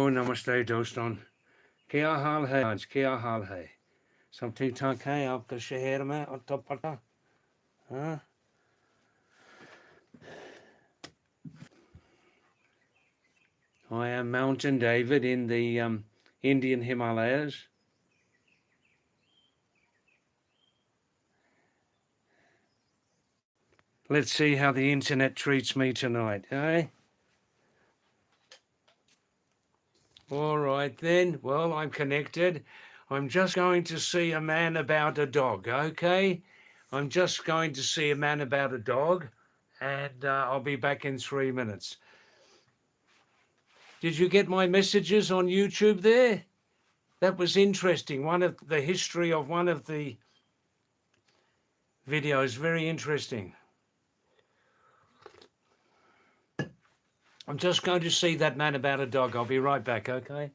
नमस्ते दोस्तों, क्या हाल है आज? क्या हाल है? सब ठीक ठाक है आपके शहर में और तब पता? हाँ, I am Mountain David in the Indian Himalayas. Let's see how the internet treats me tonight, eh? All right then, well, I'm connected. I'm just going to see a man about a dog, okay? I'm just going to see a man about a dog, and I'll be back in 3 minutes. Did you get my messages on YouTube there? That was interesting. One of the history of one of the videos, very interesting. I'm just going to see that man about a dog. I'll be right back, okay?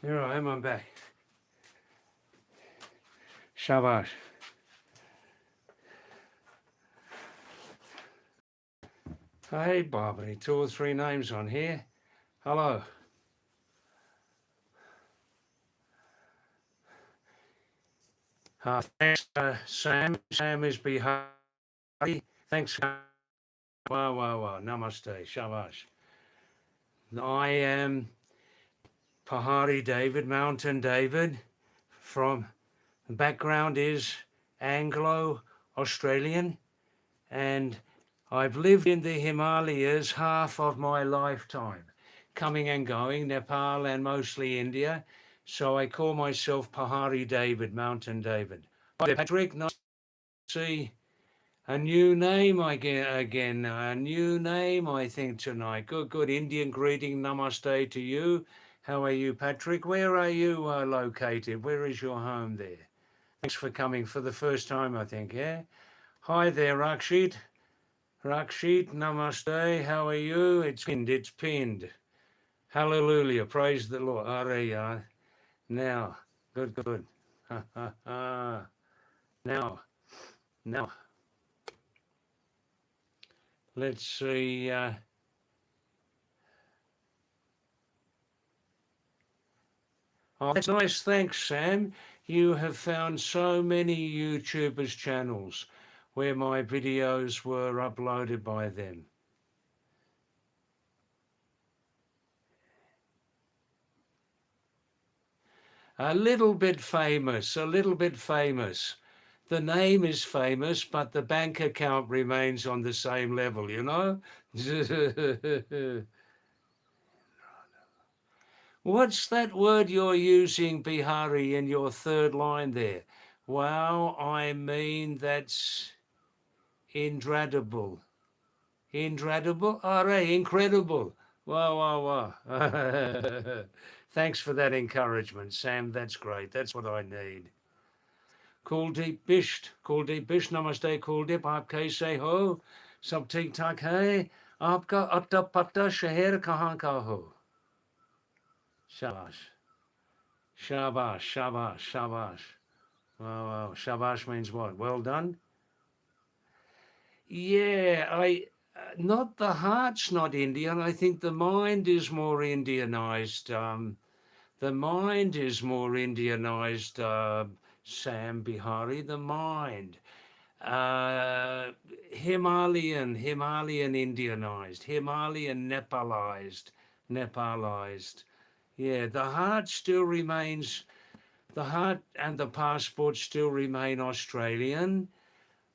Here I am, I'm back. Shabash. Hey, Bobby, 2 or 3 names on here. Hello. Thanks, Sam. Sam is Pahadi. Thanks. Wow. Namaste. Shabash. I am Pahadi David, Mountain David. From the background is Anglo-Australian, and I've lived in the Himalayas half of my lifetime, coming and going, Nepal and mostly India. So I call myself Pahadi David, Mountain David. Hi, Patrick, nice to see a new name again, a new name, I think, tonight. Good. Indian greeting, namaste to you. How are you, Patrick? Where are you located? Where is your home there? Thanks for coming for the first time, I think, yeah? Hi there, Rakshit. Rakshit, namaste. How are you? It's pinned. Hallelujah. Praise the Lord. Are now. Good. Now. Let's see. Oh, that's nice. Thanks, Sam. You have found so many YouTubers' channels where my videos were uploaded by them. A little bit famous. The name is famous, but the bank account remains on the same level, you know? What's that word you're using, Bihari, in your third line there? Wow, I mean, that's indradible. Indradible? Incredible. Wow. Thanks for that encouragement, Sam. That's great. That's what I need. Kuldeep Bisht, namaste Kuldeep, आप कैसे हो? सब ठीक ठाक है? आपका अट्टा पट्टा शहर कहाँ का हो? Shabash. Wow. Shabash means what? Well done? Yeah, not the heart's not Indian. I think the mind is more Indianized. The mind is more Indianized, Sam Bihari, the mind. Himalayan Indianized, Himalayan Nepalized. Yeah, the heart still remains, the heart and the passport still remain Australian.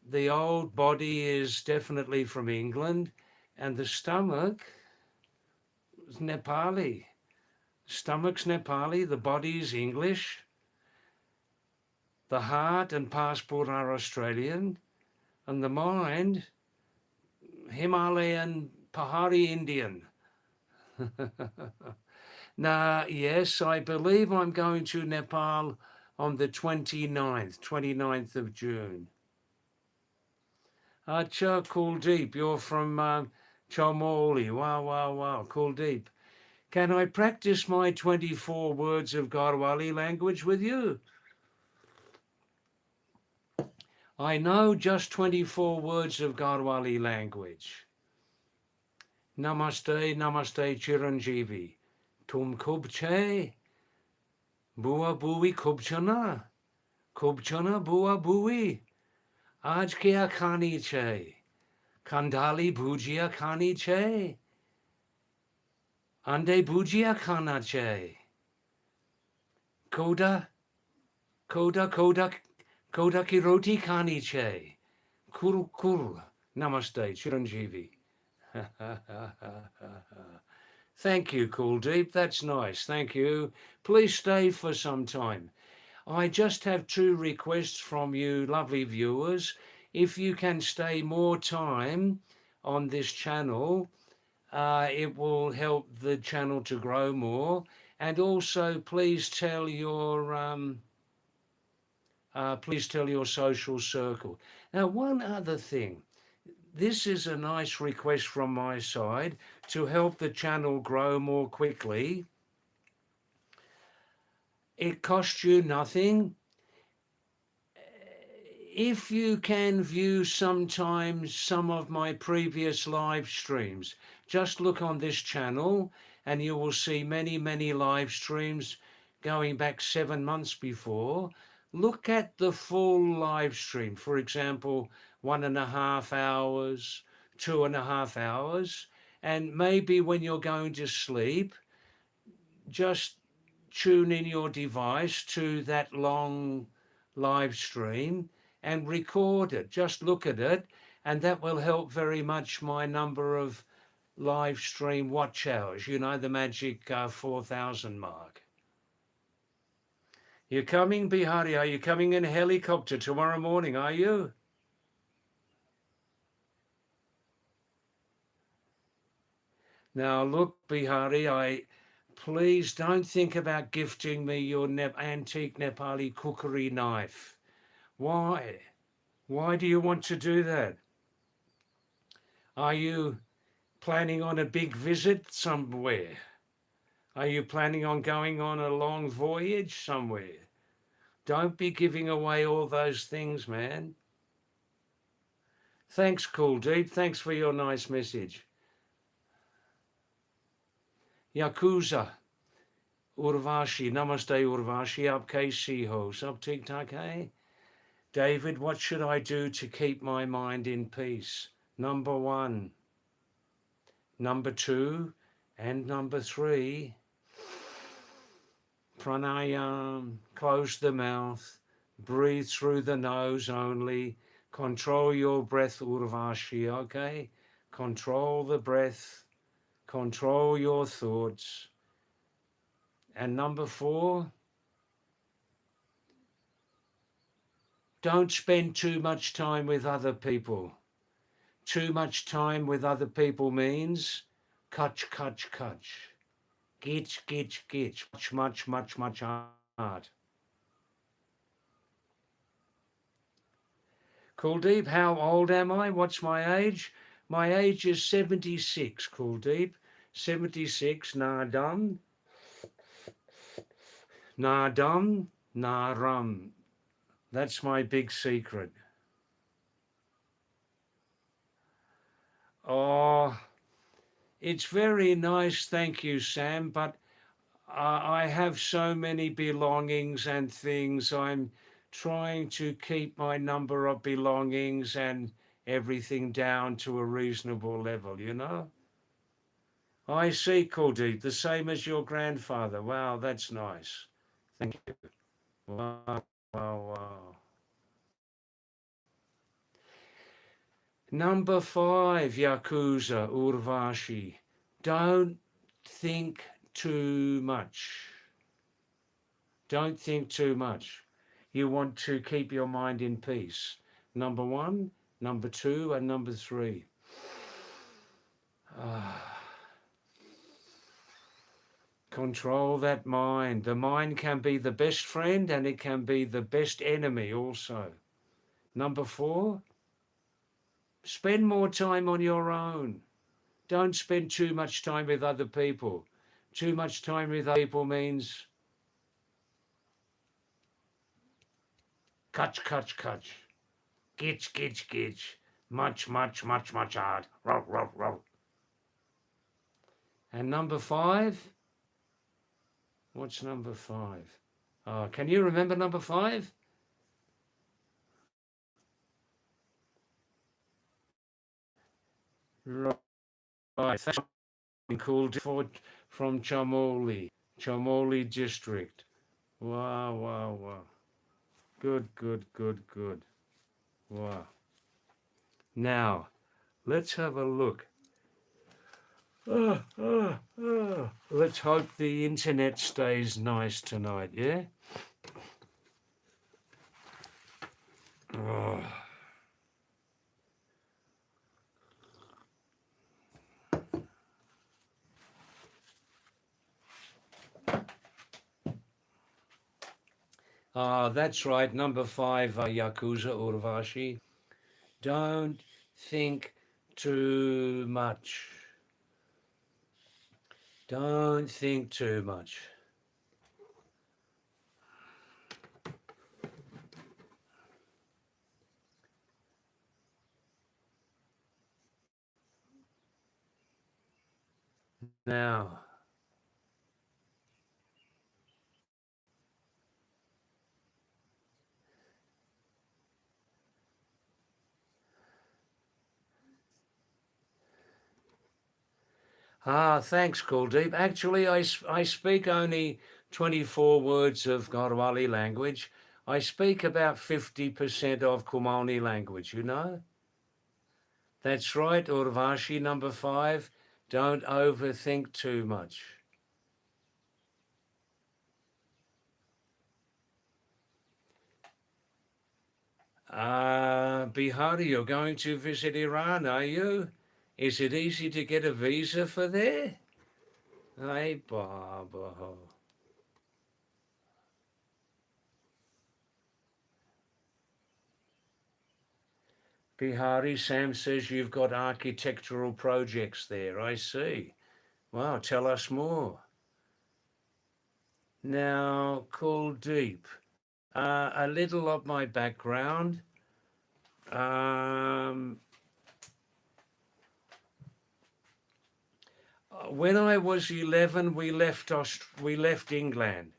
The old body is definitely from England, and the stomach is Nepali. Stomach's Nepali, the body's English. The heart and passport are Australian, and the mind, Himalayan Pahari Indian. Now, yes, I believe I'm going to Nepal on the 29th of June. Acha, Kuldeep, you're from Chamoli. Wow, Kuldeep. Can I practice my 24 words of Garhwali language with you? I know just 24 words of Garhwali language. Namaste Chiranjeevi. Tum khub che? Bua bui khubchana? Khubchana bua bui? Aaj kya khani che? Kandali bhujia khani che? Ande bhujia khana che? Koda ki roti khani che? Kul. Namaste, Chiranjeevi. Thank you, Kuldeep. That's nice. Thank you. Please stay for some time. I just have 2 requests from you, lovely viewers. If you can stay more time on this channel, it will help the channel to grow more. And also, please tell your social circle. Now, one other thing. This is a nice request from my side to help the channel grow more quickly. It costs you nothing. If you can view sometimes some of my previous live streams, just look on this channel and you will see many live streams going back 7 months before. Look at the full live stream, for example, 1.5 hours, 2.5 hours, and maybe when you're going to sleep, just tune in your device to that long live stream and record it. Just look at it, and that will help very much my number of live stream watch hours. You know, the magic 4,000 mark. You're coming, Bihari? Are you coming in a helicopter tomorrow morning? Are you? Now, look, Bihari, please don't think about gifting me your antique Nepali cookery knife. Why? Why do you want to do that? Are you planning on a big visit somewhere? Are you planning on going on a long voyage somewhere? Don't be giving away all those things, man. Thanks, Kuldeep. Thanks for your nice message. Yakuza, Urvashi, Namaste Urvashi, up KC ho. Sub tic tac, hey? David, what should I do to keep my mind in peace? Number 1, number 2, and number 3. Pranayam, close the mouth, breathe through the nose only, control your breath, Urvashi, okay? Control the breath, control your thoughts. And number 4, don't spend too much time with other people. Too much time with other people means kach, kach, kach. Gitch, gitch, gitch. Much hard. Kuldeep, how old am I? What's my age? My age is 76, Kuldeep. 76, na dum, na rum. That's my big secret. Oh, it's very nice, thank you, Sam, but I have so many belongings and things. I'm trying to keep my number of belongings and everything down to a reasonable level, you know? I see, Kuldeep, the same as your grandfather. Wow, that's nice. Thank you. Wow. Number 5, Yakuza, Urvashi. Don't think too much. Don't think too much. You want to keep your mind in peace. Number 1, number 2, and number 3. Control that mind. The mind can be the best friend and it can be the best enemy also. Number 4, spend more time on your own. Don't spend too much time with other people. Too much time with other people means kach, kach, kach. Gitch, gitch, gitch. Much hard. Row. And number 5? What's number 5? Oh, can you remember number 5? Right. That's called from Chamoli district. Wow. Good. Wow. Now, let's have a look. Let's hope the internet stays nice tonight, yeah? Oh. That's right, number 5, Yakuza Urvashi. Don't think too much. Don't think too much. Now, thanks, Kuldeep. Actually, I speak only 24 words of Garhwali language. I speak about 50% of Kumani language, you know? That's right, Urvashi number 5. Don't overthink too much. Bihari, you're going to visit Iran, are you? Is it easy to get a visa for there? Hey, Baba. Bihari, Sam says you've got architectural projects there. I see. Wow, tell us more. Now, Kuldeep, a little of my background. Um, when I was 11, we left England.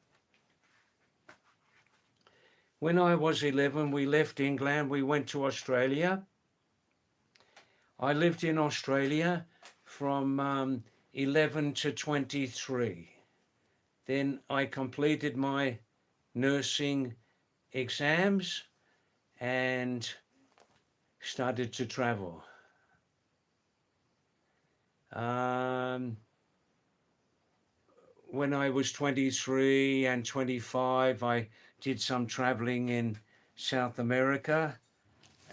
When I was 11, we left England. We went to Australia. I lived in Australia from 11 to 23. Then I completed my nursing exams and started to travel. When I was 23 and 25, I did some traveling in South America.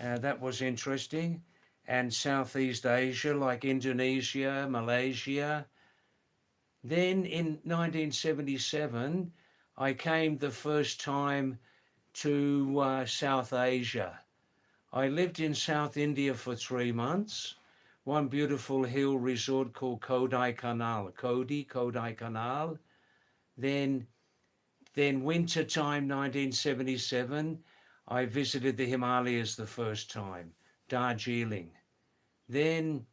That was interesting. And Southeast Asia, like Indonesia, Malaysia. Then in 1977, I came the first time to South Asia. I lived in South India for 3 months. One beautiful hill resort called Kodaikanal. Kodaikanal. Then winter time 1977, I visited the Himalayas the first time, Darjeeling. Then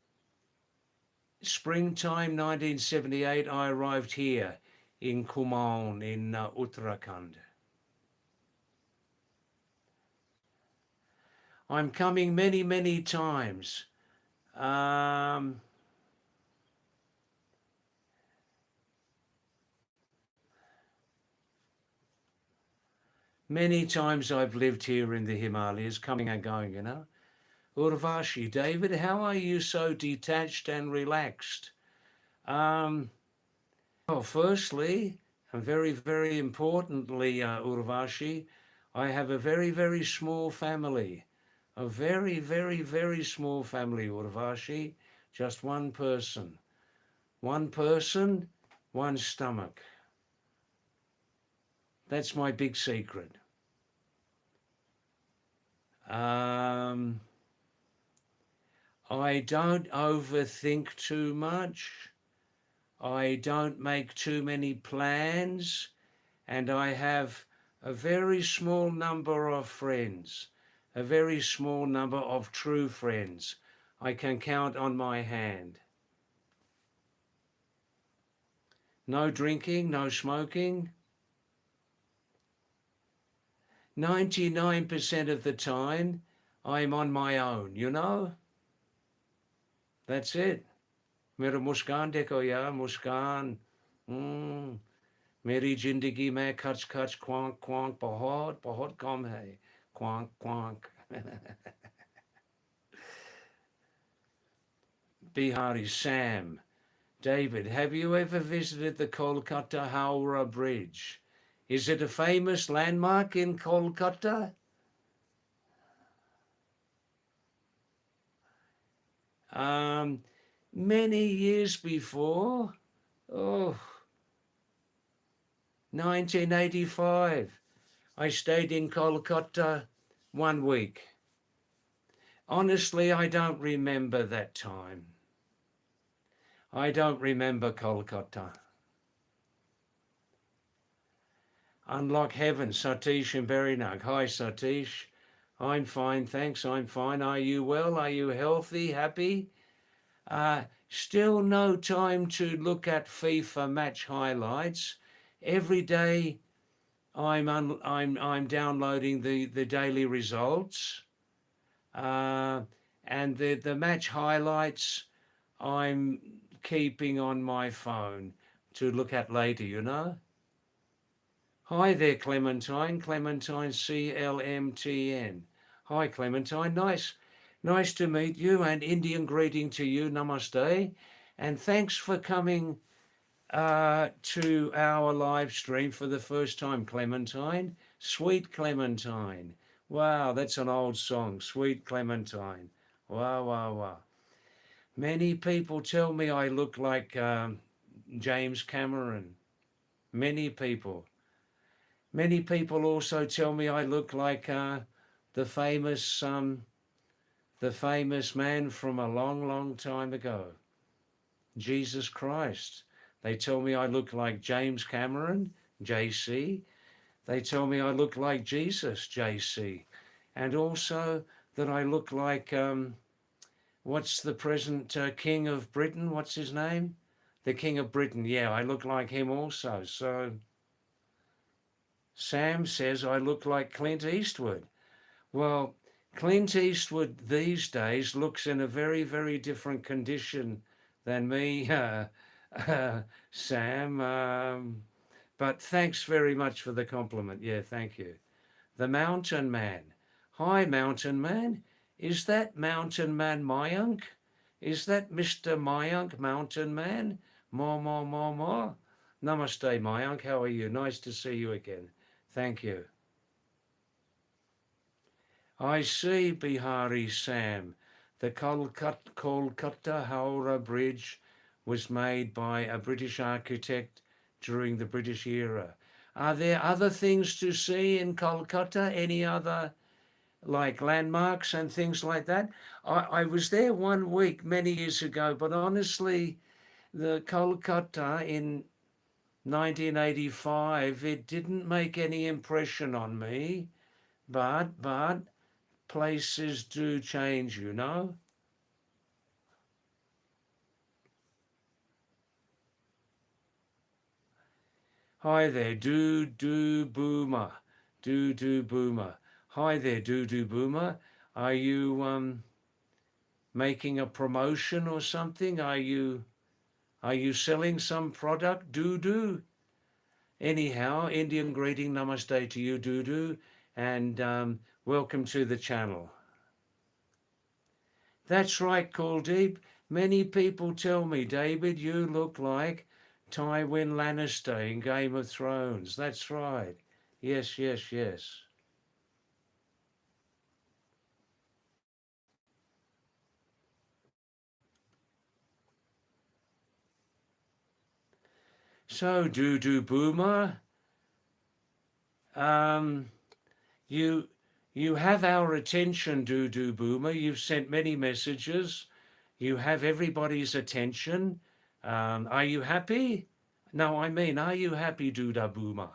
springtime 1978, I arrived here in Kumaon in Uttarakhand. I'm coming many, many times. Many times I've lived here in the Himalayas, coming and going, you know. Urvashi, David, how are you so detached and relaxed? Well, firstly, and very, very importantly, Urvashi, I have a very, very small family. A very, very, very small family, Urvashi. Just one person. One person, one stomach. That's my big secret. I don't overthink too much. I don't make too many plans. And I have a very small number of friends, a very small number of true friends. I can count on my hand. No drinking, no smoking. 99% of the time, I'm on my own, you know? That's it. मेरा मुस्कान देखो यार मुस्कान मेरी जिंदगी में खर्च खर्च क्वांक क्वांक बहुत बहुत कम है क्वांक क्वांक Bihari, Sam, David, have you ever visited the Kolkata Howrah Bridge? Is it a famous landmark in Kolkata? Many years before, 1985, I stayed in Kolkata 1 week. Honestly, I don't remember that time. I don't remember Kolkata. Unlock Heaven, Satish and Berinag. Hi, Satish. I'm fine, thanks. I'm fine. Are you well? Are you healthy, happy? Still no time to look at FIFA match highlights. Every day I'm downloading the daily results, and the match highlights I'm keeping on my phone to look at later, you know. Hi there, Clementine. Clementine CLMTN. Hi, Clementine. Nice to meet you, and Indian greeting to you. Namaste. And thanks for coming to our live stream for the first time, Clementine. Sweet Clementine. Wow, that's an old song. Sweet Clementine. Wow, wow, wow. Many people tell me I look like James Cameron. Many people. Many people also tell me I look like the famous the famous man from a long, long time ago, Jesus Christ. They tell me I look like James Cameron, JC. They tell me I look like Jesus, JC. And also that I look like, what's the present King of Britain? What's his name? The King of Britain. Yeah, I look like him also. So Sam says I look like Clint Eastwood. Well, Clint Eastwood these days looks in a very, very different condition than me, Sam. But thanks very much for the compliment. Yeah, thank you. The Mountain Man. Hi, Mountain Man. Is that Mountain Man Mayank? Is that Mr. Mayank, Mountain Man? More. Namaste, Mayank. How are you? Nice to see you again. Thank you. I see, Bihari Sam. The Kolkata Howrah Bridge was made by a British architect during the British era. Are there other things to see in Kolkata? Any other like landmarks and things like that? I was there 1 week many years ago, but honestly, the Kolkata in 1985, it didn't make any impression on me, but places do change, you know. Hi there, Boomer. Boomer. Hi there, Boomer. Are you making a promotion or something? Are you selling some product? Anyhow, Indian greeting, namaste to you, and welcome to the channel. That's right, Kuldeep. Many people tell me, David, you look like Tywin Lannister in Game of Thrones. That's right. Yes. So, Boomer, um, you you have our attention, Boomer. You've sent many messages. You have everybody's attention. Are you happy? No, I mean, are you happy, Boomer?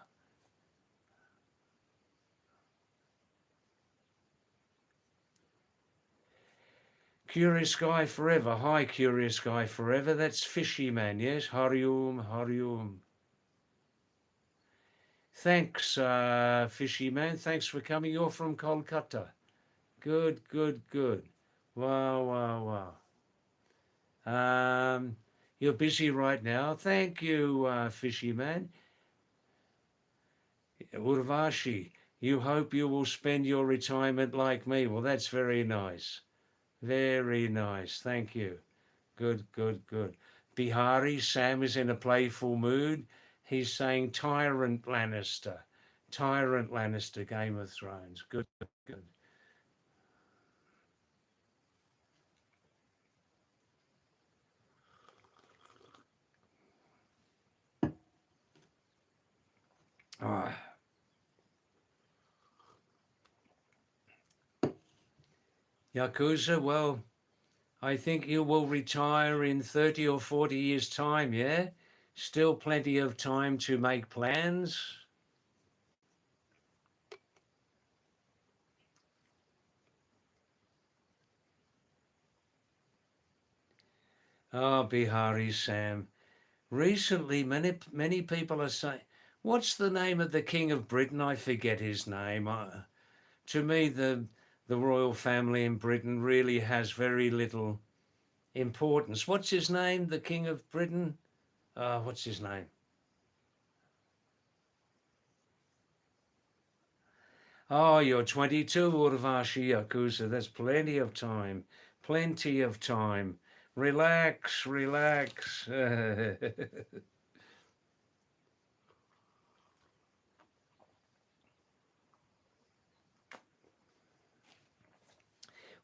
Curious Guy Forever. Hi, Curious Guy Forever. That's Fishy Man, yes? Harium. Thanks, Fishy Man. Thanks for coming. You're from Kolkata. Good. Wow. You're busy right now. Thank you, Fishy Man. Urvashi, you hope you will spend your retirement like me. Well, that's very nice. Very nice. Thank you. Good. Bihari, Sam is in a playful mood. He's saying Tyrant Lannister. Game of Thrones. Good. Ah, Yakuza, well, I think you will retire in 30 or 40 years' time, yeah? Still plenty of time to make plans. Oh, Bihari Sam. Recently, many people are saying, "What's the name of the King of Britain?" I forget his name. To me, the royal family in Britain really has very little importance. What's his name? The King of Britain? What's his name? Oh, you're 22, Urvashi Yakuza. There's plenty of time. Plenty of time. Relax, relax.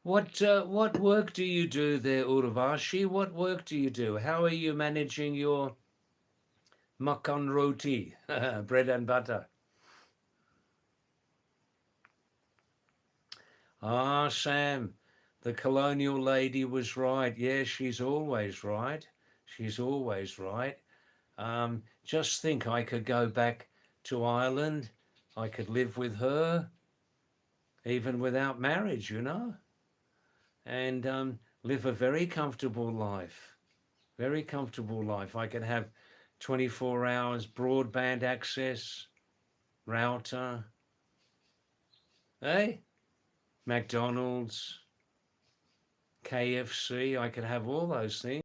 What work do you do there, Urvashi? What work do you do? How are you managing your makan roti, bread and butter? Ah, Sam, the colonial lady was right. Yeah, she's always right. She's always right. Just think, I could go back to Ireland. I could live with her, even without marriage, and live a very comfortable life. Very comfortable life. I could have 24 hours broadband access, router, eh? McDonald's, KFC. I could have all those things.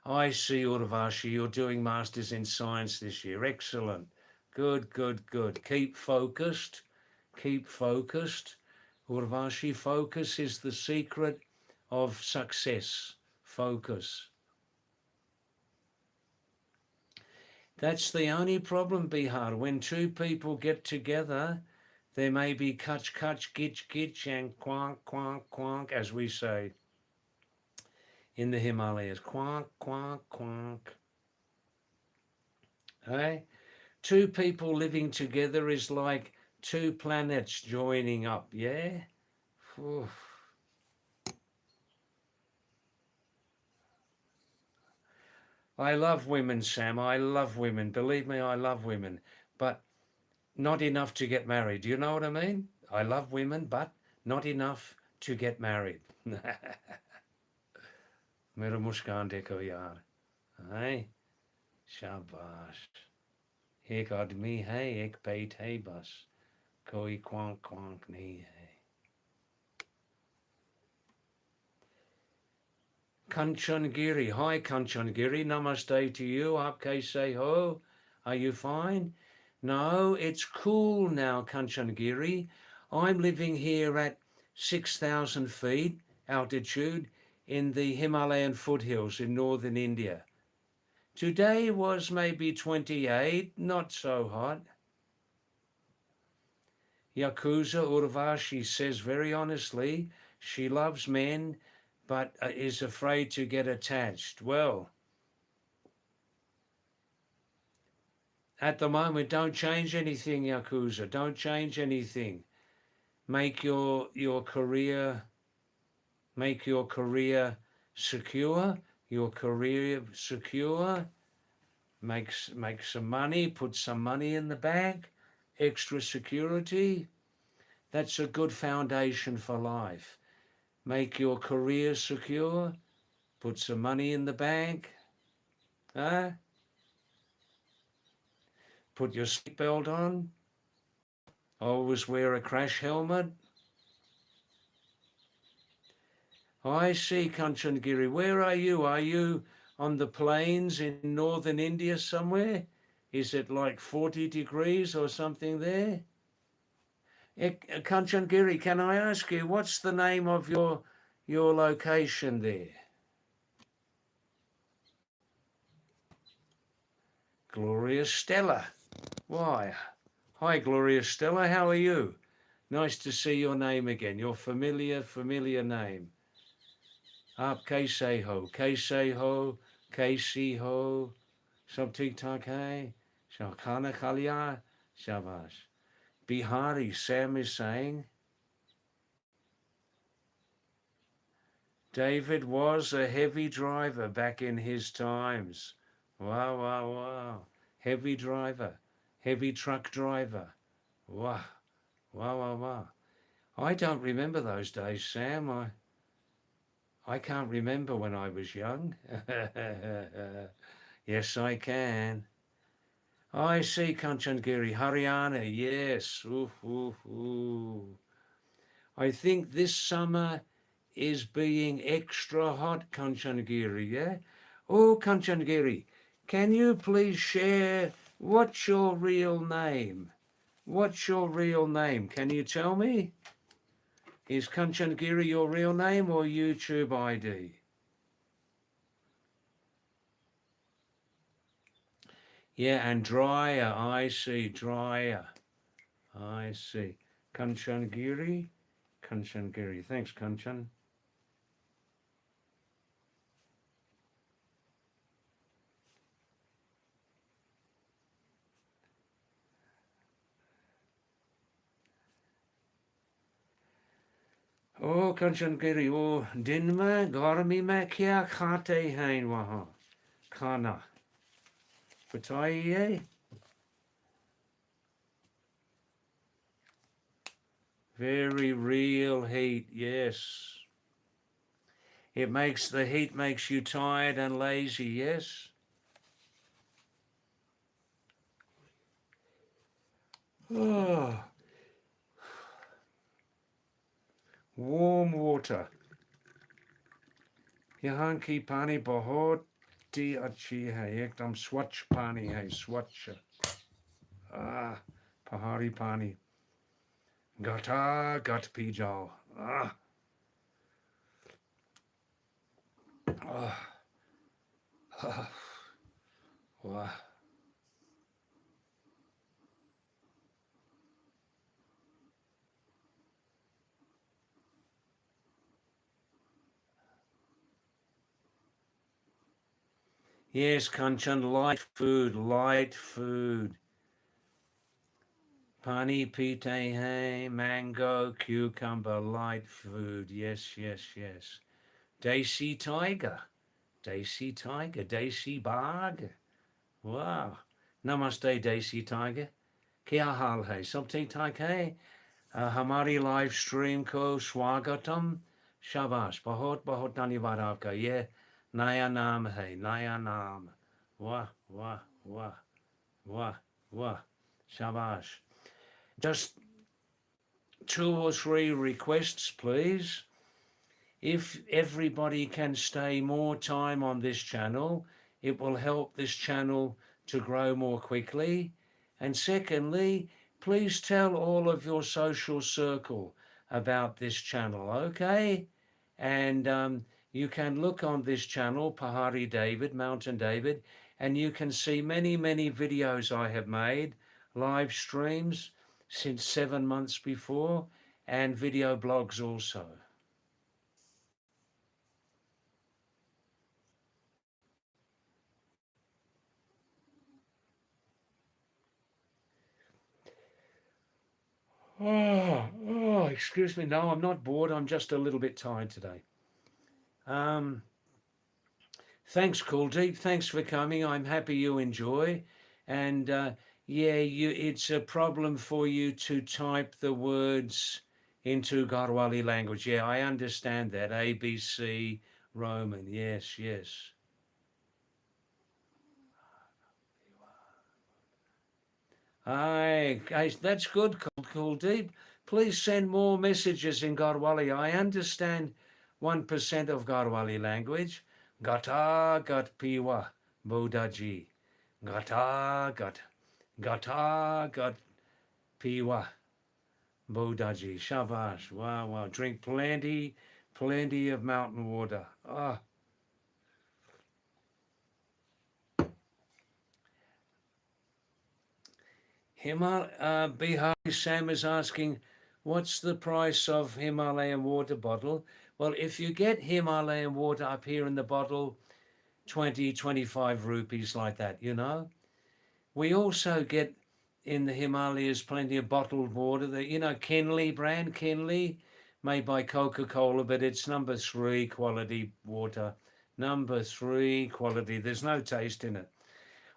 I see, Urvashi, you're doing Masters in Science this year. Excellent. Good, good, good. Keep focused. Keep focused. Urvashi, focus is the secret of success. Focus. That's the only problem, Bihar. When two people get together, there may be kutch, kutch, gitch, gitch, and quank, quank, quank, as we say in the Himalayas. Quank, quank, quank. Eh? Two people living together is like two planets joining up, yeah? Oof. I love women, Sam. I love women. Believe me, I love women. But not enough to get married. Do you know what I mean? I love women, but not enough to get married. मेरा मुस्कान देखो यार, हैं? शाबाश. एक आदमी है, एक पेट है बस. कोई क्वांक क्वांक नहीं है. Kanchanagiri. Hi, Kanchanagiri. Namaste to you. Aap kaise ho? Are you fine? No, it's cool now, Kanchanagiri. I'm living here at 6,000 feet altitude in the Himalayan foothills in northern India. Today was maybe 28, not so hot. Yakuza Urvashi says very honestly, she loves men but is afraid to get attached. Well, at the moment, don't change anything, Yakuza. Don't change anything. Make your career secure. Your career secure. Make some money. Put some money in the bank. Extra security. That's a good foundation for life. Make your career secure. Put some money in the bank. Huh? Put your seatbelt on. Always wear a crash helmet. I see, Kanchanagiri. Where are you? Are you on the plains in northern India somewhere? Is it like 40 degrees or something there? Kanchanagiri, can I ask you, what's the name of your location there? Gloria Stella. Why? Hi, Gloria Stella. How are you? Nice to see your name again. Your familiar name. Aap kaise ho? Kaise ho? Kaisi ho? Sab theek thak hai? Shab khana kha liya? Shabash. Bihari, Sam is saying, David was a heavy driver back in his times. Wow, wow, wow. Heavy driver, heavy truck driver. Wow, wow, wow, wow. I don't remember those days, Sam. I can't remember when I was young. Yes, I can. I see Kanchanagiri, Haryana, yes. Ooh, ooh, ooh. I think this summer is being extra hot, Kanchanagiri, yeah? Oh, Kanchanagiri, can you please share what's your real name? What's your real name? Can you tell me? Is Kanchanagiri your real name or YouTube ID? Yeah, and Dryer, I see, Dryer. I see. Kanchanagiri, Kanchanagiri. Thanks, Kanchan. Oh, Kanchanagiri, oh, Dinma, Gormi Makia, Kate Hain Waha, Kana. Pataiye? Very real heat, yes. It makes, the heat makes you tired and lazy, yes? Oh, warm water. यहाँ की पानी बहुत ही अच्छी है एकदम स्वच्छ पानी है स्वच्छ पहाड़ी पानी घटा पी जाओ वाह Yes, Kanchan, light food, light food. Pani pite hai, mango, cucumber, light food. Yes, yes, yes. Desi tiger, Desi tiger, Desi bag. Wow. Namaste, Desi tiger. क्या हाल है सब ठीक ठाक है हमारी लाइव स्ट्रीम को स्वागतम शाबाश बहुत बहुत धन्यवाद आपका ये नया नाम है नया नाम वाह वाह वाह वाह वाह शाबाश just 2 or 3 requests please if everybody can stay more time on this channel it will help this channel to grow more quickly. And secondly, please tell all of your social circle about this channel, okay? And you can look on this channel, Pahadi David, Mountain David, and you can see many, many videos I have made, live streams since 7 months before, and video blogs also. Excuse me. No, I'm not bored. I'm just a little bit tired today. Um, thanks, Kuldeep. Thanks for coming. I'm happy you enjoy. And yeah, it's a problem for you to type the words into Garhwali language. Yeah, I understand that. ABC, Roman. Yes, yes. Aye, guys, that's good, Kuldeep. Please send more messages in Garhwali. I understand 1% of Garhwali language. Gata gat piwa bodaji. Gata gat piwa bodaji. Shabash. Wow, wow. Drink plenty, plenty of mountain water. Ah. Bihari Sam is asking, what's the price of Himalayan water bottle? Well, if you get Himalayan water up here in the bottle, 20, 25 rupees like that, you know. We also get in the Himalayas plenty of bottled water that, you know, Kinley brand, Kinley, made by Coca-Cola, but it's number 3 quality water. Number 3 quality. There's no taste in it.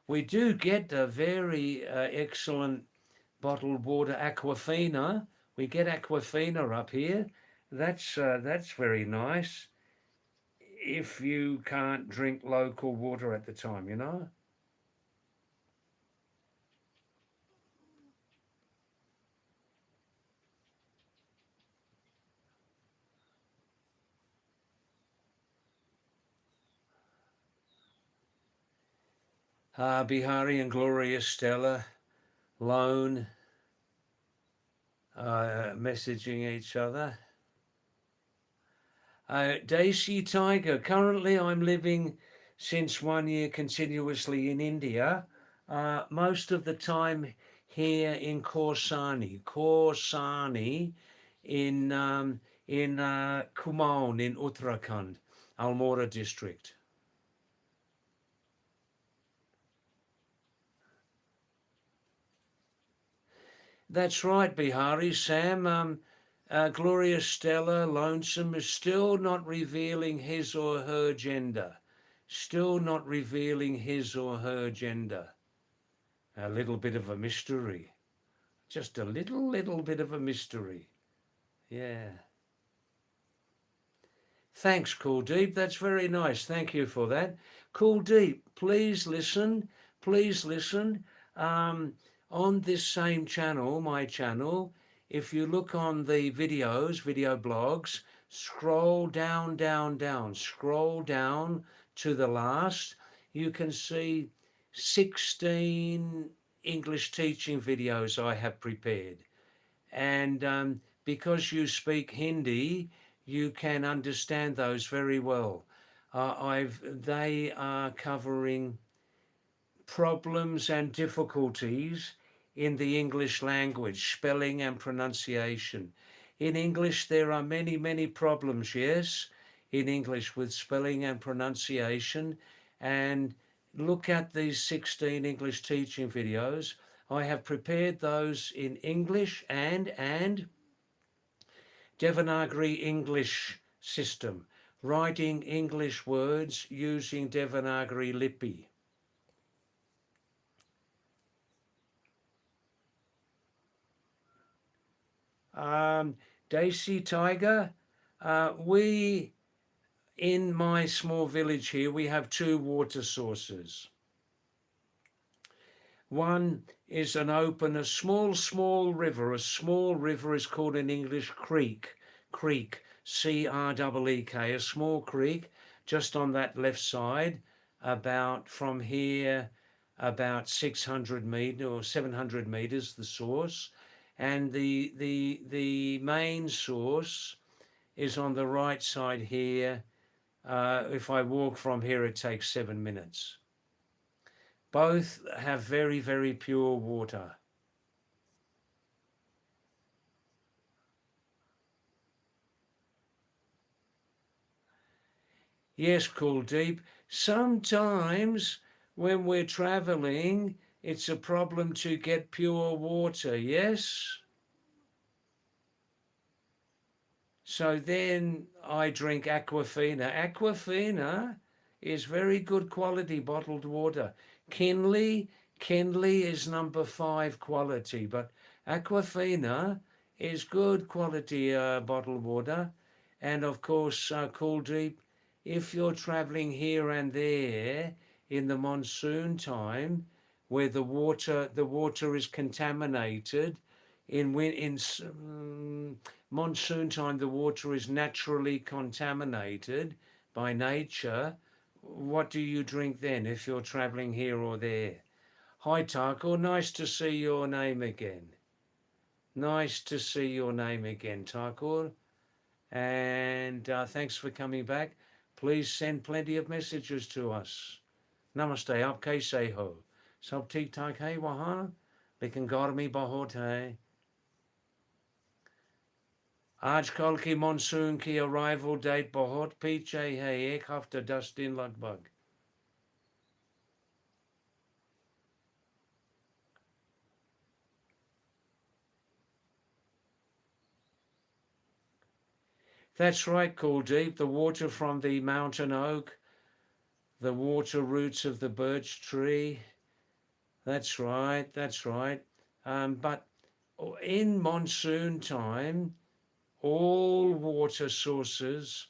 We do get a very excellent bottled water Aquafina. We get Aquafina up here. That's very nice. if you can't drink local water at the time, you know? Bihari and Gloria Stella, lone, messaging each other. Daisy Tiger, currently I'm living since 1 year continuously in India, most of the time here in Korsani in Kumaon in Uttarakhand, Almora district. That's right, Bihari. Sam, Gloria Stella, Lonesome, is still not revealing his or her gender. Still not revealing his or her gender. A little bit of a mystery. Just a little bit of a mystery. Yeah. Thanks, Cool Deep. That's very nice. Thank you for that. Cool Deep, please listen. Please listen. Um, on this same channel, my channel, if you look on the videos, video blogs, scroll down, scroll down to the last, you can see 16 English teaching videos I have prepared. And because you speak Hindi, you can understand those very well. They are covering problems and difficulties in the English language, spelling and pronunciation. In English, there are many problems, yes, in English with spelling and pronunciation. And look at these 16 English teaching videos. I have prepared those in English and Devanagari English system, writing English words using Devanagari Lipi. Daisy Tiger, we in my small village here, we have two water sources. One is an open, a small river. A small river is called in English creek, C-R-E-E-K, a small creek just on that left side, about from here, about 600 meters or 700 meters, the source. And the main source is on the right side here. If I walk from here, it takes 7 minutes. Both have very pure water. Yes, Cool Deep. Sometimes when we're traveling, it's a problem to get pure water, yes? So then I drink Aquafina. Aquafina is very good quality bottled water. Kinley, Kinley is number 5 quality, but Aquafina is good quality bottled water. And of course, Cool Deep, if you're traveling here and there in the monsoon time, where the water is contaminated, in monsoon time, the water is naturally contaminated by nature. What do you drink then if you're traveling here or there? Hi, Tarkor. Nice to see your name again. Nice to see your name again, Tarkor. And thanks for coming back. Please send plenty of messages to us. Namaste. आप कैसे हो? सब ठीक ठाक है वहाँ? लेकिन गर्मी बहुत है. आजकल की मानसून की अराइवल डेट बहुत पीछे है, 1 हफ्ता 10 दिन लगभग. That's right, Cool Deep. The water from the mountain oak, the water roots of the birch tree. That's right, that's right. But in monsoon time, all water sources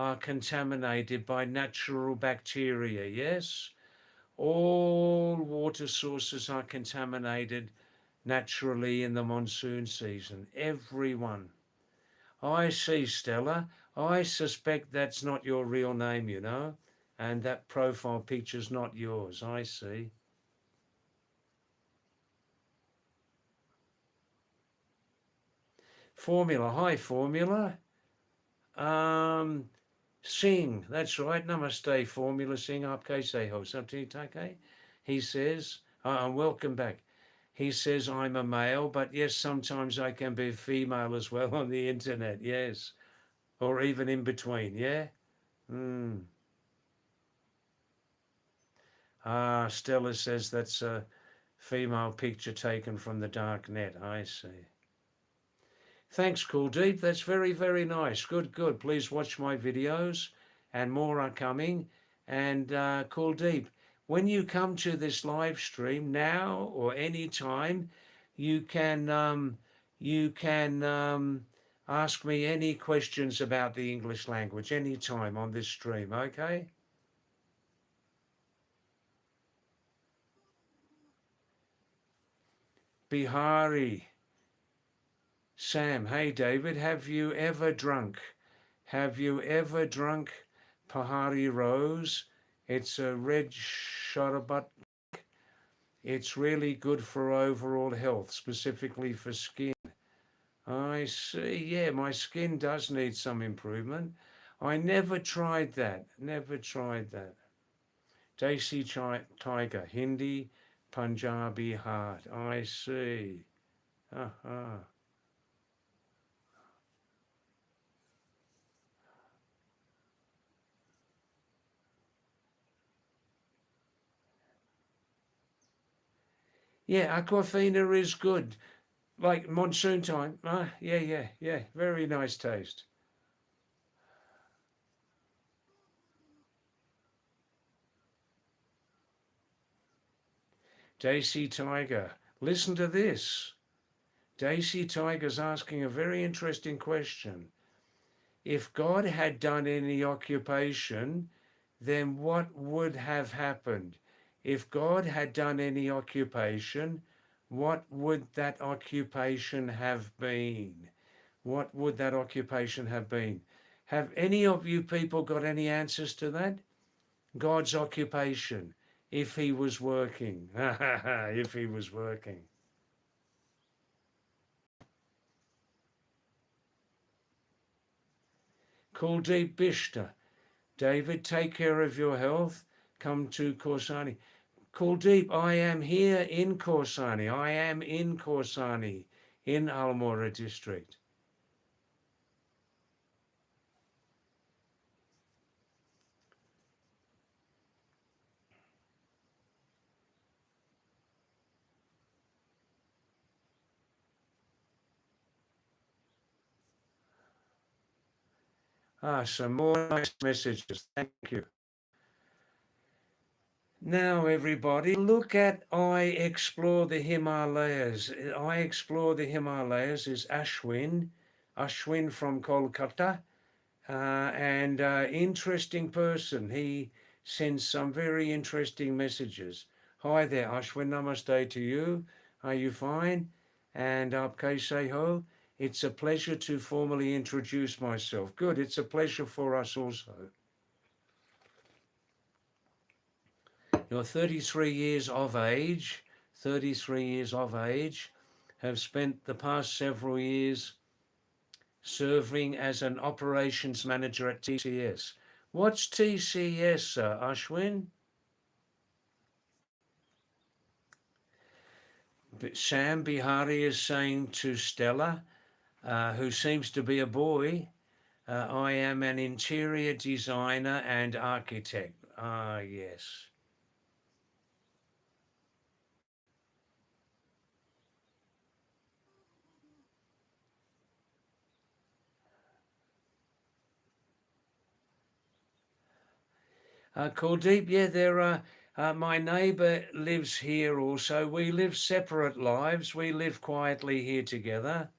are contaminated by natural bacteria, yes? All water sources are contaminated naturally in the monsoon season, every one. I see, Stella. I suspect that's not your real name, you know, and that profile picture's not yours. I see. Formula. Hi, Formula. Um, Singh. That's right. Namaste, Formula. Singh. Aapke se ho. Something take. He says, welcome back. He says, I'm a male, but yes, sometimes I can be female as well on the internet. Yes. Or even in between. Yeah. Mm. Stella says that's a female picture taken from the dark net. I see. Thanks, Kuldeep. That's very, very nice. Good, good. Please watch my videos, and more are coming. And Kuldeep, when you come to this live stream now or any time, you can ask me any questions about the English language anytime on this stream. Okay? Bihari. Sam, hey David, have you ever drunk? Have you ever drunk Pahadi Rose? It's a red sharabat. It's really good for overall health, specifically for skin. I see. Yeah, my skin does need some improvement. I never tried that. Never tried that. Desi Tiger, Hindi, Punjabi heart. I see. Aha. Yeah, Aquafina is good. Like monsoon time. Yeah, yeah, yeah. Very nice taste. Daisy Tiger. Listen to this. Daisy Tiger's asking a very interesting question. If God had done any occupation, then what would have happened? If God had done any occupation, what would that occupation have been? What would that occupation have been? Have any of you people got any answers to that? God's occupation, if he was working. If he was working. Kuldeep Bishta. David, take care of your health. Come to Korsani. Kuldeep, I am here in Korsani. I am in Korsani, in Almora district. Some more nice messages. Thank you. Now, everybody, look at I Explore the Himalayas. I Explore the Himalayas is Ashwin, Ashwin from Kolkata, and interesting person. He sends some very interesting messages. Hi there, Ashwin. Namaste to you. Are you fine? And Aapke say ho. It's a pleasure to formally introduce myself. Good. It's a pleasure for us also. You're 33 years of age, 33 years of age, have spent the past several years serving as an operations manager at TCS. What's TCS, Ashwin? Sam Bihari is saying to Stella, who seems to be a boy, I am an interior designer and architect. Ah, yes. Kuldeep, yeah, there are. My neighbour lives here also. We live separate lives. We live quietly here together.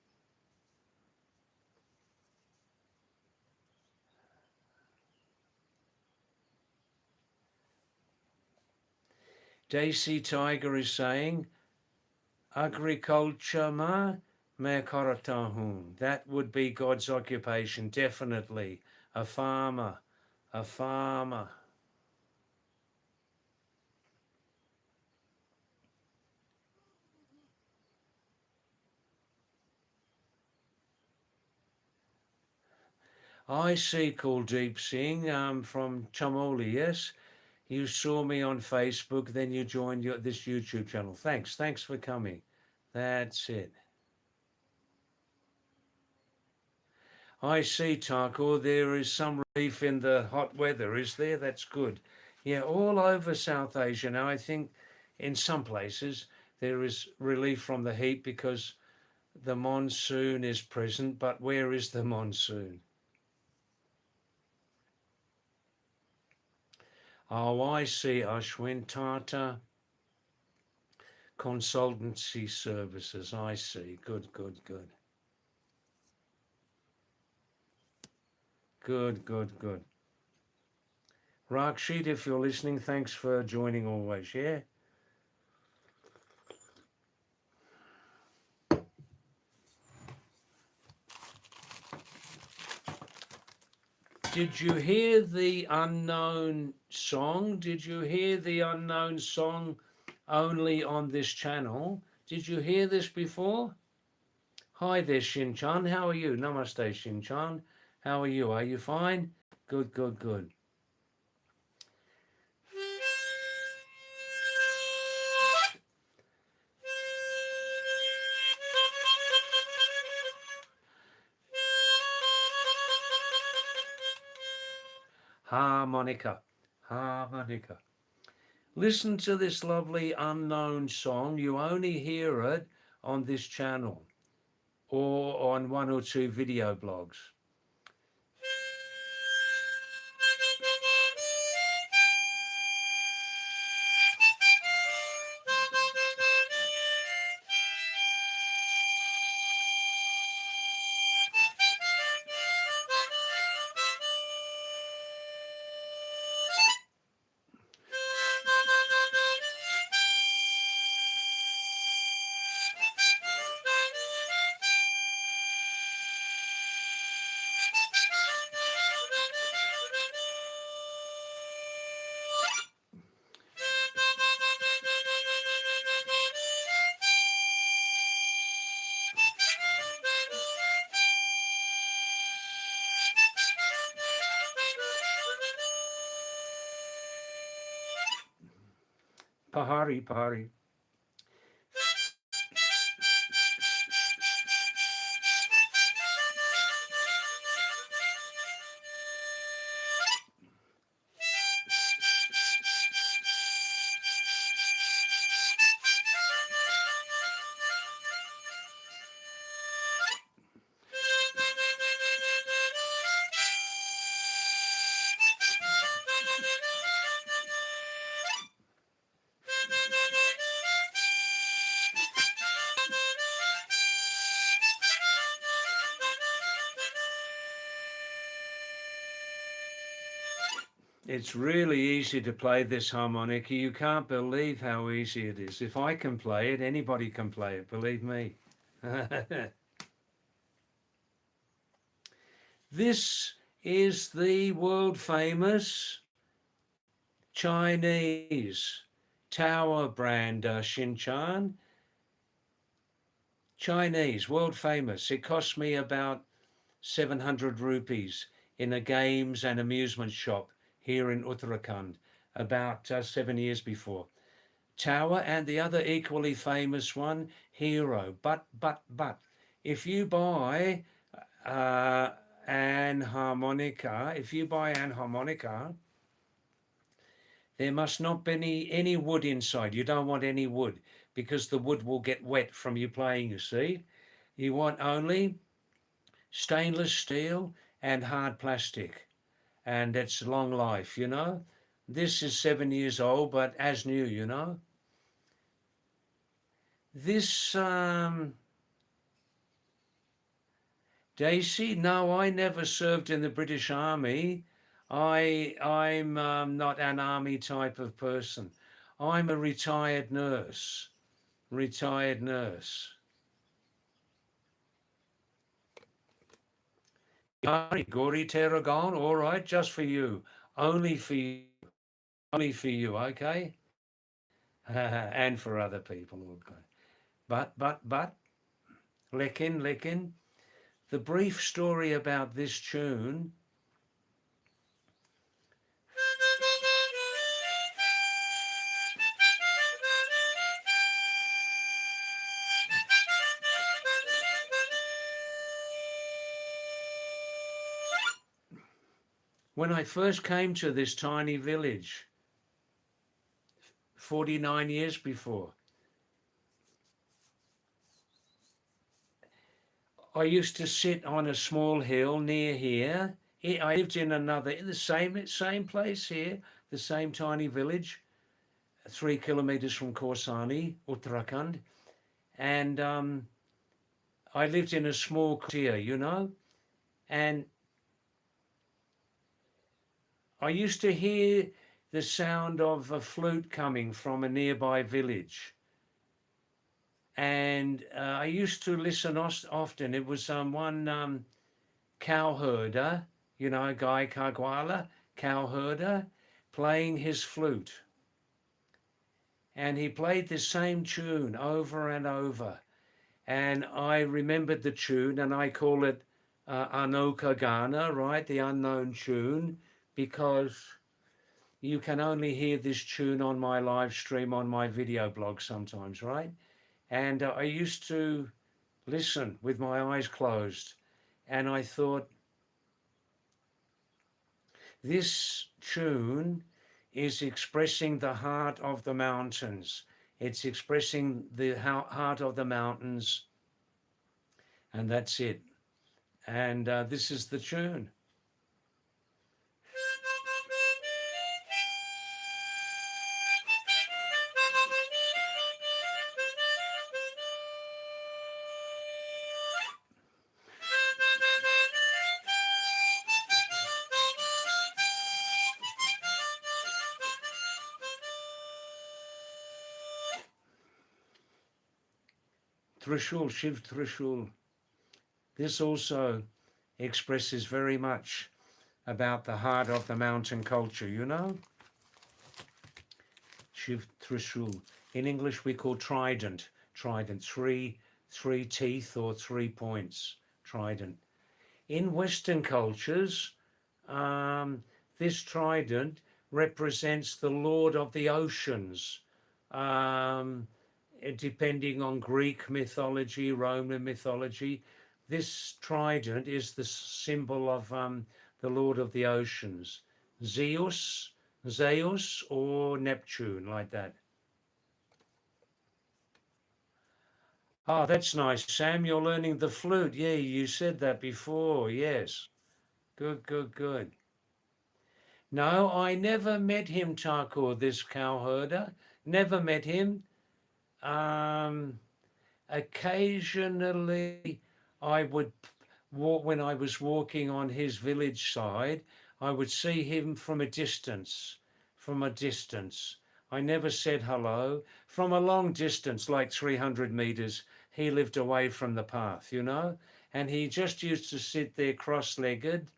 Daisy Tiger is saying, agriculture ma me karatahun. That would be God's occupation, definitely. A farmer, a farmer. I see Kuldeep Singh from Chamoli, yes? You saw me on Facebook, then you joined this YouTube channel. Thanks for coming. That's it. I see, Taco, there is some relief in the hot weather, is there? That's good. Yeah, all over South Asia now, I think in some places there is relief from the heat because the monsoon is present, but where is the monsoon? Oh, I see, Ashwin. Tata Consultancy Services. I see. Good, good, good. Good, good, good. Rakshit, if you're listening, thanks for joining always, yeah? Did you hear the unknown song? Did you hear the unknown song only on this channel? Did you hear this before? Hi there, Shinchan. How are you? Namaste, Shinchan. How are you? Are you fine? Good, good, good. Harmonica, harmonica. Listen to this lovely unknown song. You only hear it on this channel or on one or two video blogs. Pahari, Pahari. It's really easy to play this harmonica. You can't believe how easy it is. If I can play it, anybody can play it, believe me. This is the world famous Chinese tower brand Shinchan. Chinese, world famous. It cost me about 700 rupees in a games and amusement shop here in Uttarakhand about 7 years before. Tower, and the other equally famous one, Hero. But, if you buy an harmonica, there must not be any wood inside. You don't want any wood because the wood will get wet from you playing, you see. You want only stainless steel and hard plastic, and it's long life, you know. This is 7 years old, but as new, you know. This Daisy, no, I never served in the British Army. I'm not an army type of person. I'm a retired nurse. Retired nurse. Gori Terragon, all right, just for you. Only for you. Only for you, okay? And for other people. Okay. But, Lekin, the brief story about this tune. When I first came to this tiny village, 49 years before, I used to sit on a small hill near here. I lived in the same place here, the same tiny village, 3 kilometers from Korsani, Uttarakhand. And I lived in a small here, and I used to hear the sound of a flute coming from a nearby village. And I used to listen often. It was one cow herder, Guy Kagwala, cow herder, playing his flute. And he played the same tune over and over. And I remembered the tune, and I call it Anoka Gana, right? The unknown tune, because you can only hear this tune on my live stream on my video blog sometimes, right? And I used to listen with my eyes closed, and I thought, this tune is expressing the heart of the mountains. It's expressing the heart of the mountains, and that's it. And this is the tune. Trishul, Shiv Trishul. This also expresses very much about the heart of the mountain culture, Shiv Trishul. In English, we call trident. Trident, three teeth or 3 points. Trident. In Western cultures, this trident represents the Lord of the Oceans. Depending on Greek mythology, Roman mythology, this trident is the symbol of the Lord of the Oceans, Zeus, or Neptune, like that. Oh, that's nice, Sam. You're learning the flute. Yeah, you said that before. Yes. Good. No, I never met him, Thakur, this cowherder. Never met him. Occasionally, I would walk when I was walking on his village side. I would see him from a distance. I never said hello. From a long distance, like 300 meters, he lived away from the path, and he just used to sit there cross-legged,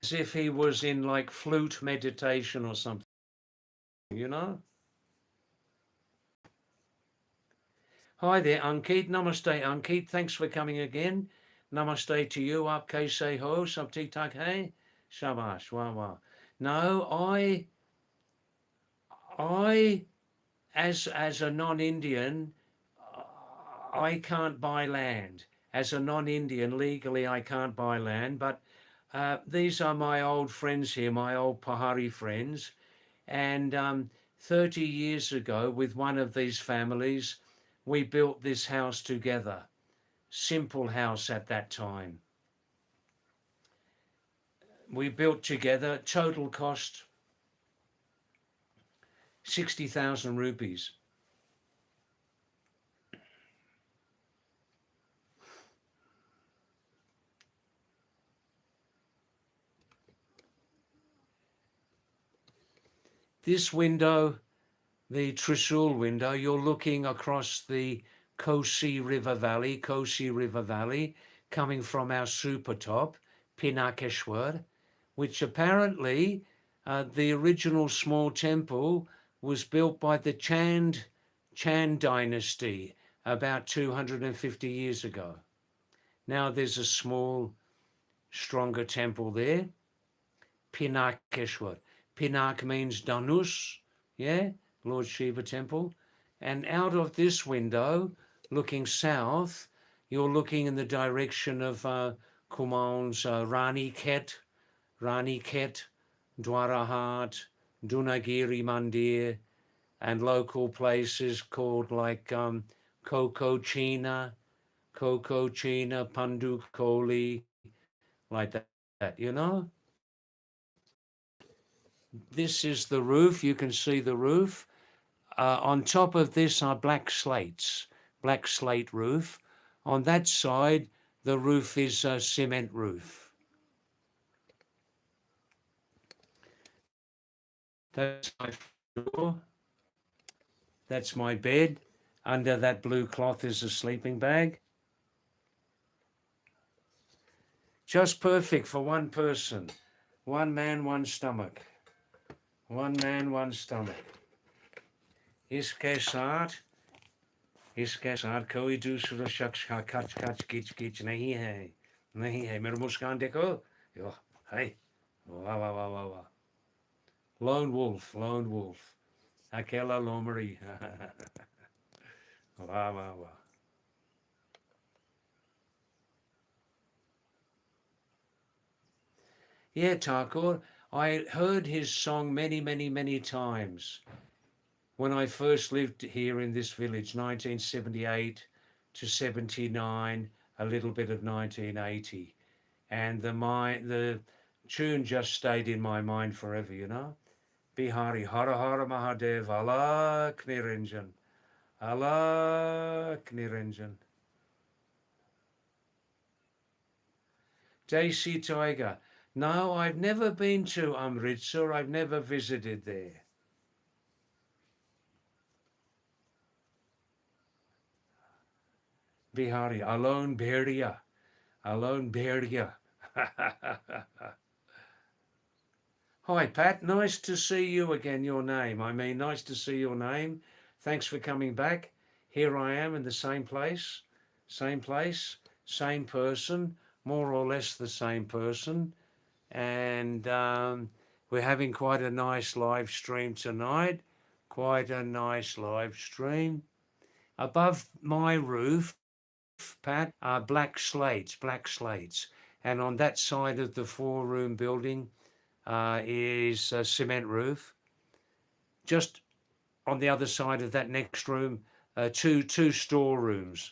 as if he was in like flute meditation or something, Hi there, Ankit. Namaste, Ankit. Thanks for coming again. Namaste to you. Aap kaise ho? Sab theek thak hai? Shabash. Wow. No, I, as a non-Indian, I can't buy land. As a non-Indian, legally, I can't buy land. But these are my old friends here, my old Pahari friends. And 30 years ago, with one of these families, we built this house together. Simple house at that time. We built together, total cost 60,000 rupees. This window, the Trisul window, you're looking across the Kosi River Valley, coming from our super top, Pinakeshwar, which apparently the original small temple was built by the Chand dynasty about 250 years ago. Now there's a small, stronger temple there, Pinakeshwar. Pinak means Danus, yeah, Lord Shiva temple. And out of this window, looking south, you're looking in the direction of Kumaun's Rani Ket, Dwarahat, Dunagiri Mandir, and local places called like Kokochina, Pandukoli, like that, you know? This is the roof. You can see the roof. On top of this are black slate roof. On that side, the roof is a cement roof. That's my floor. That's my bed. Under that blue cloth is a sleeping bag. Just perfect for one person. One man, one stomach. One man, one stomach. इसके साथ कोई दूसरा शख्स का कच किच नहीं है मेरा मुस्कान देखो है वाह वाह वाह वाह वाह lone wolf अकेला लोमड़ी वाह वाह वाह yeah, Thakur, I heard his song many times when I first lived here in this village, 1978 to 79, a little bit of 1980. And the tune just stayed in my mind forever, you know. Bihari, Hara Hara Mahadev, Alak Niranjan, Alak Niranjan. Desi Tiger. No, I've never been to Amritsar. I've never visited there. Bihari, Alone Beria. Hi, Pat. Nice to see you again, your name. Nice to see your name. Thanks for coming back. Here I am in the same place, same person, more or less the same person. And we're having quite a nice live stream tonight. Quite a nice live stream. Above my roof, Pat, are black slates. And on that side of the 4-room building, is a cement roof. Just on the other side of that next room, two storerooms.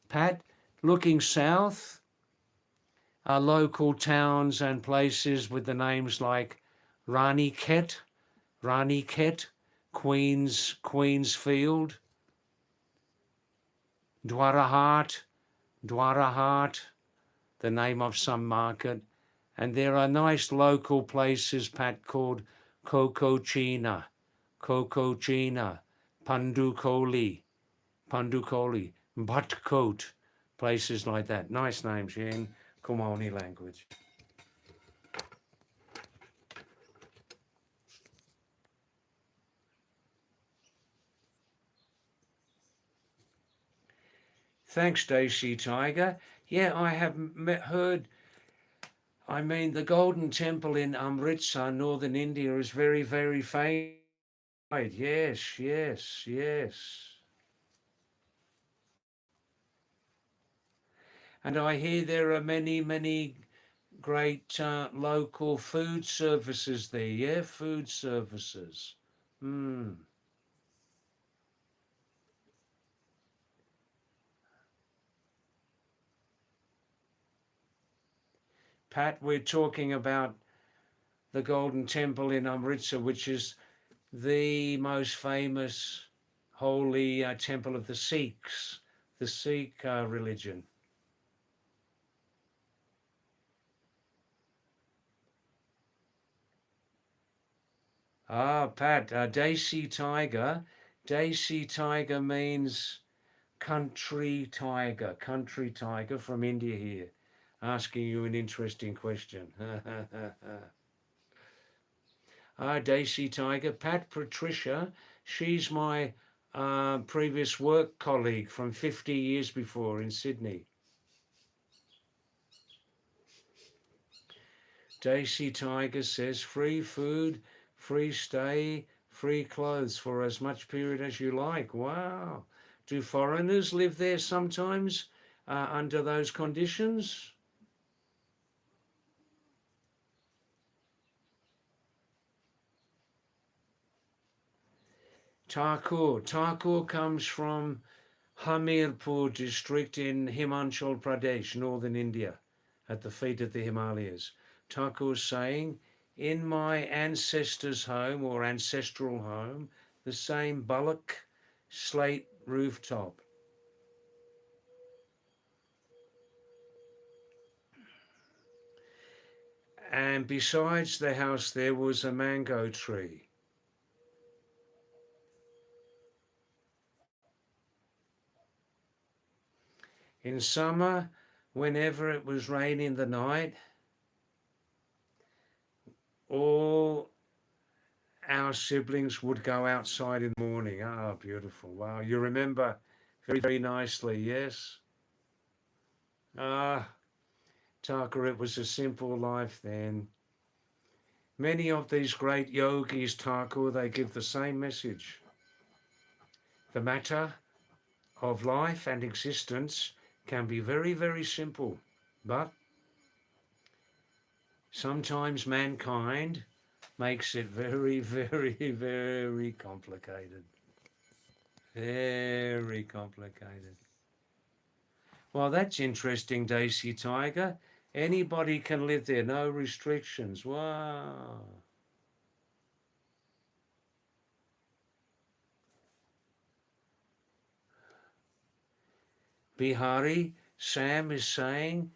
Pat, looking south are local towns and places with the names like Rani Ket, Queensfield, Dwarahat, the name of some market. And there are nice local places, Pat, called Kokochina, Pandukoli, Butcote, places like that. Nice names in Kumani language. Thanks, Desi Tiger. Yeah, I have heard. The Golden Temple in Amritsar, northern India, is very famous. Yes. And I hear there are many great local food services there. Yeah, food services. Pat, we're talking about the Golden Temple in Amritsar, which is the most famous holy temple of the Sikhs, the Sikh religion. Pat, Desi Tiger. Desi Tiger means country tiger from India here, asking you an interesting question. Desi Tiger. Pat Patricia, she's my previous work colleague from 50 years before in Sydney. Daisy Tiger says free food, free stay, free clothes for as much period as you like. Wow. Do foreigners live there sometimes under those conditions? Thakur. Thakur comes from Hamirpur district in Himachal Pradesh, northern India, at the feet of the Himalayas. Thakur saying, in my ancestor's home or ancestral home, the same bullock slate rooftop. And besides the house, there was a mango tree. In summer, whenever it was raining in the night, all our siblings would go outside in the morning. Ah, beautiful. Wow, you remember very, very nicely, yes? Ah, Tucker, it was a simple life then. Many of these great yogis, Thakur, they give the same message. The matter of life and existence can be very, very simple, but sometimes mankind makes it very, very, very complicated. Very complicated. Well, that's interesting, Daisy Tiger. Anybody can live there, no restrictions. Wow. Bihari, Sam is saying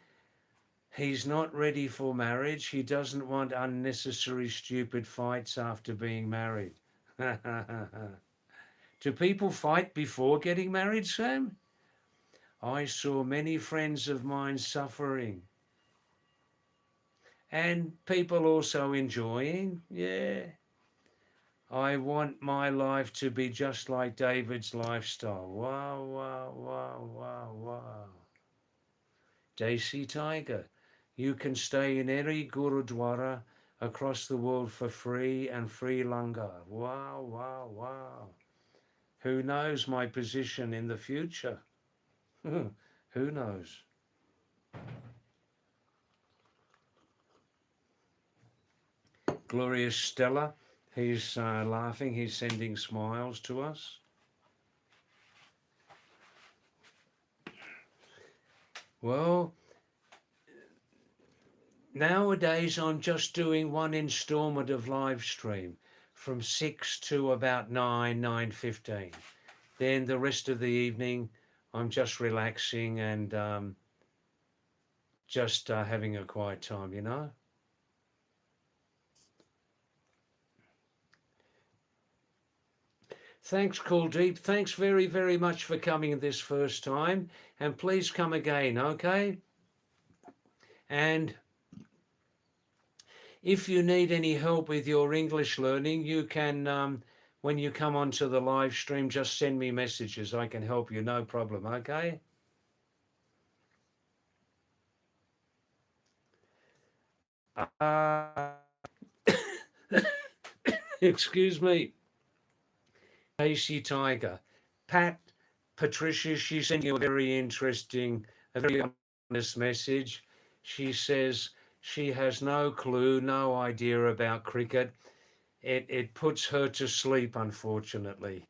he's not ready for marriage. He doesn't want unnecessary, stupid fights after being married. Do people fight before getting married, Sam? I saw many friends of mine suffering and people also enjoying. Yeah. I want my life to be just like David's lifestyle. Wow, wow, wow, wow, wow. Desi Tiger, you can stay in any Gurudwara across the world for free and free langar. Wow, wow, wow. Who knows my position in the future? Who knows? Glorious Stella, he's laughing, he's sending smiles to us. Well, nowadays I'm just doing one installment of live stream from 6 to about 9:15. Then the rest of the evening I'm just relaxing and just having a quiet time, you know. Thanks, Kuldeep. Thanks very, very much for coming this first time. And please come again, okay? And if you need any help with your English learning, you can, when you come onto the live stream, just send me messages. I can help you, no problem, okay? Uh, excuse me. Casey Tiger. Pat, Patricia, she sent you a very interesting, a very honest message. She says she has no clue, no idea about cricket. It puts her to sleep, unfortunately.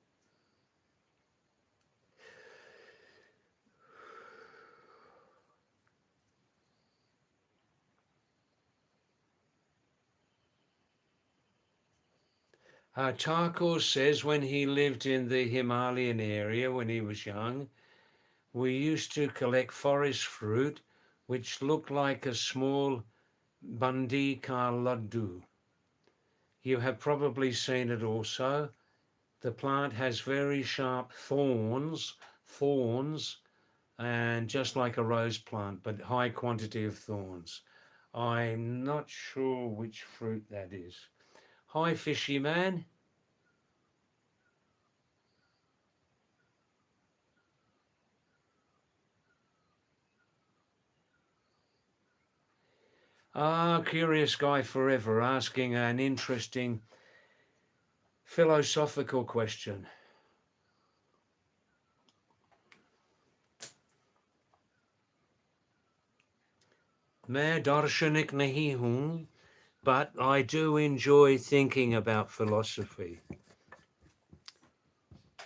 Thakur says when he lived in the Himalayan area when he was young, we used to collect forest fruit which looked like a small bundi ka laddu. You have probably seen it also. The plant has very sharp thorns, and just like a rose plant, but high quantity of thorns. I'm not sure which fruit that is. Hi, fishy man. Ah, curious guy forever asking an interesting philosophical question. मैं दार्शनिक नहीं हूँ, but I do enjoy thinking about philosophy.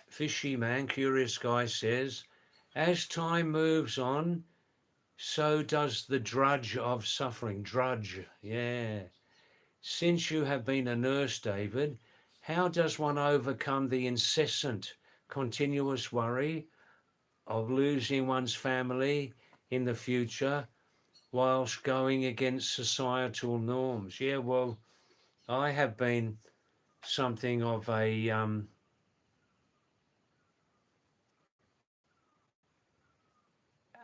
Fishy man, curious guy says, as time moves on, so does the drudge of suffering. Drudge, yeah. Since you have been a nurse, David, how does one overcome the incessant, continuous worry of losing one's family in the future whilst going against societal norms? Yeah, well, I have been something of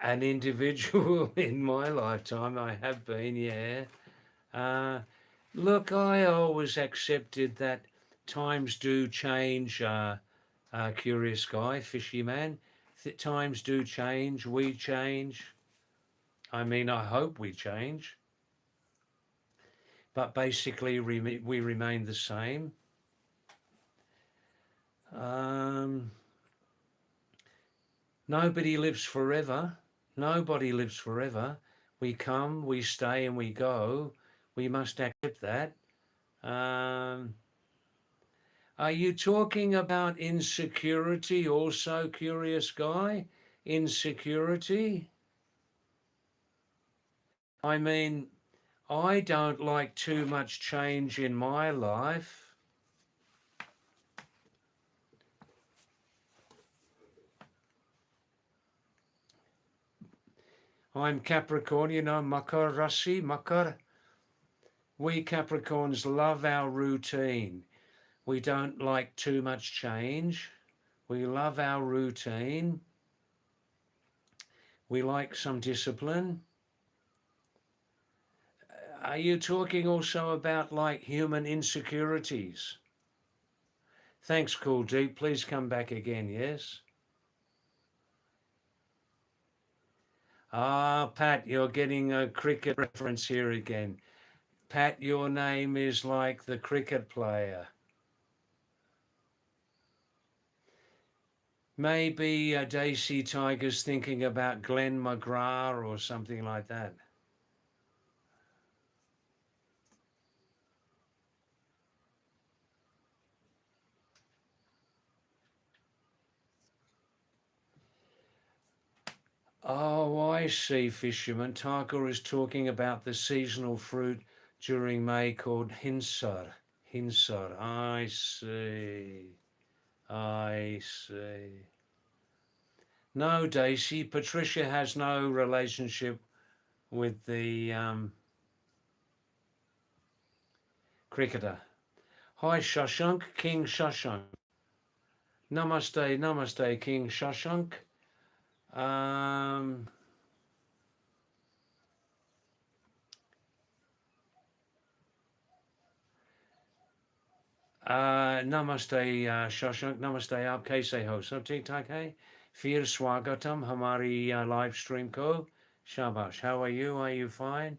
an individual in my lifetime. I have been, yeah. Uh, Look, I always accepted that times do change, curious guy, fishy man. Times do change, we change. I mean, I hope we change, but basically we remain the same. Um, Nobody lives forever. Nobody lives forever. We come, we stay, and we go. We must accept that. Um, Are you talking about insecurity also, curious guy? Insecurity? I mean, I don't like too much change in my life. I'm Capricorn, you know, Makar Rasi, Makar. We Capricorns love our routine. We don't like too much change. We love our routine. We like some discipline. Are you talking also about like human insecurities? Thanks, Cool Deep. Please come back again, yes? Ah, Pat, you're getting a cricket reference here again. Pat, your name is like the cricket player. Maybe Daisy Tiger's thinking about Glenn McGrath or something like that. Oh, I see, fisherman. Tiger is talking about the seasonal fruit during May called hinsar. Hinsar. I see. I see. No, Daisy. Patricia has no relationship with the cricketer. Hi, Shashank, King Shashank. Namaste, namaste, King Shashank. Um, नमस्ते शशांक नमस्ते आप कैसे हो सब ठीक ठाक है फिर स्वागतम हमारी live stream को शाबाश how are you fine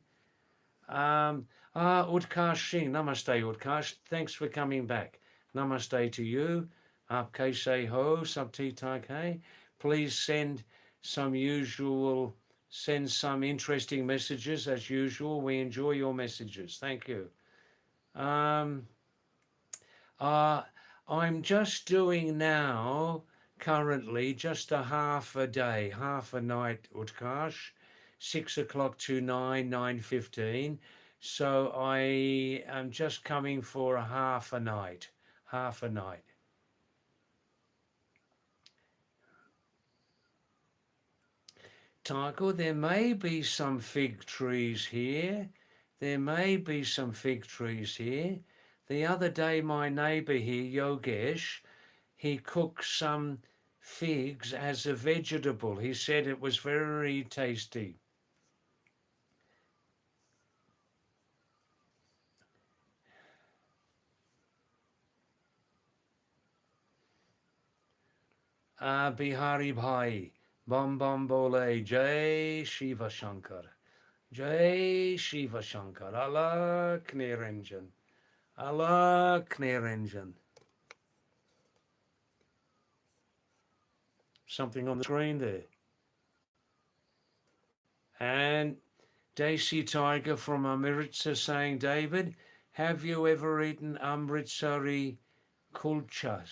Utkarsh Singh namaste Utkarsh thanks for coming back namaste to you आप कैसे हो सब ठीक ठाक है please send some interesting messages as usual we enjoy your messages thank you um I'm just doing now, currently, just a half a day, half a night, Utkarsh, 6 o'clock to 9:15. So I am just coming for a half a night, half a night. Tycho, there may be some fig trees here. There may be some fig trees here. The other day, my neighbour here, Yogesh, he cooked some figs as a vegetable. He said it was very tasty. Bihari Bhai, Bam Bam Bole, Jai Shiva Shankar, Jai Shiva Shankar, Allah Kniranjan, Allah Kniranjan. Something on the screen there. And Daisy Tiger from Amritsar saying, David, have you ever eaten Amritsari kulcha?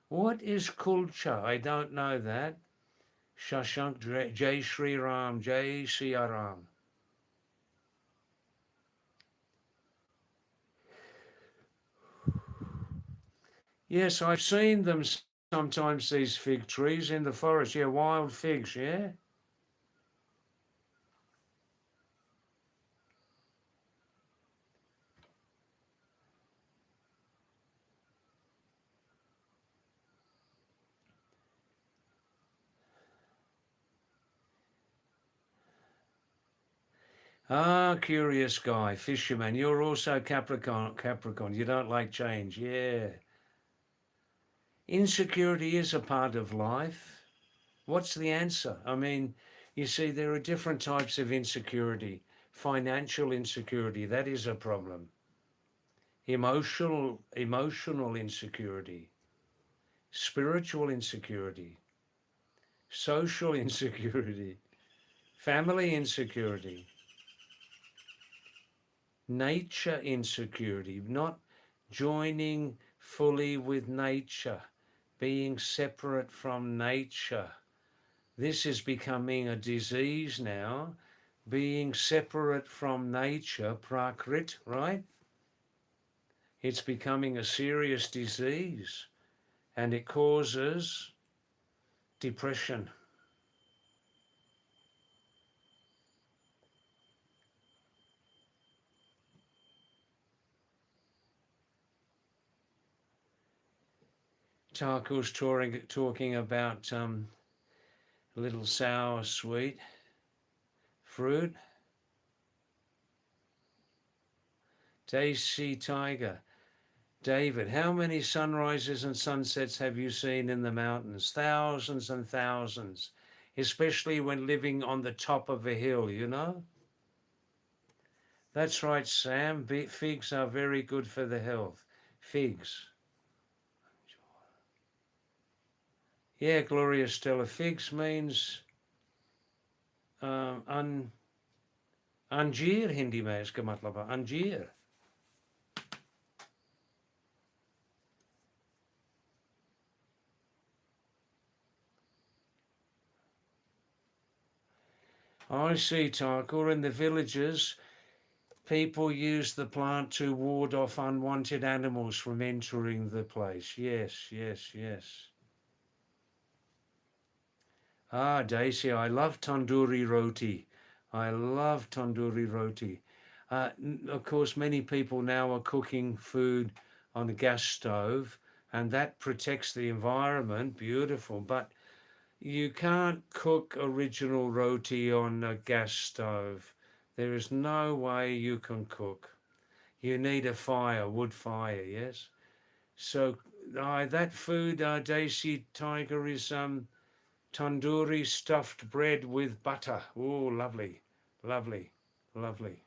What is kulcha? I don't know that. Shashank Jai Shri Ram, Jai Siya Ram. Yes, I've seen them sometimes, these fig trees in the forest. Yeah, wild figs, yeah? Ah, curious guy, fisherman. You're also Capricorn. You don't like change, yeah. Insecurity is a part of life. What's the answer? I mean, you see, there are different types of insecurity. Financial insecurity, that is a problem. Emotional insecurity, spiritual insecurity, social insecurity, family insecurity, nature insecurity, not joining fully with nature, being separate from nature. This is becoming a disease now, being separate from nature, prakrit, right? It's becoming a serious disease and it causes depression. Thakur's talking about little sour sweet fruit. Daisy Tiger. David, how many sunrises and sunsets have you seen in the mountains? Thousands and thousands, especially when living on the top of a hill, you know? That's right, Sam. Figs are very good for the health. Figs. Yeah, Gloria Stella. Figs means अंजीर हिंदी में इसका मतलब है अंजीर. I see, Thakur. In the villages, people use the plant to ward off unwanted animals from entering the place. Yes, yes, yes. Ah, Daisy, I love tandoori roti. I love tandoori roti. Of course, many people now are cooking food on a gas stove, and that protects the environment. Beautiful. But you can't cook original roti on a gas stove. There is no way you can cook. You need a fire, wood fire, yes? So that food, Desi Tiger, is tandoori stuffed bread with butter. Oh, lovely, lovely, lovely.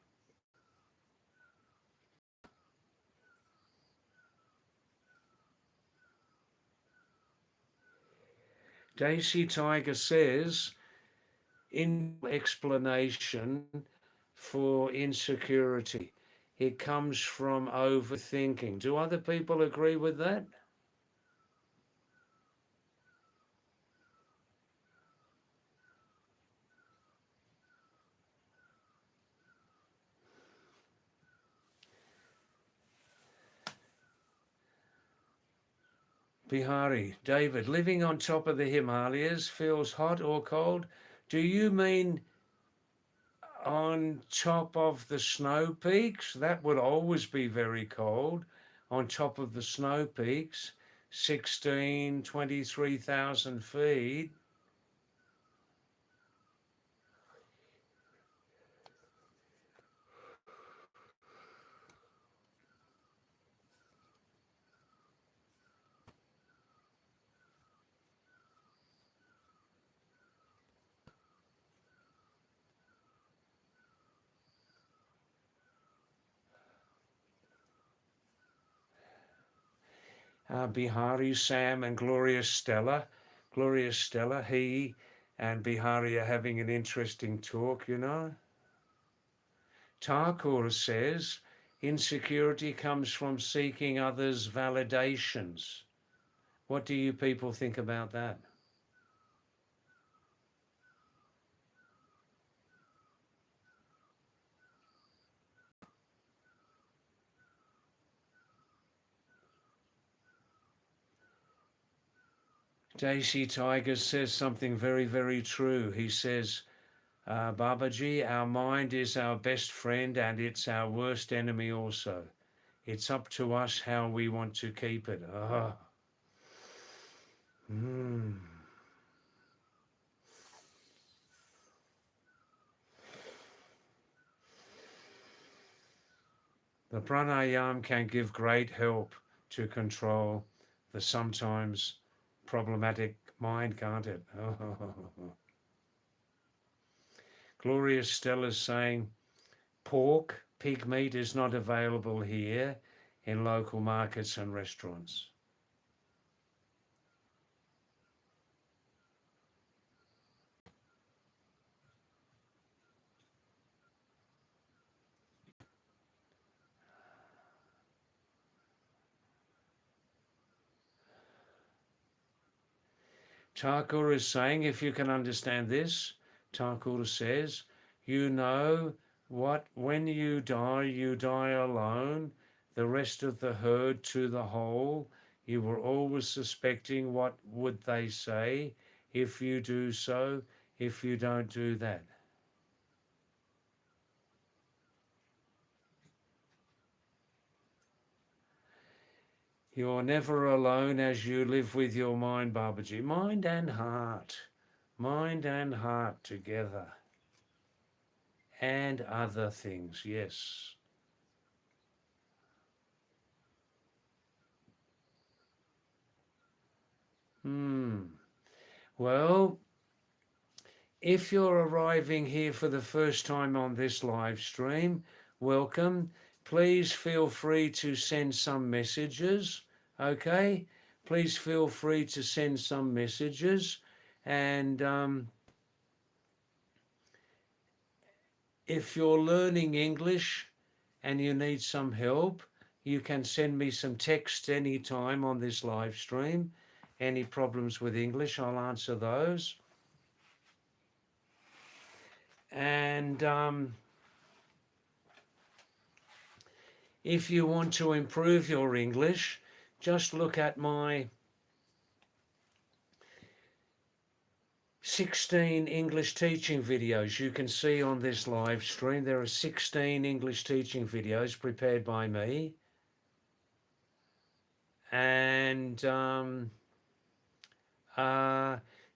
Desi Tiger says, in explanation for insecurity, it comes from overthinking. Do other people agree with that? Bihari, David, living on top of the Himalayas feels hot or cold. Do you mean on top of the snow peaks? That would always be very cold. on top of the snow peaks, 16, 23,000 feet. Bihari, Sam, and Gloria Stella. Gloria Stella, he and Bihari are having an interesting talk, you know. Thakur says insecurity comes from seeking others' validations. What do you people think about that? Daisy Tiger says something very, very true. He says, Babaji, our mind is our best friend and it's our worst enemy also. It's up to us how we want to keep it. Ah. Mm. The pranayam can give great help to control the sometimes problematic mind, can't it? Oh. Gloria Stella's saying, pork, pig meat is not available here in local markets and restaurants. Thakur is saying, if you can understand this, Thakur says, you know what, when you die alone, the rest of the herd to the whole. You were always suspecting what would they say if you do so, if you don't do that. You're never alone as you live with your mind, Babaji. Mind and heart together. And other things, yes. Well, if you're arriving here for the first time on this live stream, welcome. Please feel free to send some messages, okay? Please feel free to send some messages. And if you're learning English and you need some help, you can send me some text anytime on this live stream. Any problems with English, I'll answer those. And if you want to improve your English, just look at my 16 English teaching videos you can see on this live stream. There are 16 English teaching videos prepared by me. And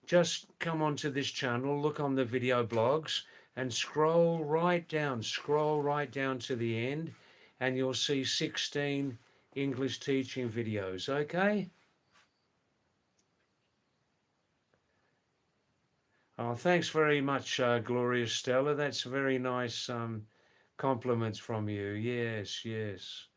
just come onto this channel, look on the video blogs and scroll right down to the end, and you'll see 16 English teaching videos, okay? Oh, thanks very much, Gloria Stella. That's very nice compliments from you. Yes, yes.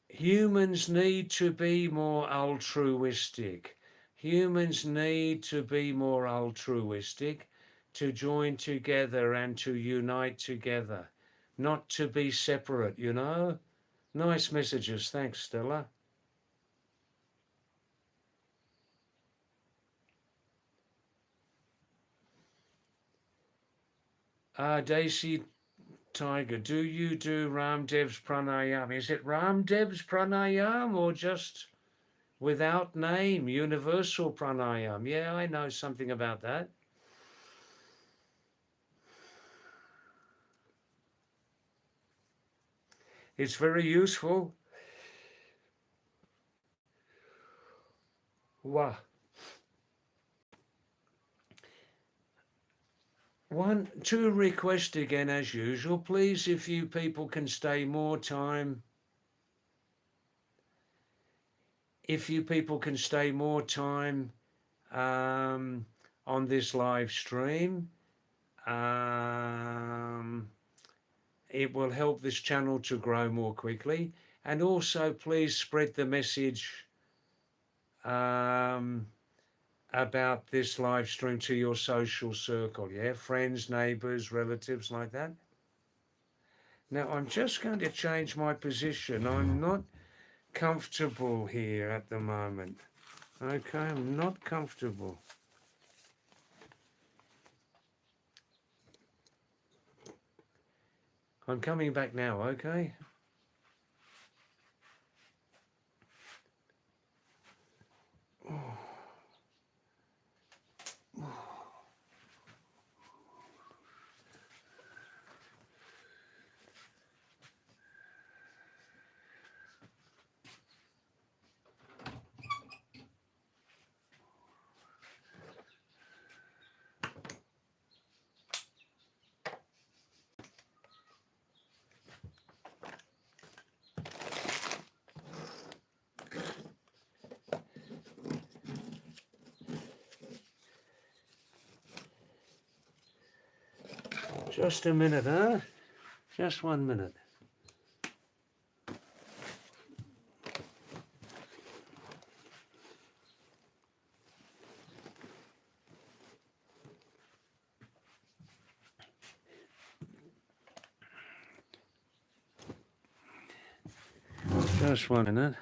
Humans need to be more altruistic. Humans need to be more altruistic, to join together and to unite together, not to be separate, you know? Nice messages. Thanks, Stella. Daisy Tiger, do you do Ramdev's pranayam? Is it Ramdev's pranayam or just without name, universal pranayam? Yeah, I know something about that. It's very useful. Wow. Two requests again as usual. Please, if you people can stay more time, if you people can stay more time on this live stream, it will help this channel to grow more quickly. And also, please spread the message about this live stream to your social circle, yeah? Friends, neighbors, relatives, like that. Now, I'm just going to change my position. I'm not comfortable here at the moment. Okay, I'm not comfortable. I'm coming back now, okay? Just a minute, huh? Just 1 minute. Just 1 minute.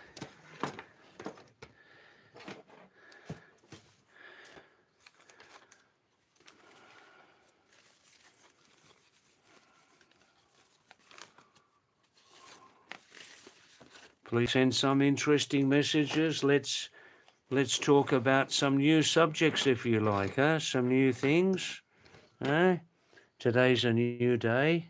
Please send some interesting messages. Let's talk about some new subjects if you like, huh? Some new things, huh? Today's a new day.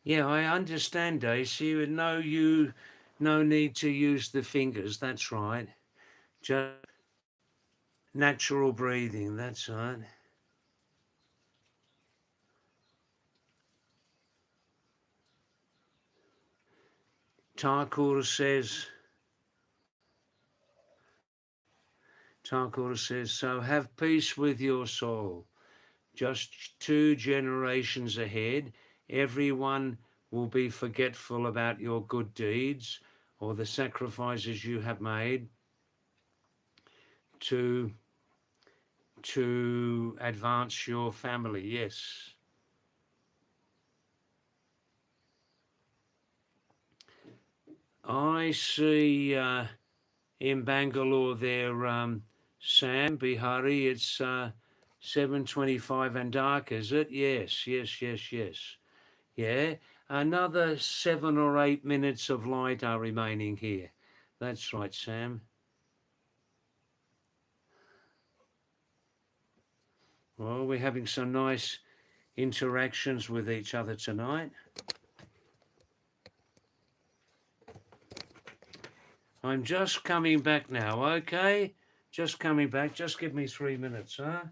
Yeah, I understand, Daisy. No need to use the fingers. That's right. Just natural breathing. That's right. Thakur says, so have peace with your soul. Just 2 generations ahead, everyone will be forgetful about your good deeds or the sacrifices you have made to advance your family. Yes. I see in Bangalore there, Sam, Bihari, it's 7:25 and dark, is it? Yes. Yeah, another 7 or 8 minutes of light are remaining here. That's right, Sam. Well, we're having some nice interactions with each other tonight. I'm just coming back now, okay? Just coming back. Just give me 3 minutes, huh?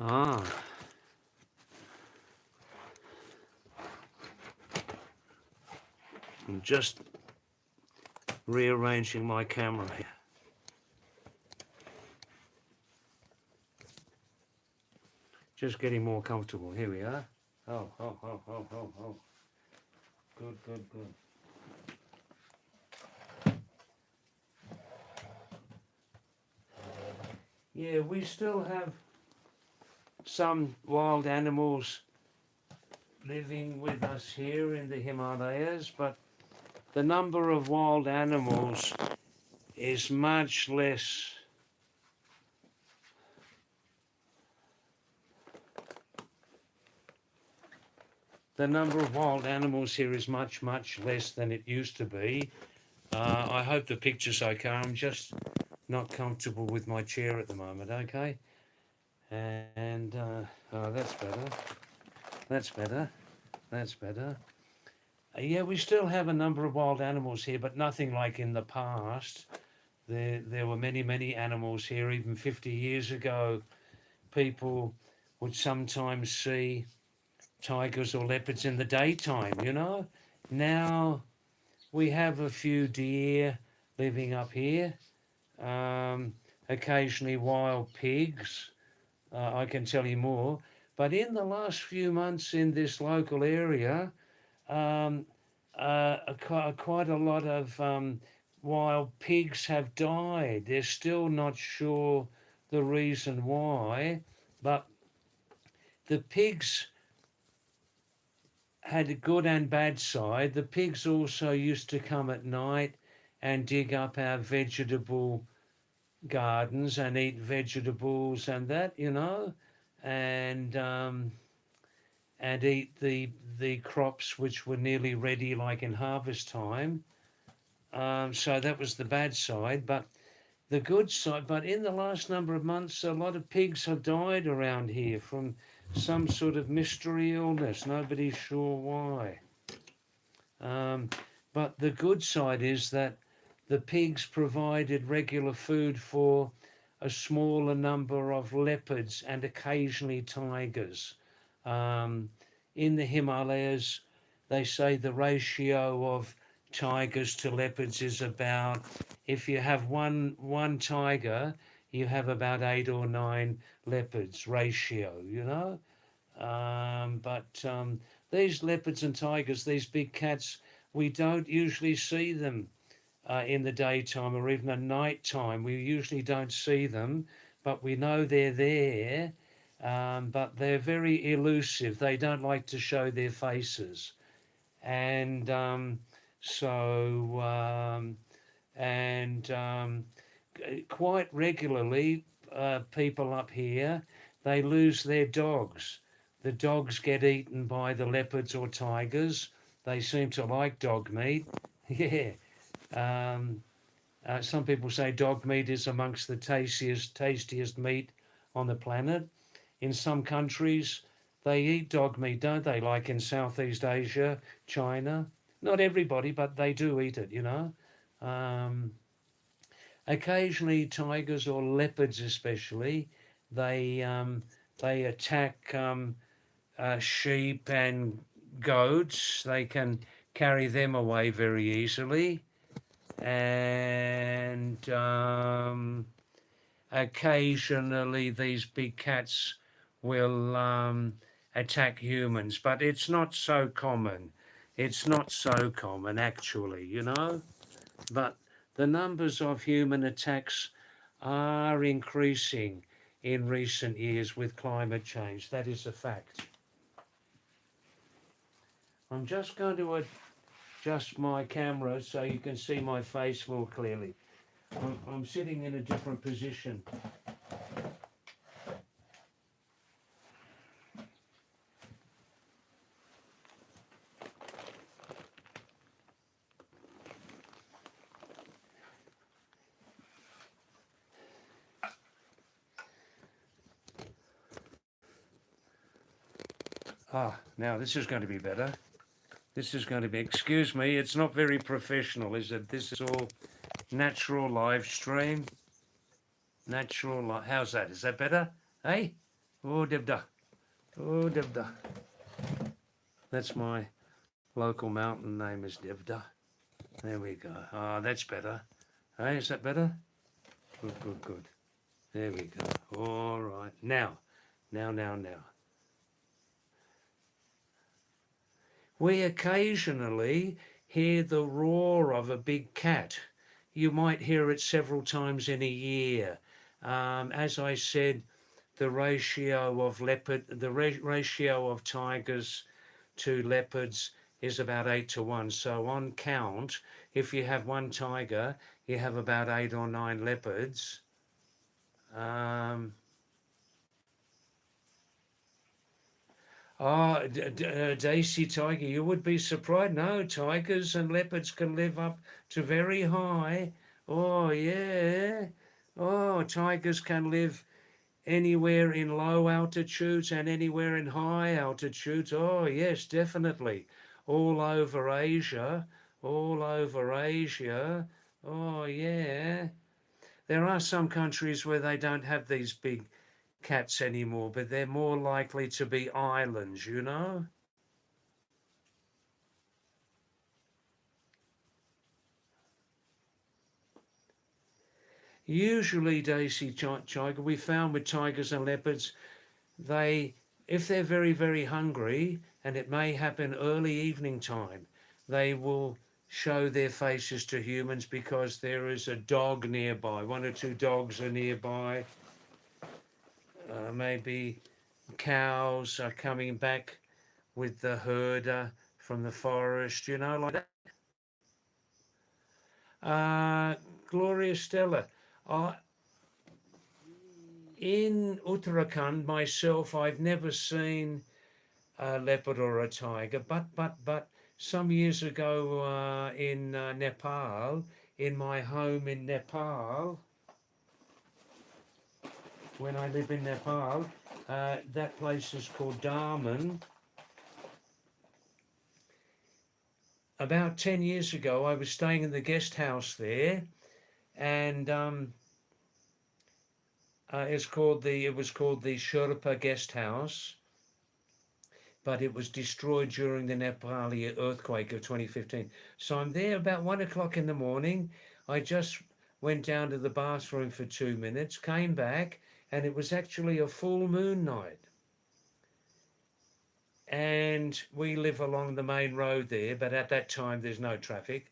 Ah, I'm just rearranging my camera here. Just getting more comfortable. Here we are. Oh. Good. Yeah, we still have some wild animals living with us here in the Himalayas, but the number of wild animals is much less. The number of wild animals here is much less than it used to be. I hope the picture's okay. I'm just not comfortable with my chair at the moment, okay? And, oh, that's better. Yeah, we still have a number of wild animals here, but nothing like in the past. There were many animals here. Even 50 years ago, people would sometimes see tigers or leopards in the daytime, you know. Now we have a few deer living up here, occasionally wild pigs. I can tell you more. But in the last few months in this local area, um, quite a lot of wild pigs have died. They're still not sure the reason why, but the pigs had a good and bad side. The pigs also used to come at night and dig up our vegetable gardens and eat vegetables and that, you know, and eat the crops which were nearly ready, like in harvest time. So that was the bad side, but the good side. But in the last number of months, a lot of pigs have died around here from some sort of mystery illness. Nobody's sure why. But the good side is that the pigs provided regular food for a smaller number of leopards and occasionally tigers. Um, in the Himalayas, they say the ratio of tigers to leopards is about, if you have one tiger, you have about 8 or 9 leopards ratio, you know. But these leopards and tigers, these big cats, we don't usually see them in the daytime or even at night time. We usually don't see them, but we know they're there. But they're very elusive. They don't like to show their faces. And so, and quite regularly, people up here, they lose their dogs. The dogs get eaten by the leopards or tigers. They seem to like dog meat. Yeah. Some people say dog meat is amongst the tastiest meat on the planet. In some countries, they eat dog meat, don't they? Like in Southeast Asia, China. Not everybody, but they do eat it, you know. Um, Occasionally, tigers or leopards, especially, they they attack sheep and goats. They can carry them away very easily, and occasionally these big cats will attack humans, but it's not so common. It's not so common, actually, you know. But the numbers of human attacks are increasing in recent years with climate change. That is a fact. I'm just going to adjust my camera so you can see my face more clearly. I'm sitting in a different position. Now this is going to be better. This is going to be, excuse me, it's not very professional, is it? This is all natural live stream. How's that? Is that better? Hey? Oh, Devda. Oh, Devda. That's my local mountain name is Devda. There we go. Oh, that's better. Hey, is that better? Good, good, good. There we go. All right. Now. We occasionally hear the roar of a big cat. You might hear it several times in a year. As I said, the ratio of ratio of tigers to leopards is about 8 to 1. So on count, if you have one tiger, you have about 8 or 9 leopards. Daisy tiger, you would be surprised. No, tigers and leopards can live up to very high. Oh, yeah. Oh, tigers can live anywhere in low altitudes and anywhere in high altitudes. Oh, yes, definitely. All over Asia. All over Asia. Oh, yeah. There are some countries where they don't have these big cats anymore, but they're more likely to be islands, you know? Usually, Daisy tiger, we found with tigers and leopards, they, if they're very, very hungry, and it may happen early evening time, they will show their faces to humans because there is a dog nearby. 1 or 2 dogs are nearby. Maybe cows are coming back with the herder from the forest, you know, like that. Gloria Stella, I, in Uttarakhand myself, I've never seen a leopard or a tiger, but some years ago in Nepal, in my home in Nepal, when I live in Nepal, that place is called Darman. About 10 years ago, I was staying in the guest house there, and it was called the Sherpa Guest House, but it was destroyed during the Nepali earthquake of 2015. So I'm there about 1 o'clock in the morning. I just went down to the bathroom for 2 minutes, came back, and it was actually a full moon night. And we live along the main road there, but at that time there's no traffic.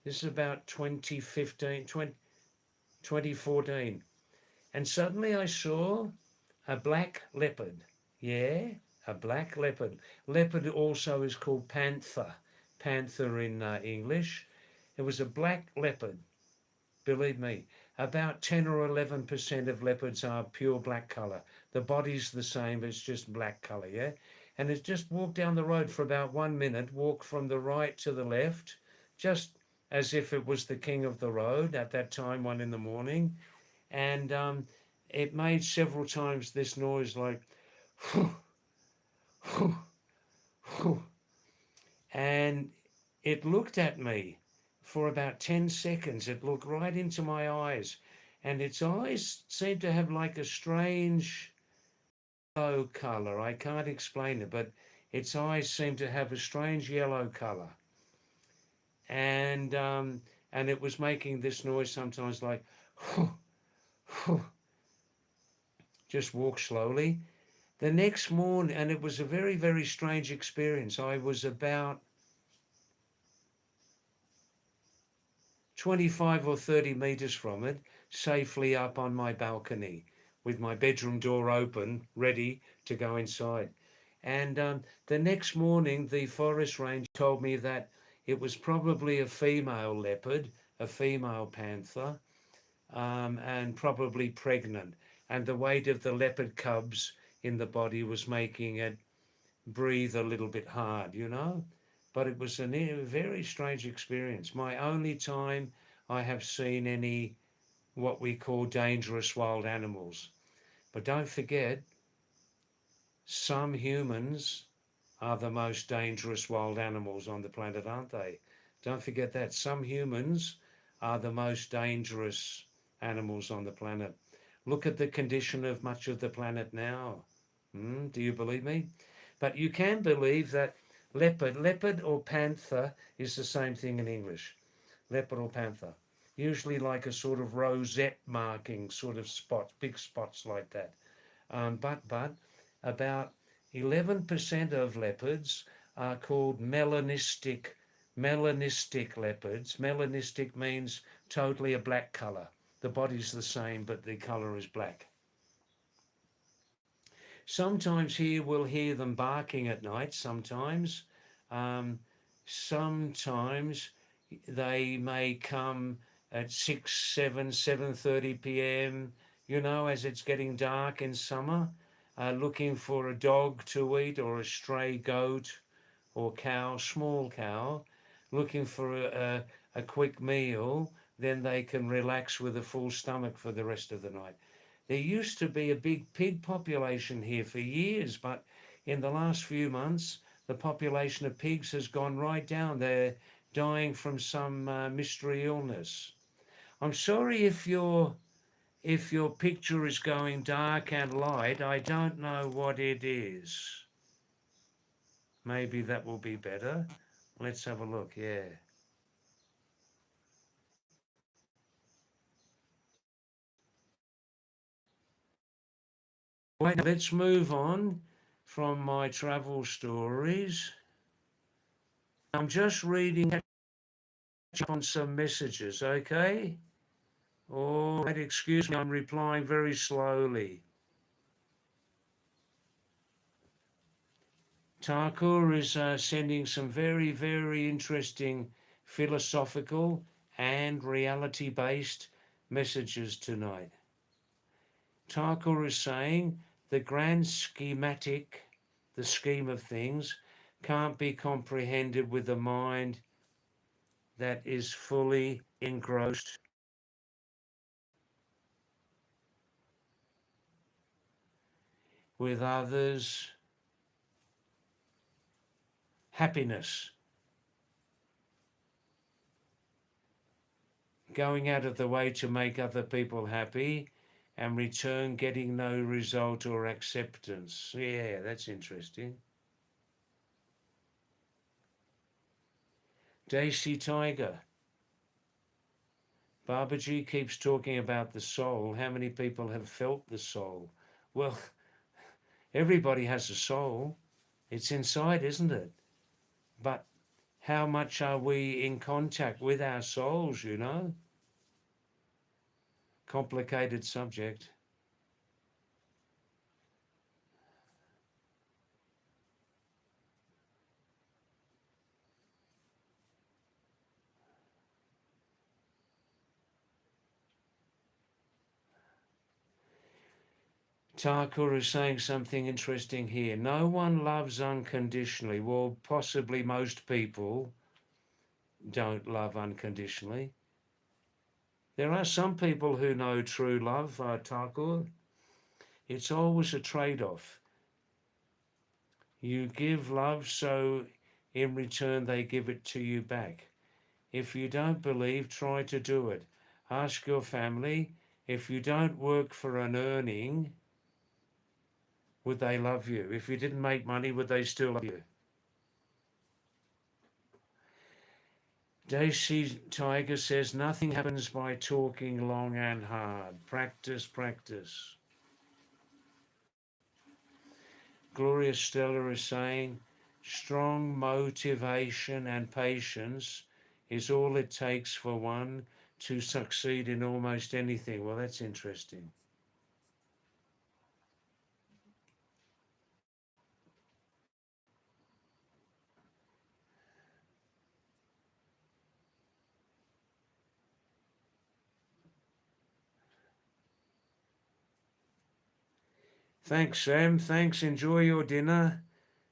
This is about 2014. And suddenly I saw a black leopard. Yeah, a black leopard. Leopard also is called panther. Panther in English. It was a black leopard. Believe me, about 10 or 11% of leopards are pure black color. The body's the same, it's just black color, yeah? And it just walked down the road for about 1 minute, walked from the right to the left, just as if it was the king of the road at that time, 1 in the morning. And it made several times this noise like, and it looked at me for about 10 seconds. It looked right into my eyes, and its eyes seemed to have like a strange yellow color. I can't explain it, but its eyes seemed to have a strange yellow color. And it was making this noise sometimes like, just walk slowly. The next morning, and it was a very, very strange experience. I was about 25 or 30 meters from it, safely up on my balcony with my bedroom door open, ready to go inside. And the next morning, the forest ranger told me that it was probably a female leopard, a female panther, and probably pregnant. And the weight of the leopard cubs in the body was making it breathe a little bit hard, you know. But it was a very strange experience. My only time I have seen any what we call dangerous wild animals. But don't forget, some humans are the most dangerous wild animals on the planet, aren't they? Don't forget that. Some humans are the most dangerous animals on the planet. Look at the condition of much of the planet now. Do you believe me? But you can believe that leopard or panther is the same thing in English. Leopard or panther. Usually like a sort of rosette marking sort of spot, big spots like that. But about 11% of leopards are called melanistic leopards. Melanistic means totally a black color. The body's the same, but the color is black. Sometimes here we'll hear them barking at night. Um, sometimes they may come at 6, 7, 7:30 p.m. You know, as it's getting dark in summer, looking for a dog to eat or a stray goat or cow, small cow, looking for a quick meal. Then they can relax with a full stomach for the rest of the night. There used to be a big pig population here for years, but in the last few months, the population of pigs has gone right down. They're dying from some mystery illness. I'm sorry if your picture is going dark and light. I don't know what it is. Maybe that will be better. Let's have a look. Yeah. Right, let's move on from my travel stories. I'm just reading on some messages, okay? All right, excuse me, I'm replying very slowly. Thakur is sending some very, very interesting philosophical and reality-based messages tonight. Thakur is saying the grand schematic, the scheme of things, can't be comprehended with a mind that is fully engrossed with others' happiness, going out of the way to make other people happy and return getting no result or acceptance. Yeah, that's interesting. Daisy Tiger. Babaji keeps talking about the soul. How many people have felt the soul? Well, everybody has a soul. It's inside, isn't it? But how much are we in contact with our souls, you know? Complicated subject. Thakur is saying something interesting here. No one loves unconditionally. Well, possibly most people don't love unconditionally. There are some people who know true love, Thakur. It's always a trade-off. You give love, so in return they give it to you back. If you don't believe, try to do it. Ask your family, if you don't work for an earning, would they love you? If you didn't make money, would they still love you? Daisy Tiger says nothing happens by talking long and hard. Practice, practice. Gloria Stella is saying strong motivation and patience is all it takes for one to succeed in almost anything. Well, that's interesting. Thanks, Sam. Thanks. Enjoy your dinner.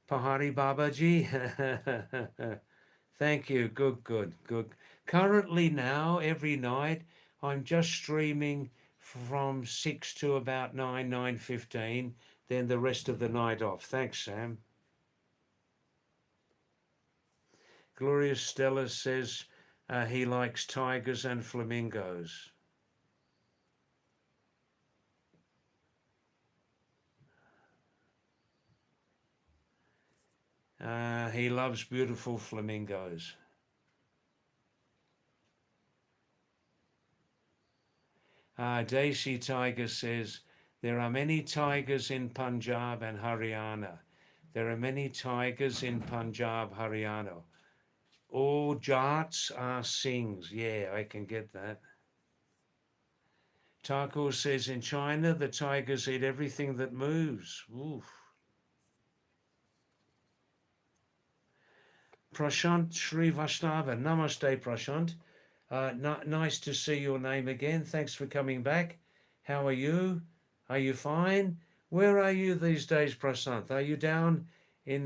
Pahadi Babaji. Thank you. Good, good, good. Currently now, every night, I'm just streaming from 6 to about 9, 9:15, then the rest of the night off. Thanks, Sam. Gloria Stella says he likes tigers and flamingos. He loves beautiful flamingos. Desi Tiger says, there are many tigers in Punjab and Haryana. There are many tigers in Punjab, Haryana. All Jats are Singhs. Yeah, I can get that. Thakur says, in China, the tigers eat everything that moves. Oof. Prashant Srivastava. Namaste, Prashant. Nice to see your name again. Thanks for coming back. How are you? Are you fine? Where are you these days, Prashant? Are you down in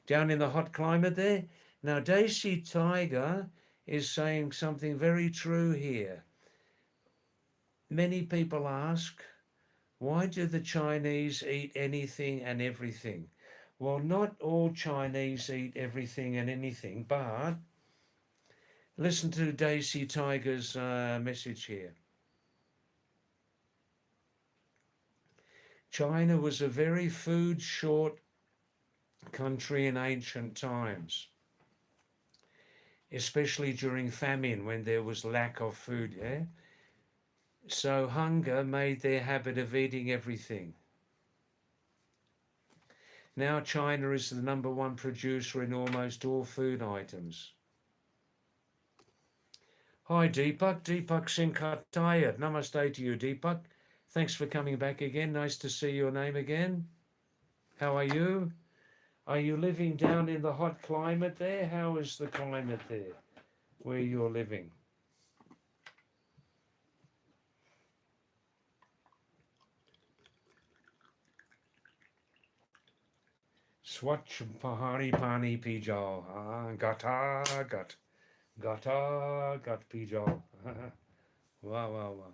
down in the hot climate there? Now, Desi Tiger is saying something very true here. Many people ask, why do the Chinese eat anything and everything? Well, not all Chinese eat everything and anything, but listen to Desi Tiger's message here. China was a very food short country in ancient times, especially during famine when there was lack of food, yeah? So hunger made their habit of eating everything. Now China is the number one producer in almost all food items. Hi Deepak, Deepak Singh Khatayat. Namaste to you, Deepak. Thanks for coming back again. Nice to see your name again. How are you? Are you living down in the hot climate there? How is the climate there where you're living? Swatch Pahari Pani Pijal. Gat Pijal. Wow, wow, wow.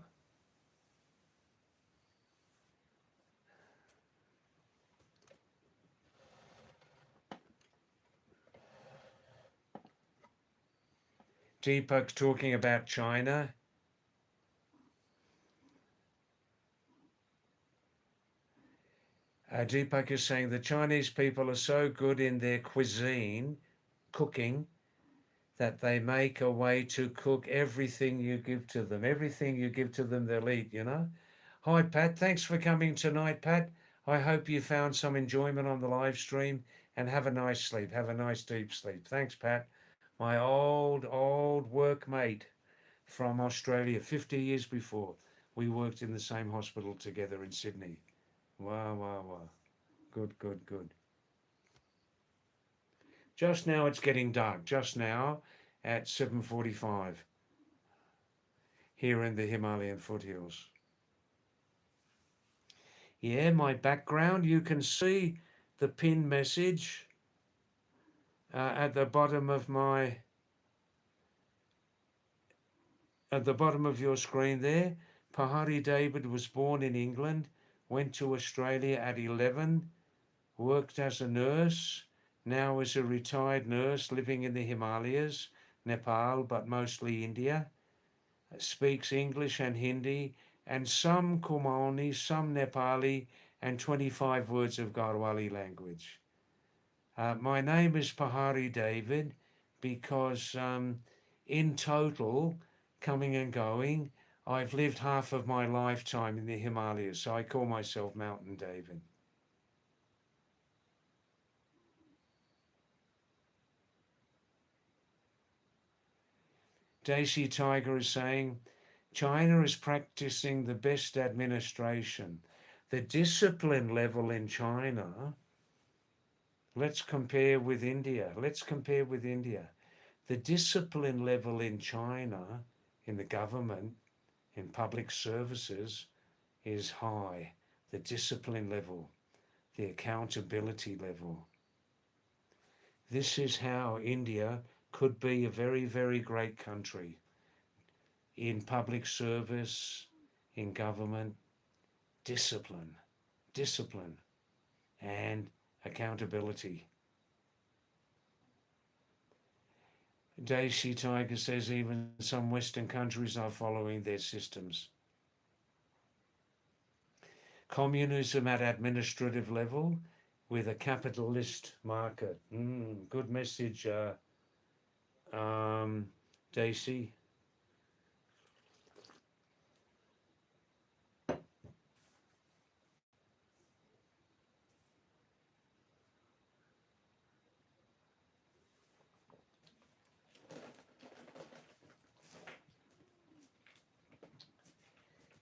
Deepak's talking about China. Deepak is saying the Chinese people are so good in their cuisine, cooking, that they make a way to cook everything you give to them. Everything you give to them, they'll eat, you know. Hi, Pat. Thanks for coming tonight, Pat. I hope you found some enjoyment on the live stream and have a nice sleep. Have a nice deep sleep. Thanks, Pat. My old workmate from Australia, 50 years before. We worked in the same hospital together in Sydney. Wow, wow, wow. Good, good, good. Just now it's getting dark. Just now at 7:45 here in the Himalayan foothills. Yeah, my background, you can see the pin message at the bottom of your screen there. Pahadi David was born in England, went to Australia at 11, worked as a nurse, now is a retired nurse living in the Himalayas, Nepal, but mostly India, speaks English and Hindi, and some Kumani, some Nepali, and 25 words of Garhwali language. My name is Pahadi David because in total, coming and going, I've lived half of my lifetime in the Himalayas, so I call myself Mountain David. Desi Tiger is saying, China is practicing the best administration. The discipline level in China, let's compare with India. Let's compare with India. The discipline level in China, in the government, in public services, is high. The discipline level, the accountability level. This is how India could be a very, very great country in public service, in government, discipline, and accountability. Desi Tiger says even some Western countries are following their systems. Communism at administrative level with a capitalist market. Good message, Daisy.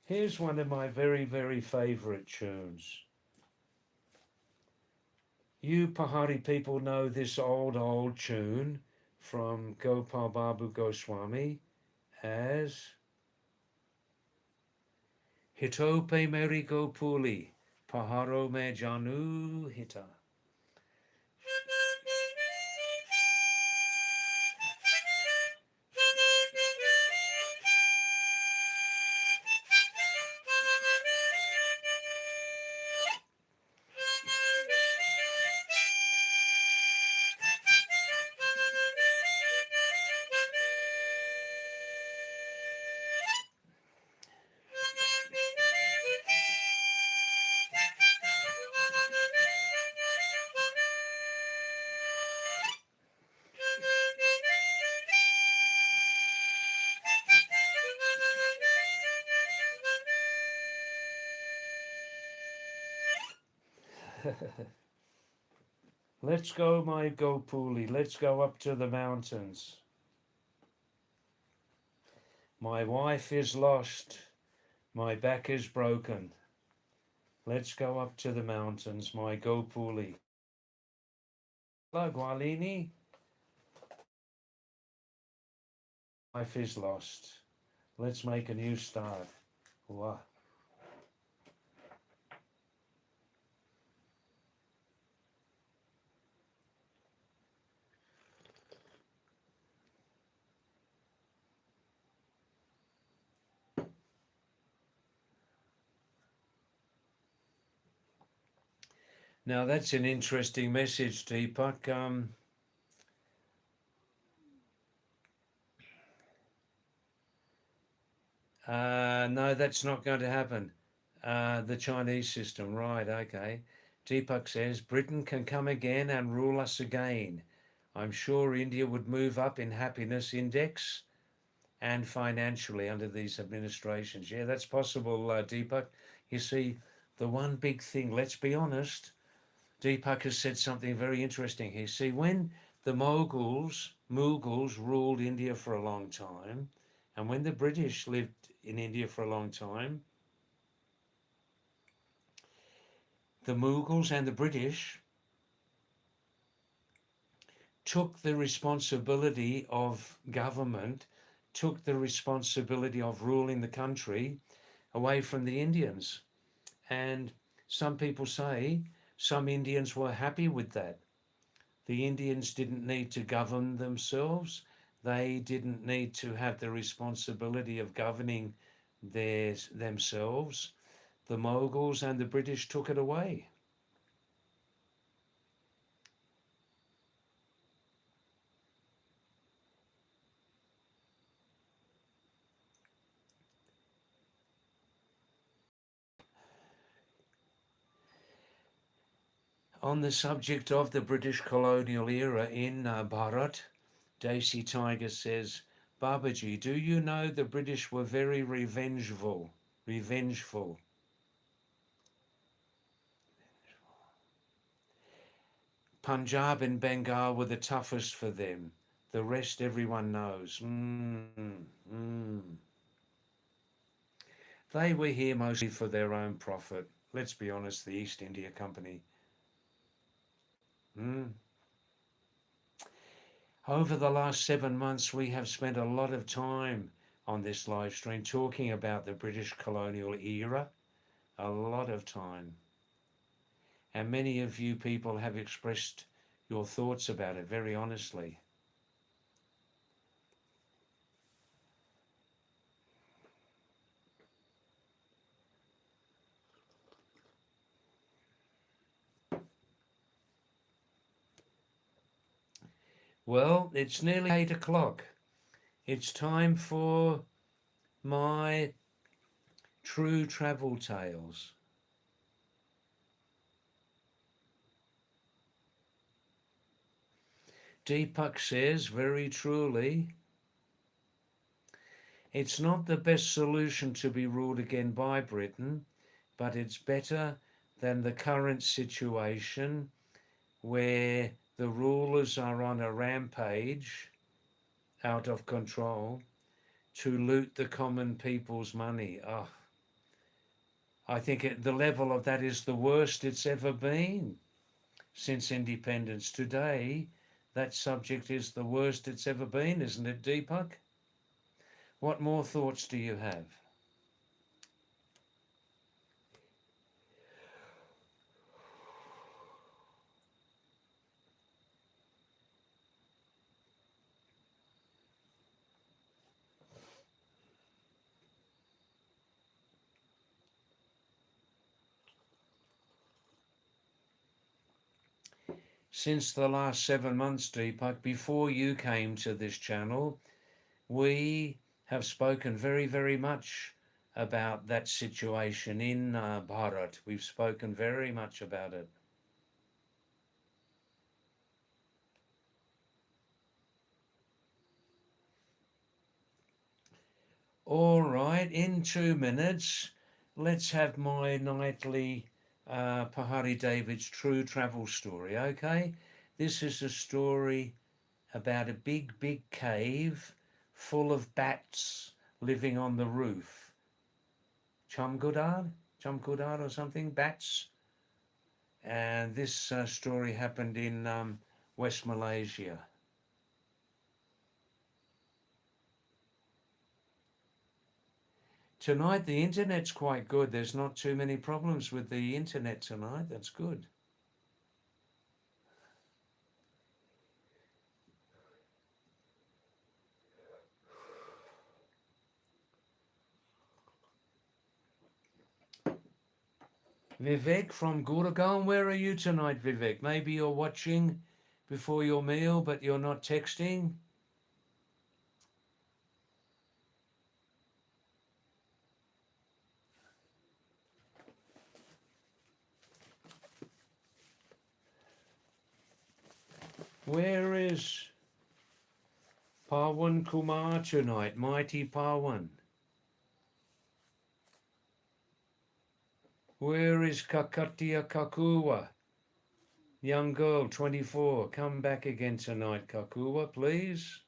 Here's one of my very, very favourite tunes. You Pahadi people know this old tune from Gopal Babu Goswami as Hito pe meri Gopuli, Paharo me janu hita. Let's go, my Gopuli, let's go up to the mountains. My wife is lost, my back is broken. Let's go up to the mountains, my Gopuli. Hello, Gwalini. Life is lost. Let's make a new start. Wow. Now that's an interesting message, Deepak. No, that's not going to happen. The Chinese system, right, okay. Deepak says, Britain can come again and rule us again. I'm sure India would move up in happiness index and financially under these administrations. Yeah, that's possible, Deepak. You see, the one big thing, let's be honest, Deepak has said something very interesting here. See, when the Mughals ruled India for a long time, and when the British lived in India for a long time, the Mughals and the British took the responsibility of government, took the responsibility of ruling the country away from the Indians. And some people say some Indians were happy with that. The Indians didn't need to govern themselves. They didn't need to have the responsibility of governing themselves. The Mughals and the British took it away. On the subject of the British colonial era in Bharat, Daisy Tiger says, Babaji, do you know the British were very revengeful? Punjab and Bengal were the toughest for them. The rest everyone knows. They were here mostly for their own profit. Let's be honest, the East India Company. Over the last 7 months, we have spent a lot of time on this live stream talking about the British colonial era. A lot of time. And many of you people have expressed your thoughts about it very honestly. Well, it's nearly 8 o'clock. It's time for my true travel tales. Deepak says very truly, it's not the best solution to be ruled again by Britain, but it's better than the current situation where the rulers are on a rampage out of control to loot the common people's money. Oh, I think the level of that is the worst it's ever been since independence. Today, that subject is the worst it's ever been, isn't it, Deepak? What more thoughts do you have? Since the last 7 months, Deepak, before you came to this channel, we have spoken very, very much about that situation in Bharat. We've spoken very much about it. All right, in 2 minutes, let's have my nightly Pahadi David's true travel story, okay? This is a story about a big, big cave full of bats living on the roof. Chamgudar or something, bats. And this story happened in West Malaysia. Tonight the internet's quite good. There's not too many problems with the internet tonight. That's good. Vivek from Gurgaon, where are you tonight, Vivek? Maybe you're watching before your meal, but you're not texting. Where is Pawan Kumar tonight? Mighty Pawan. Where is Kakatia Kakua? Young girl, 24. Come back again tonight, Kakua, please.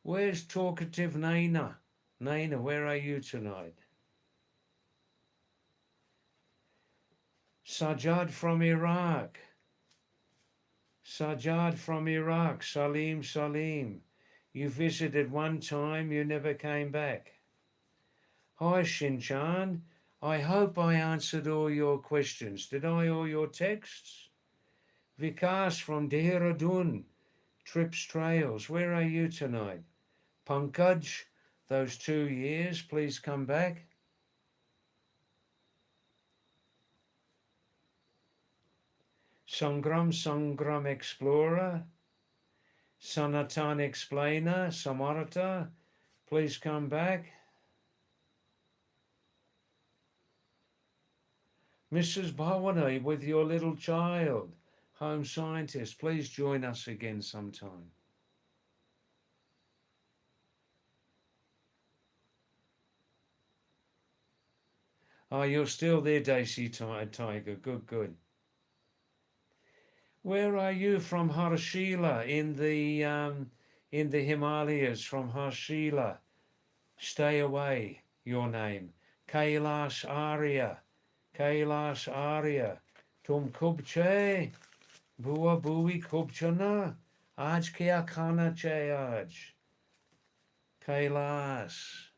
Where's talkative Naina? Naina, where are you tonight? Sajad from Iraq. Sajad from Iraq. Salim, Salim. You visited one time, you never came back. Hi, Shinchan. I hope I answered all your questions. Did I, all your texts? Vikas from Dehradun. Trips Trails. Where are you tonight? Pankaj, those 2 years, please come back. Sangram Explorer. Sanatan Explainer, Samarata, please come back. Mrs. Bhawana with your little child, home scientist, please join us again sometime. Oh, you're still there, Daisy Tiger. Good, good. Where are you from, Harshila, in the Himalayas, from Harshila? Stay away, your name. Kailash Arya. Kailash Arya. Tum kubche. Bua bui kubchana. Aj kya khana che aj. Kailash.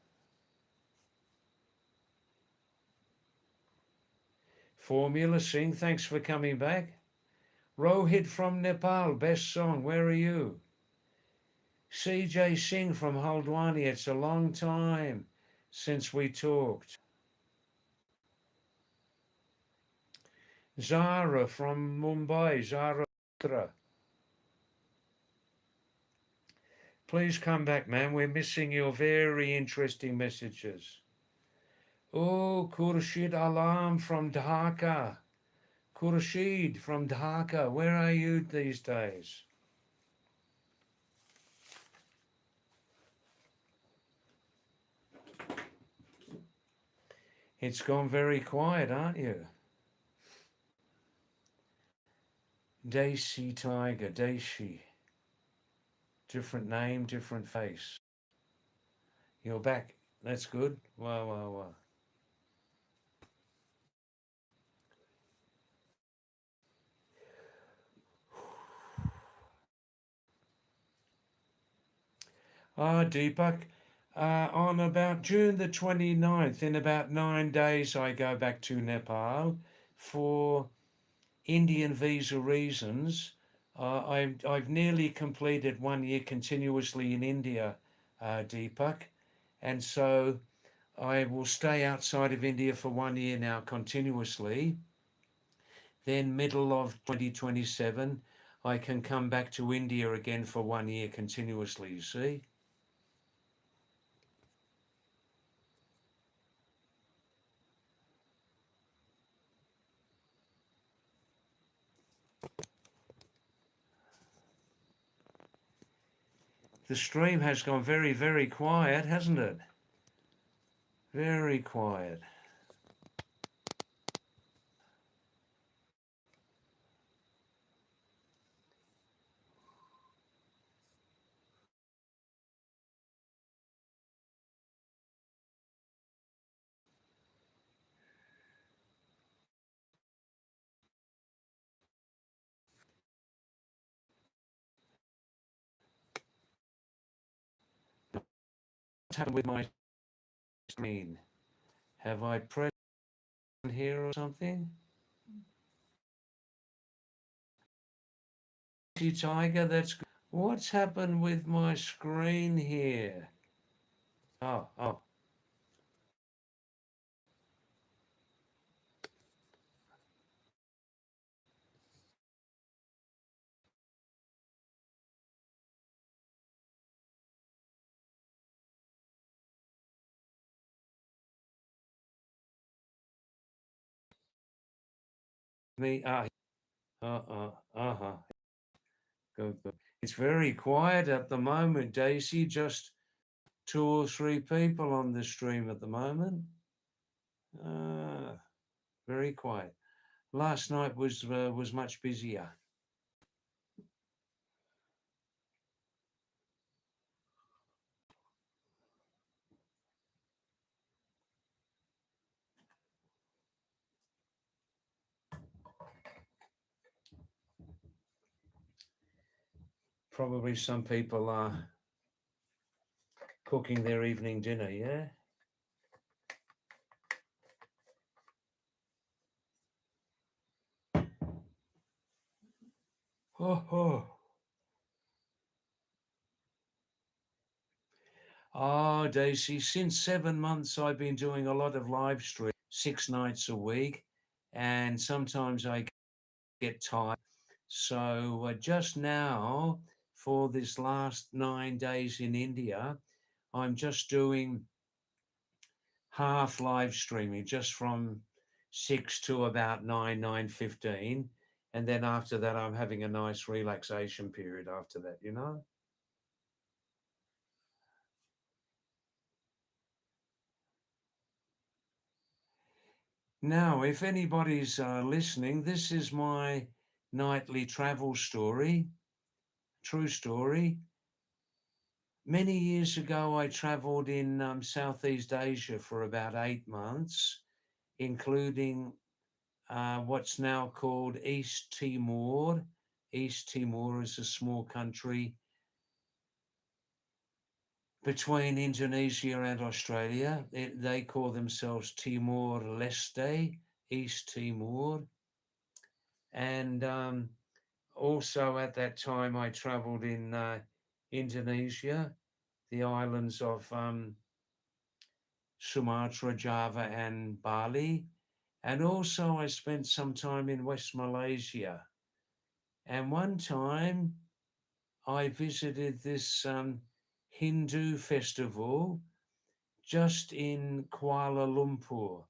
Formula Singh, thanks for coming back. Rohit from Nepal, best song, where are you? CJ Singh from Haldwani, it's a long time since we talked. Zara from Mumbai, Zara. Please come back, man. We're missing your very interesting messages. Oh, Khurshid Alam from Dhaka. Khurshid from Dhaka, where are you these days? It's gone very quiet, aren't you? Desi Tiger, Desi. Different name, different face. You're back. That's good. Wow, wow, wow. Deepak, on about June the 29th, in about 9 days, I go back to Nepal for Indian visa reasons. I've nearly completed 1 year continuously in India, Deepak, and so I will stay outside of India for 1 year now continuously. Then, middle of 2027, I can come back to India again for 1 year continuously, you see. The stream has gone very, very quiet, hasn't it? Very quiet. What's happened with my screen? Have I pressed here or something? See, Tiger, that's good. What's happened with my screen here? Oh, me, uh-huh. Good, good. It's very quiet at the moment, Daisy. Just two or three people on the stream at the moment. Very quiet. Last night was much busier. Probably some people are cooking their evening dinner, yeah? Oh. Oh, Daisy, since 7 months I've been doing a lot of live stream, 6 nights a week, and sometimes I get tired. So just now, for this last 9 days in India, I'm just doing half live streaming, just from 6 to about 9:15, and then after that, I'm having a nice relaxation period after that, you know? Now, if anybody's listening, this is my nightly travel story, true story. Many years ago, I traveled in Southeast Asia for about 8 months, including what's now called East Timor. East Timor is a small country between Indonesia and Australia. They call themselves Timor Leste, East Timor. And also at that time, I traveled in Indonesia, the islands of Sumatra, Java, and Bali. And also, I spent some time in West Malaysia. And one time, I visited this Hindu festival just in Kuala Lumpur.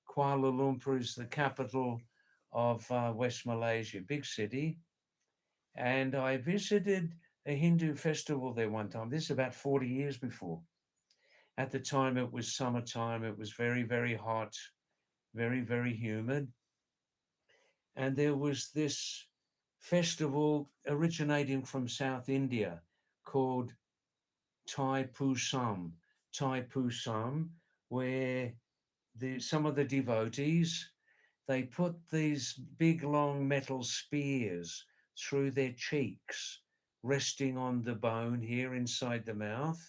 Kuala Lumpur is the capital of West Malaysia, big city. And I visited a Hindu festival there one time. This is about 40 years before. At the time, it was summertime. It was very, very hot. very, very humid. And there was this festival originating from South India called Thai Pusam, Thai Pusam, where some of the devotees, they put these big long metal spears through their cheeks, resting on the bone here inside the mouth.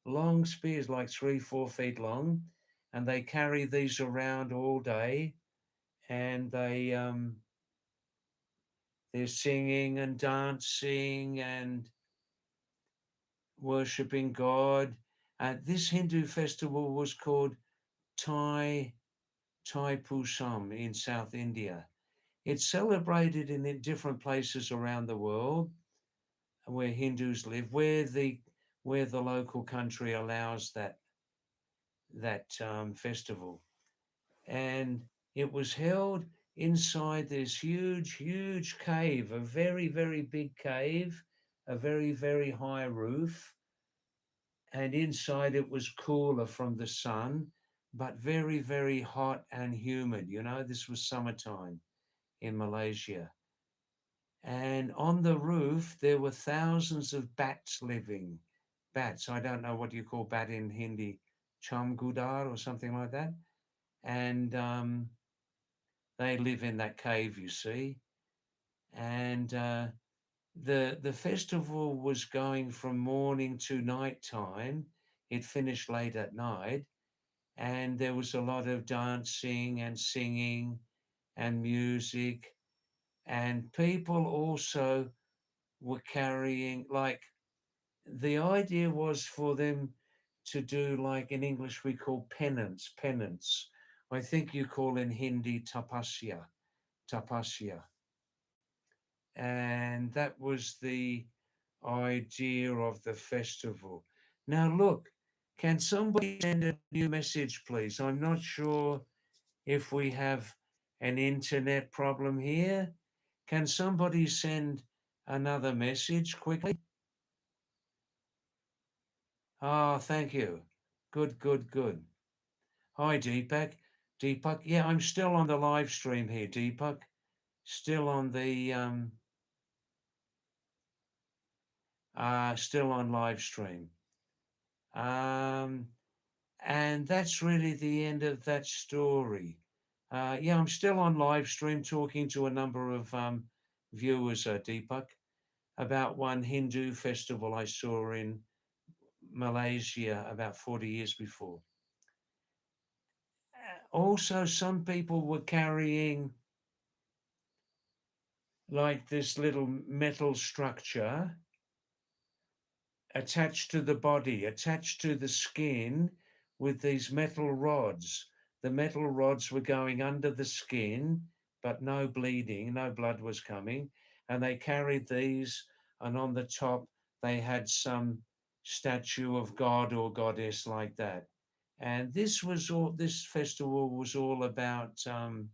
Long spears, like 3, 4 feet long, and they carry these around all day, and they're singing and dancing and worshipping God. This Hindu festival was called Thai Pusam in South India. It's celebrated in different places around the world where Hindus live, where the local country allows that festival, and it was held inside this huge, huge cave, a very, very big cave, a very, very high roof, and inside it was cooler from the sun, but very, very hot and humid. This was summertime in Malaysia. And on the roof, there were thousands of bats living. Bats, I don't know what you call bat in Hindi, chamgudar or something like that. And they live in that cave, you see. And the festival was going from morning to night time. It finished late at night. And there was a lot of dancing and singing and music. And people also were carrying, like, the idea was for them to do, like in English we call penance. I think you call in Hindi tapasya. And that was the idea of the festival. Now look, can somebody send a new message, please? I'm not sure if we have an internet problem here. Can somebody send another message quickly? Ah, thank you. Good, good, good. Hi, Deepak. Deepak, yeah, I'm still on the live stream here, Deepak. Still on the still on live stream. Um, and that's really the end of that story. Yeah, I'm still on live stream talking to a number of viewers, Deepak, about one Hindu festival I saw in Malaysia about 40 years before. Also, some people were carrying like this little metal structure attached to the body, attached to the skin with these metal rods. The metal rods were going under the skin, but no bleeding, no blood was coming. And they carried these, and on the top, they had some statue of God or goddess like that. And this festival was all about um,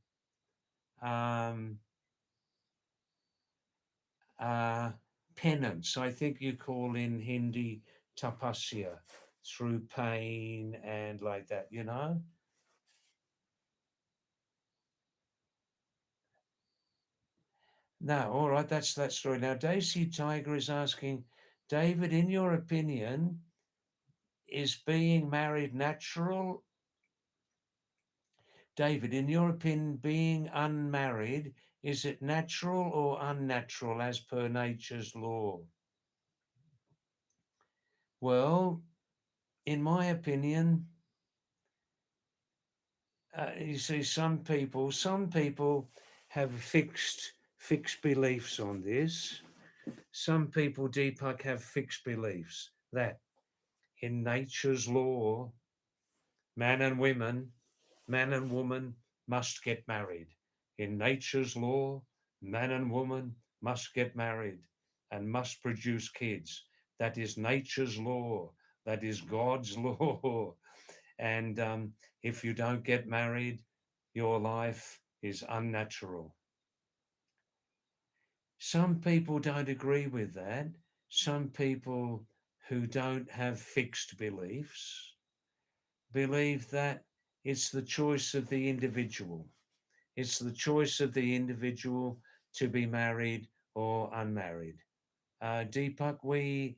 uh, penance. I think you call in Hindi tapasya, through pain and like that. Now, all right, that's that story. Now, Daisy Tiger is asking, David, in your opinion, is being married natural? David, in your opinion, being unmarried, is it natural or unnatural as per nature's law? Well, in my opinion, you see, some people have fixed beliefs on this. Some people, Deepak, have fixed beliefs that in nature's law, man and women, man and woman must get married. In nature's law, man and woman must get married and must produce kids. That is nature's law. That is God's law. And if you don't get married, your life is unnatural. Some people don't agree with that. Some people who don't have fixed beliefs believe that It's the choice of the individual. It's the choice of the individual to be married or unmarried. Deepak, we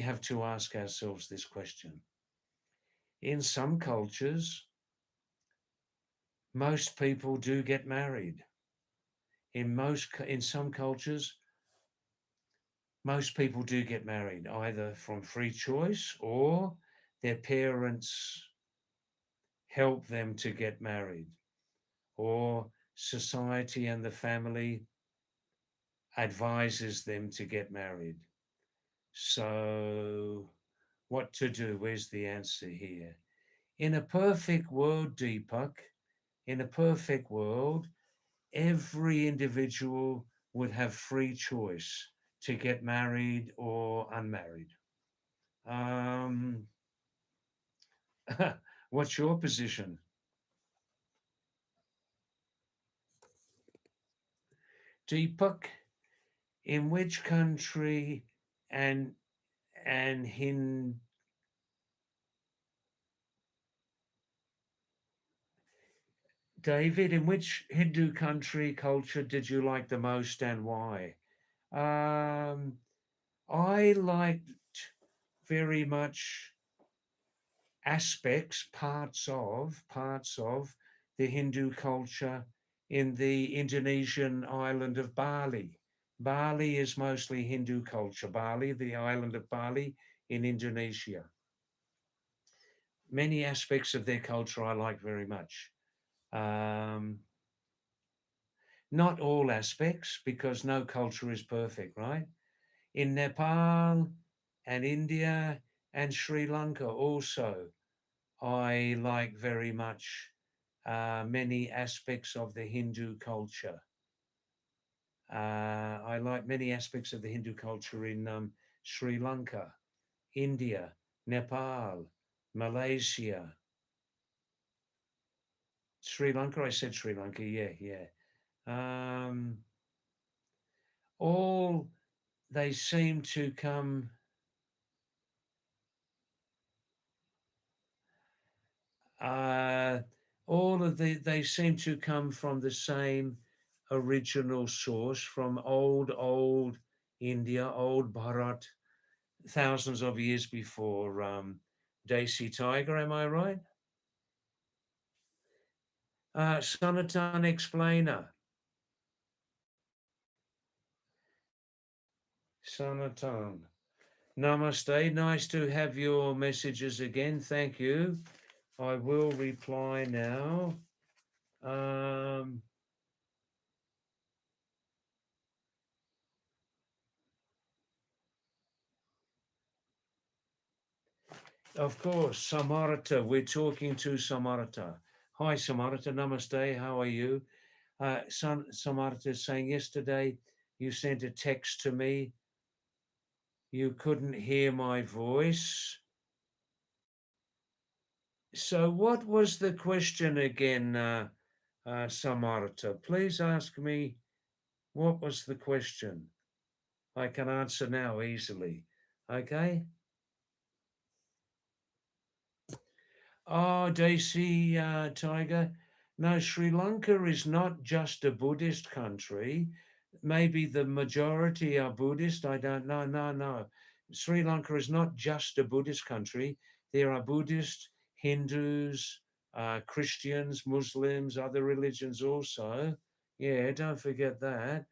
have to ask ourselves this question. In some cultures, most people do get married. In some cultures, most people do get married either from free choice or their parents help them to get married, or society and the family advises them to get married. So, what to do? Where's the answer here? In a perfect world, Deepak, in a perfect world, every individual would have free choice to get married or unmarried. Um, what's your position, Deepak? In which country and and David, in which Hindu country culture did you like the most and why? Um, I liked very much parts of the Hindu culture in the Indonesian island of Bali. Bali is mostly Hindu culture. Bali, the island of Bali in Indonesia. Many aspects of their culture I like very much. Um, Not all aspects, because no culture is perfect, right? In Nepal and India and Sri Lanka also, I like very much many aspects of the Hindu culture. I like many aspects of the Hindu culture in Sri Lanka, India, Nepal, Malaysia, Sri Lanka. I said Sri Lanka, yeah, yeah. Um, all they seem to come, uh, all of they seem to come from the same original source, from old India, old Bharat, thousands of years before Desi Tiger. Am I right? Sanatan Explainer. Sanatan. Namaste. Nice to have your messages again. Thank you. I will reply now. Um, of course, Samarata. We're talking to Samarata. Hi, Samarata. Namaste. How are you? Samarata is saying, yesterday you sent a text to me. You couldn't hear my voice. So, what was the question again, Samarata? Please ask me, what was the question? I can answer now easily. Okay. Oh, Desi Tiger. No, Sri Lanka is not just a Buddhist country. Maybe the majority are Buddhist. I don't know. No, no. Sri Lanka is not just a Buddhist country. There are Buddhist, Hindus, Christians, Muslims, other religions also. Yeah, don't forget that.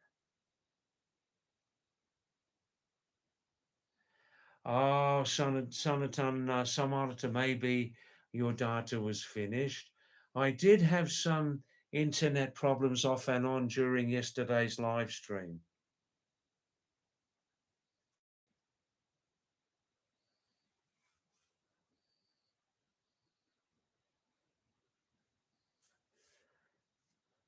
Oh, Sanatan Samarata, maybe your data was finished. I did have some internet problems off and on during yesterday's live stream.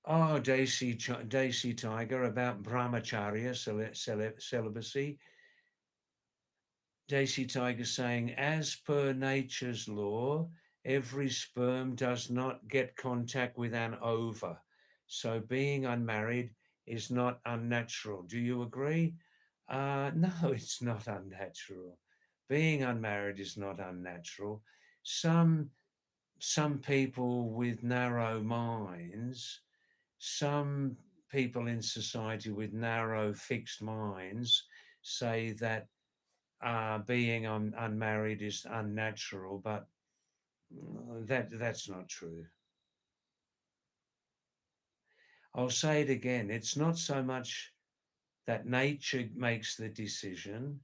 Oh, Daisy Tiger, about brahmacharya, celibacy. Daisy Tiger saying, as per nature's law, every sperm does not get contact with an ova. So being unmarried is not unnatural. Do you agree? No, it's not unnatural. Being unmarried is not unnatural. Some some people with narrow minds, some people in society with narrow, fixed minds say that being unmarried is unnatural, but that's not true. I'll say it again. It's not so much that nature makes the decision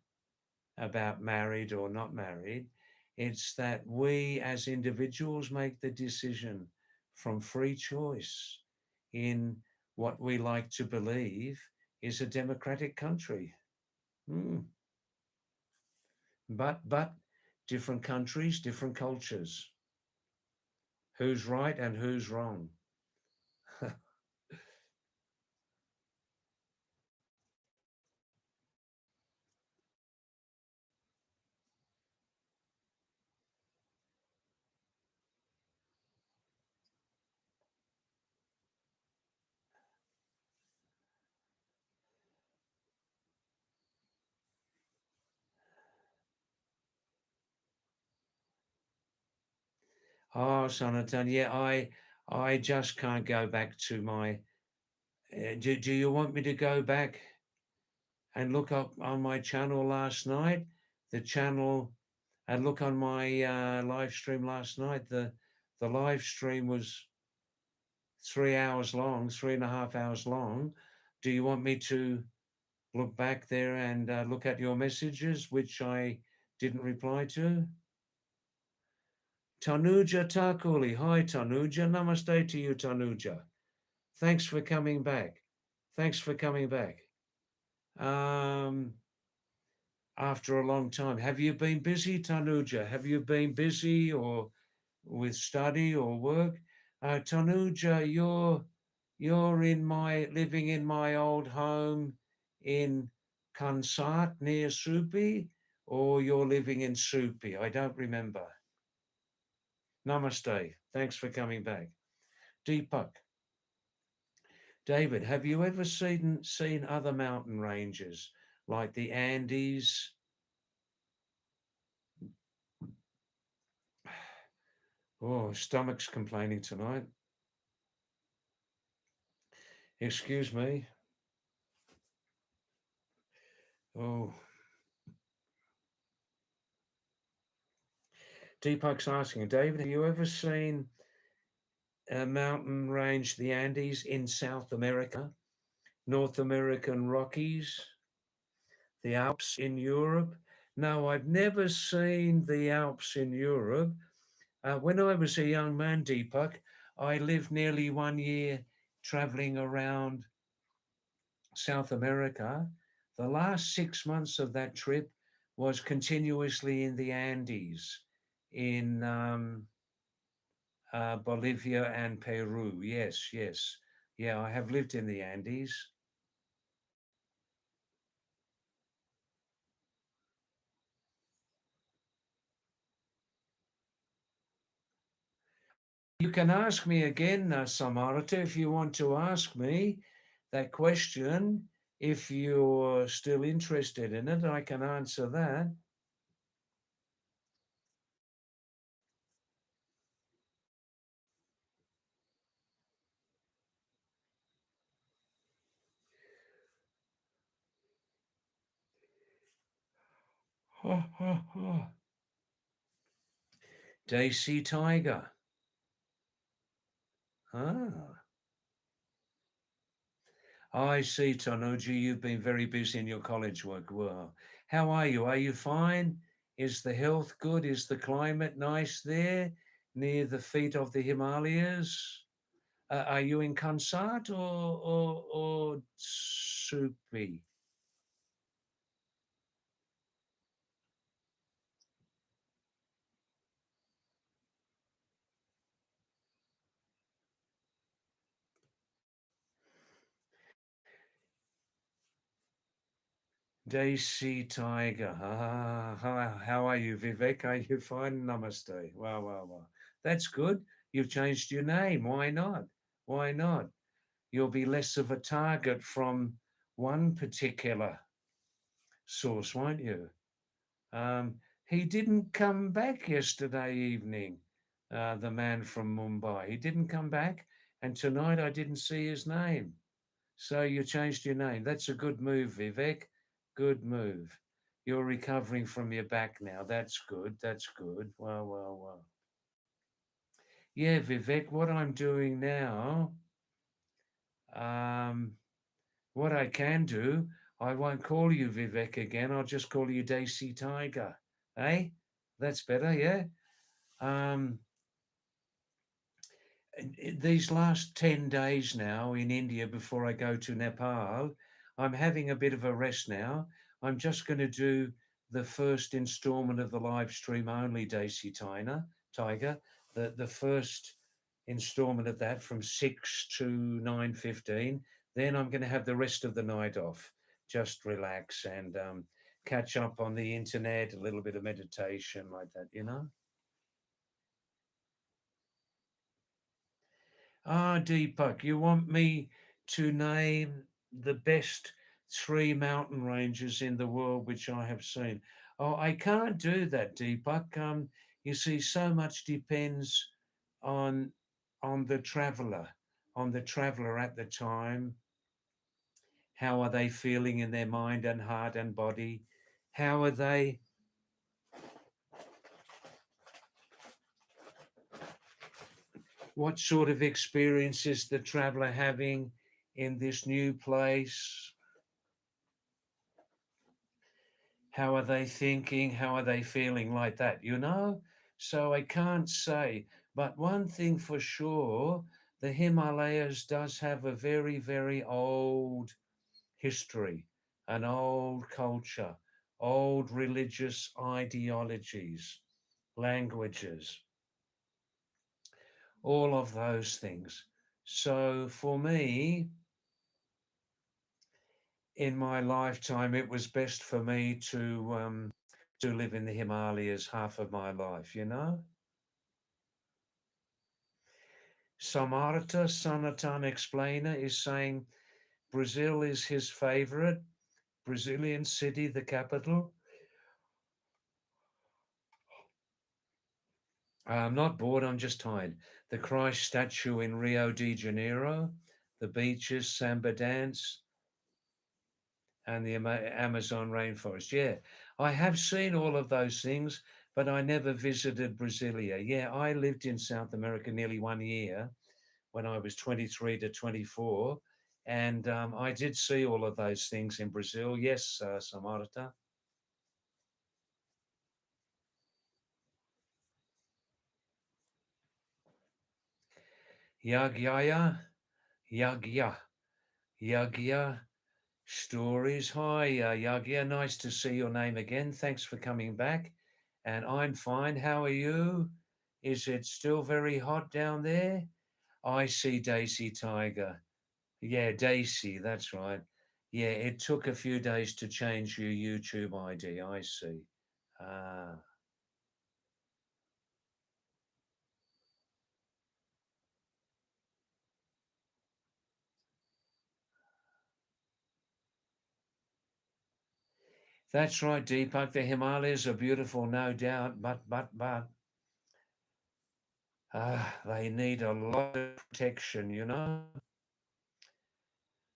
about married or not married. It's that we as individuals make the decision from free choice in what we like to believe is a democratic country. Hmm. But different countries, different cultures. Who's right and who's wrong? Oh, Sonatan, yeah, I just can't go back to my. Do you want me to go back and look up on my channel last night? The channel and look on my live stream last night. The live stream was 3 hours long, 3.5 hours long. Do you want me to look back there and look at your messages, which I didn't reply to? Tanuja Takuli. Hi, Tanuja. Namaste to you, Tanuja. Thanks for coming back. Thanks for coming back. Um, After a long time. Have you been busy, Tanuja? Have you been busy or with study or work? Tanuja, you're in my living in my old home in Kansat near Supi, or you're living in Supi? I don't remember. Namaste. Thanks for coming back. Deepak, David, have you ever seen other mountain ranges like the Andes? Oh, stomach's complaining tonight. Excuse me. Oh, Deepak's asking, David, have you ever seen a mountain range, the Andes in South America, North American Rockies, the Alps in Europe? No, I've never seen the Alps in Europe. When I was a young man, Deepak, I lived nearly 1 year traveling around South America. The last 6 months of that trip was continuously in the Andes, in Bolivia and Peru. Yes, yes. Yeah, I have lived in the Andes. You can ask me again, Samarata, if you want to ask me that question. If you're still interested in it, I can answer that. Daisy Tiger. Ah, I see, Tonoji. You've been very busy in your college work. Well, how are you? Are you fine? Is the health good? Is the climate nice there near the feet of the Himalayas? Are you in Kansat or Supi? Desi Tiger. How are you, Vivek? Are you fine? Namaste. Wow, wow, wow. That's good. You've changed your name. Why not? Why not? You'll be less of a target from one particular source, won't you? He didn't come back yesterday evening. the man from Mumbai. He didn't come back, and tonight I didn't see his name. So you changed your name. That's a good move, Vivek. Good move. You're recovering from your back now. That's good. That's good. Well, well, well. Yeah, Vivek, what I'm doing now, um, what I can do, I won't call you Vivek again. I'll just call you Daisy Tiger. Eh? That's better, yeah? Um, these last 10 days now in India before I go to Nepal, I'm having a bit of a rest now. I'm just going to do the first installment of the live stream only, Daisy Tiger. The first installment of that from 6 to 9:15. Then I'm going to have the rest of the night off. Just relax and catch up on the internet, a little bit of meditation like that, you know? Ah, Deepak, you want me to name the best three mountain ranges in the world which I have seen? Oh, I can't do that, Deepak. You see, so much depends on the traveller, at the time. How are they feeling in their mind and heart and body? How are they? What sort of experience is the traveller having in this new place? How are they thinking? How are they feeling like that, you know? So I can't say. But one thing for sure, the Himalayas does have a very, very old history, an old culture, old religious ideologies, languages, all of those things. So for me, in my lifetime, it was best for me to live in the Himalayas half of my life, you know? Samarta Sanatan Explainer is saying Brazil is his favorite. Brazilian city, the capital. I'm not bored, I'm just tired. The Christ statue in Rio de Janeiro, the beaches, samba dance, and the Amazon rainforest. Yeah, I have seen all of those things, but I never visited Brasilia. Yeah, I lived in South America nearly 1 year when I was 23 to 24. And I did see all of those things in Brazil. Yes, Samarita. Yagyaya, Yagya, Yagya Stories. Hi, Yagya. Nice to see your name again. Thanks for coming back. And I'm fine. How are you? Is it still very hot down there? I see Daisy Tiger. Yeah, Daisy, that's right. Yeah, it took a few days to change your YouTube ID. I see. Ah, that's right, Deepak. The Himalayas are beautiful, no doubt, but they need a lot of protection, you know.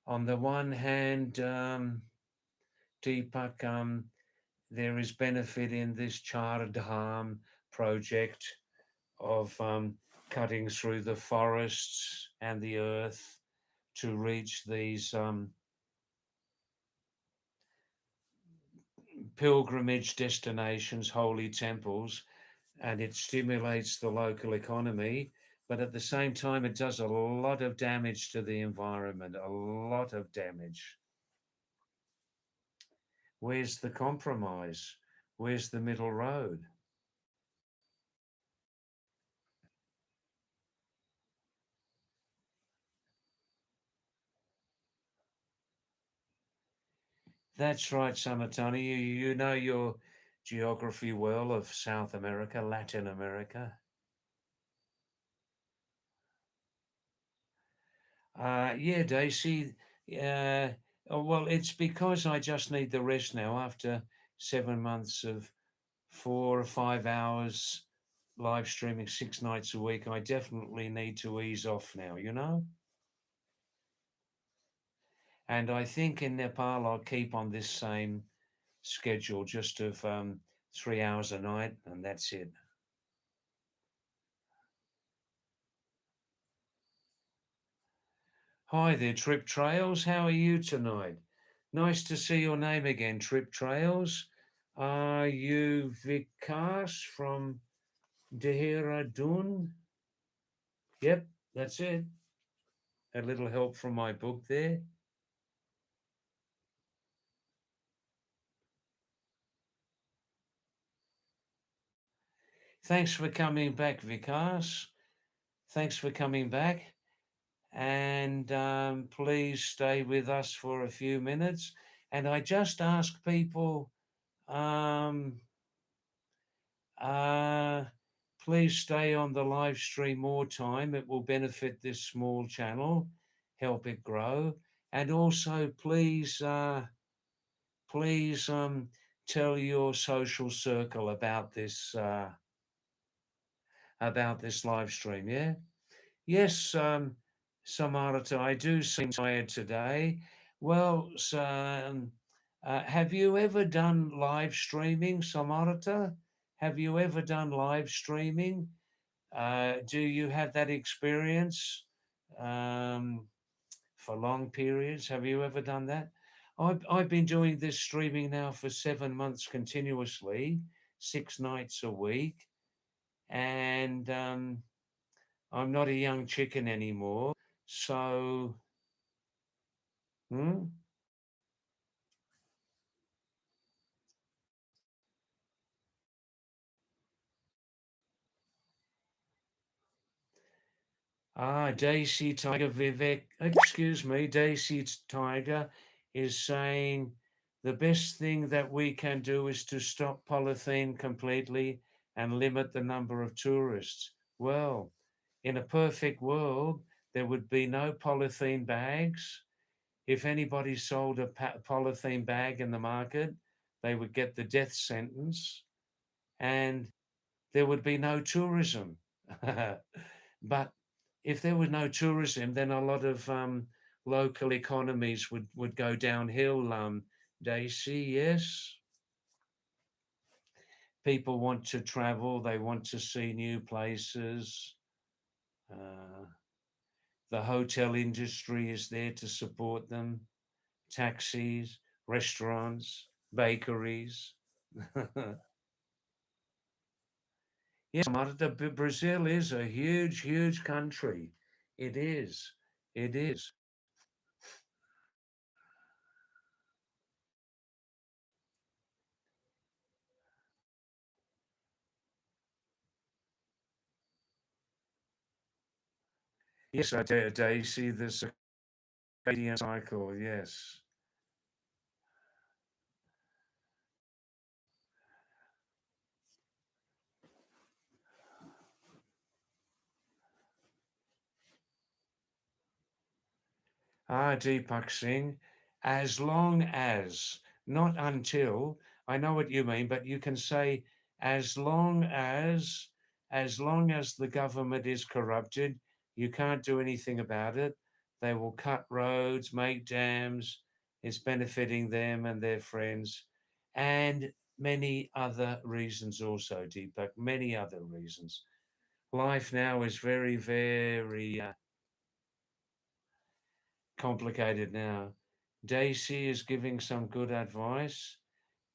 On the one hand, Deepak, there is benefit in this Char Dham project of cutting through the forests and the earth to reach these pilgrimage destinations, holy temples, and it stimulates the local economy. But at the same time, it does a lot of damage to the environment, a lot of damage. Where's the compromise? Where's the middle road? That's right, Samatani. You know your geography well of South America, Latin America. Yeah, Daisy. Well, it's because I just need the rest now after 7 months of 4 or 5 hours live streaming 6 nights a week. I definitely need to ease off now, you know? And I think in Nepal, I'll keep on this same schedule, just of 3 hours a night, and that's it. Hi there, Trip Trails. How are you tonight? Nice to see your name again, Trip Trails. Are you Vikas from Dehradun? Yep, that's it. A little help from my book there. Thanks for coming back, Vikas. Thanks for coming back. And please stay with us for a few minutes. And I just ask people, um, uh, please stay on the live stream more time. It will benefit this small channel, help it grow. And also, please tell your social circle about this live stream. Yeah. Yes, Samarata, I do seem tired today. Well, have you ever done live streaming, Samarata? Have you ever done live streaming? Do you have that experience um, for long periods? Have you ever done that? I've been doing this streaming now for 7 months continuously, 6 nights a week, and I'm not a young chicken anymore. So, hmm? Daisy Tiger Vivek, excuse me, Daisy Tiger is saying the best thing that we can do is to stop polythene completely and limit the number of tourists. Well, in a perfect world, there would be no polythene bags. If anybody sold a polythene bag in the market, they would get the death sentence and there would be no tourism. But if there was no tourism, then a lot of local economies would go downhill. Daisy, yes, people want to travel, they want to see new places. Uh, the hotel industry is there to support them. Taxis, restaurants, bakeries. Yes, Marta, Brazil is a huge, huge country. It is. It is. Yes, I see the circadian cycle. Yes. Deepak Singh, as long as, not until, I know what you mean, but you can say as long as the government is corrupted, you can't do anything about it. They will cut roads, make dams. It's benefiting them and their friends, and many other reasons also, Deepak. Many other reasons. Life now is very, very complicated now. Daisy is giving some good advice.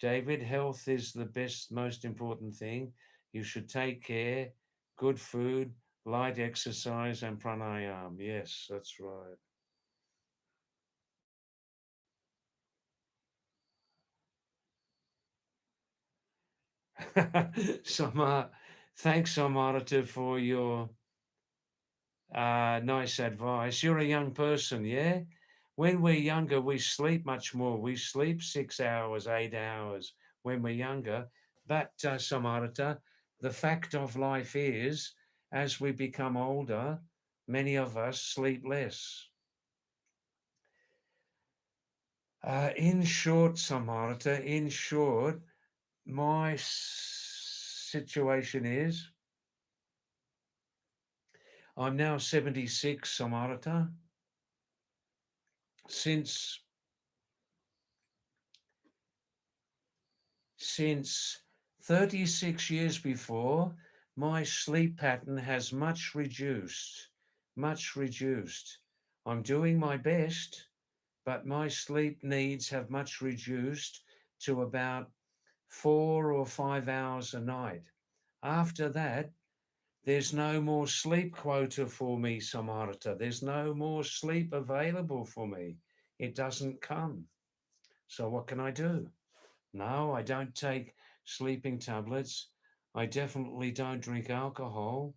David, health is the best, most important thing. You should take care, good food, light exercise, and pranayam. Yes, that's right. Samar, thanks, Samarata, for your nice advice. You're a young person, yeah? When we're younger, we sleep much more. We sleep 6 hours, 8 hours when we're younger. But, Samarata, the fact of life is, as we become older, many of us sleep less. In short, Samarata, in short, my situation is I'm now 76, Samarata. Since since 36 years before, my sleep pattern has much reduced, much reduced. I'm doing my best, but my sleep needs have much reduced to about 4 or 5 hours a night. After that, there's no more sleep quota for me, Samarata. There's no more sleep available for me. It doesn't come. So what can I do? No, I don't take sleeping tablets. I definitely don't drink alcohol.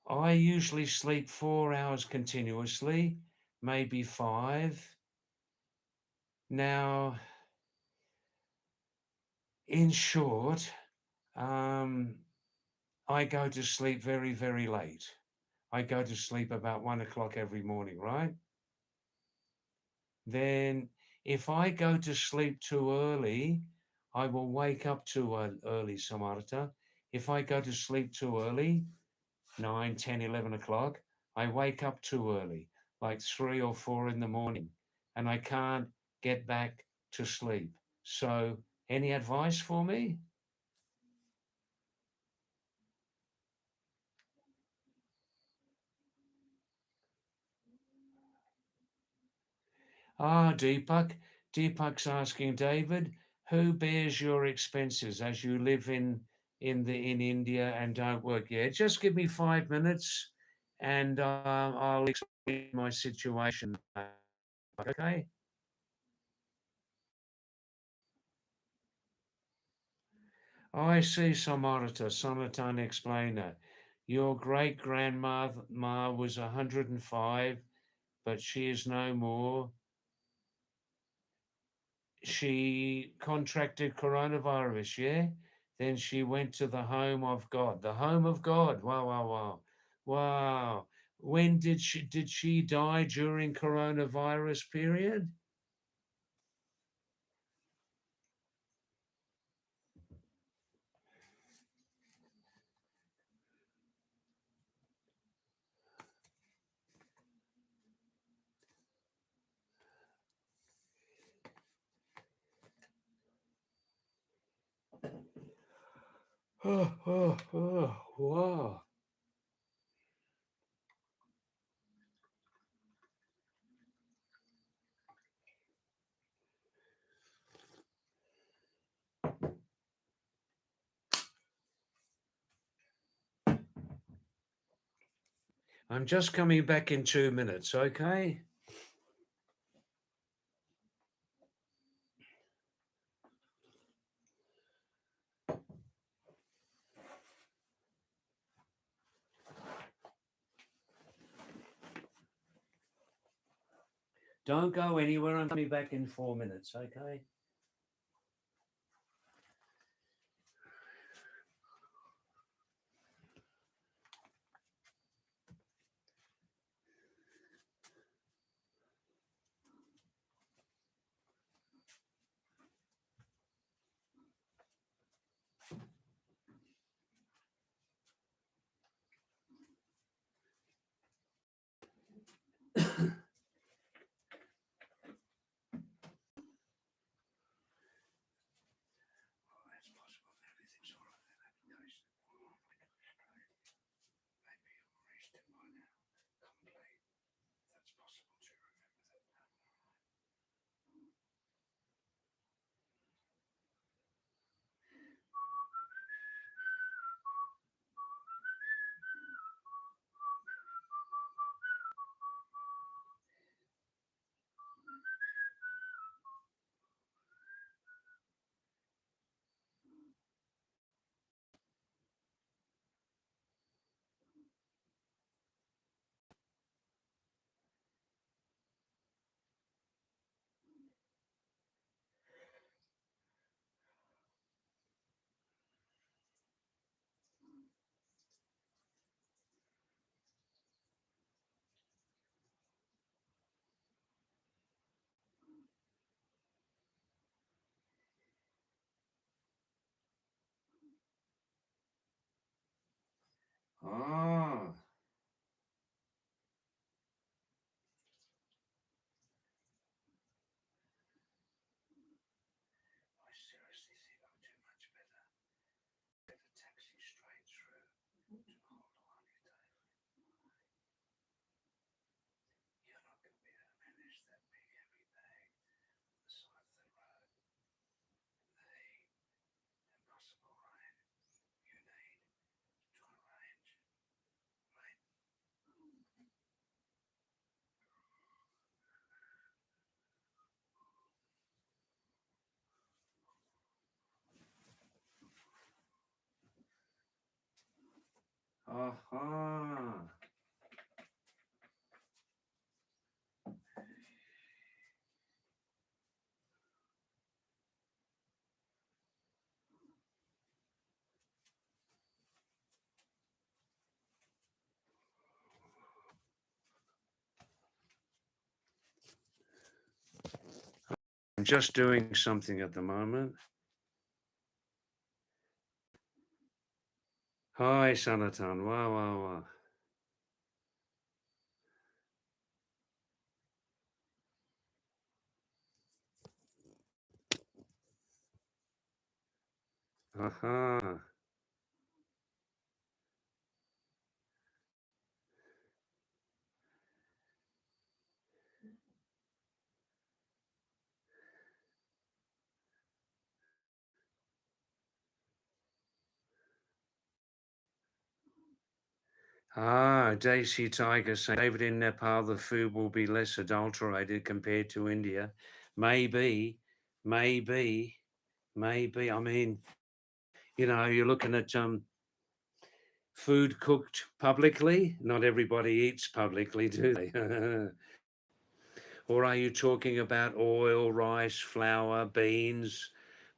I usually sleep 4 hours continuously, maybe five. Now, in short, um, I go to sleep very, very late. I go to sleep about 1 o'clock every morning, right? Then if I go to sleep too early, I will wake up too early, Samarta. If I go to sleep too early, 9, 10, 11 o'clock, I wake up too early, like 3 or 4 in the morning, and I can't get back to sleep. So, any advice for me? Ah, Deepak. Deepak's asking David, who bears your expenses as you live in India and don't work? Yeah, just give me 5 minutes, and I'll explain my situation. Okay. I see, Samarata, Sanatan explainer. Your great grandmother Ma was 105, but she is no more. She contracted coronavirus, yeah? Then she went to the home of God. The home of God. Wow, wow, wow. Wow. When did she die during coronavirus period? Oh, oh, oh, wow. I'm just coming back in 2 minutes, okay? Don't go anywhere. I'm coming back in 4 minutes, okay? It's possible that everything's all right in that case. Maybe you've erased it by now. Complete. That's possible to remember that now. Aha. I'm just doing something at the moment. Hi, Sanatan. Wow, wow, wow. Aha. Ah, Daisy Tiger saying, David, in Nepal, the food will be less adulterated compared to India. Maybe, maybe, maybe. I mean, you're looking at food cooked publicly. Not everybody eats publicly, do they? Or are you talking about oil, rice, flour, beans,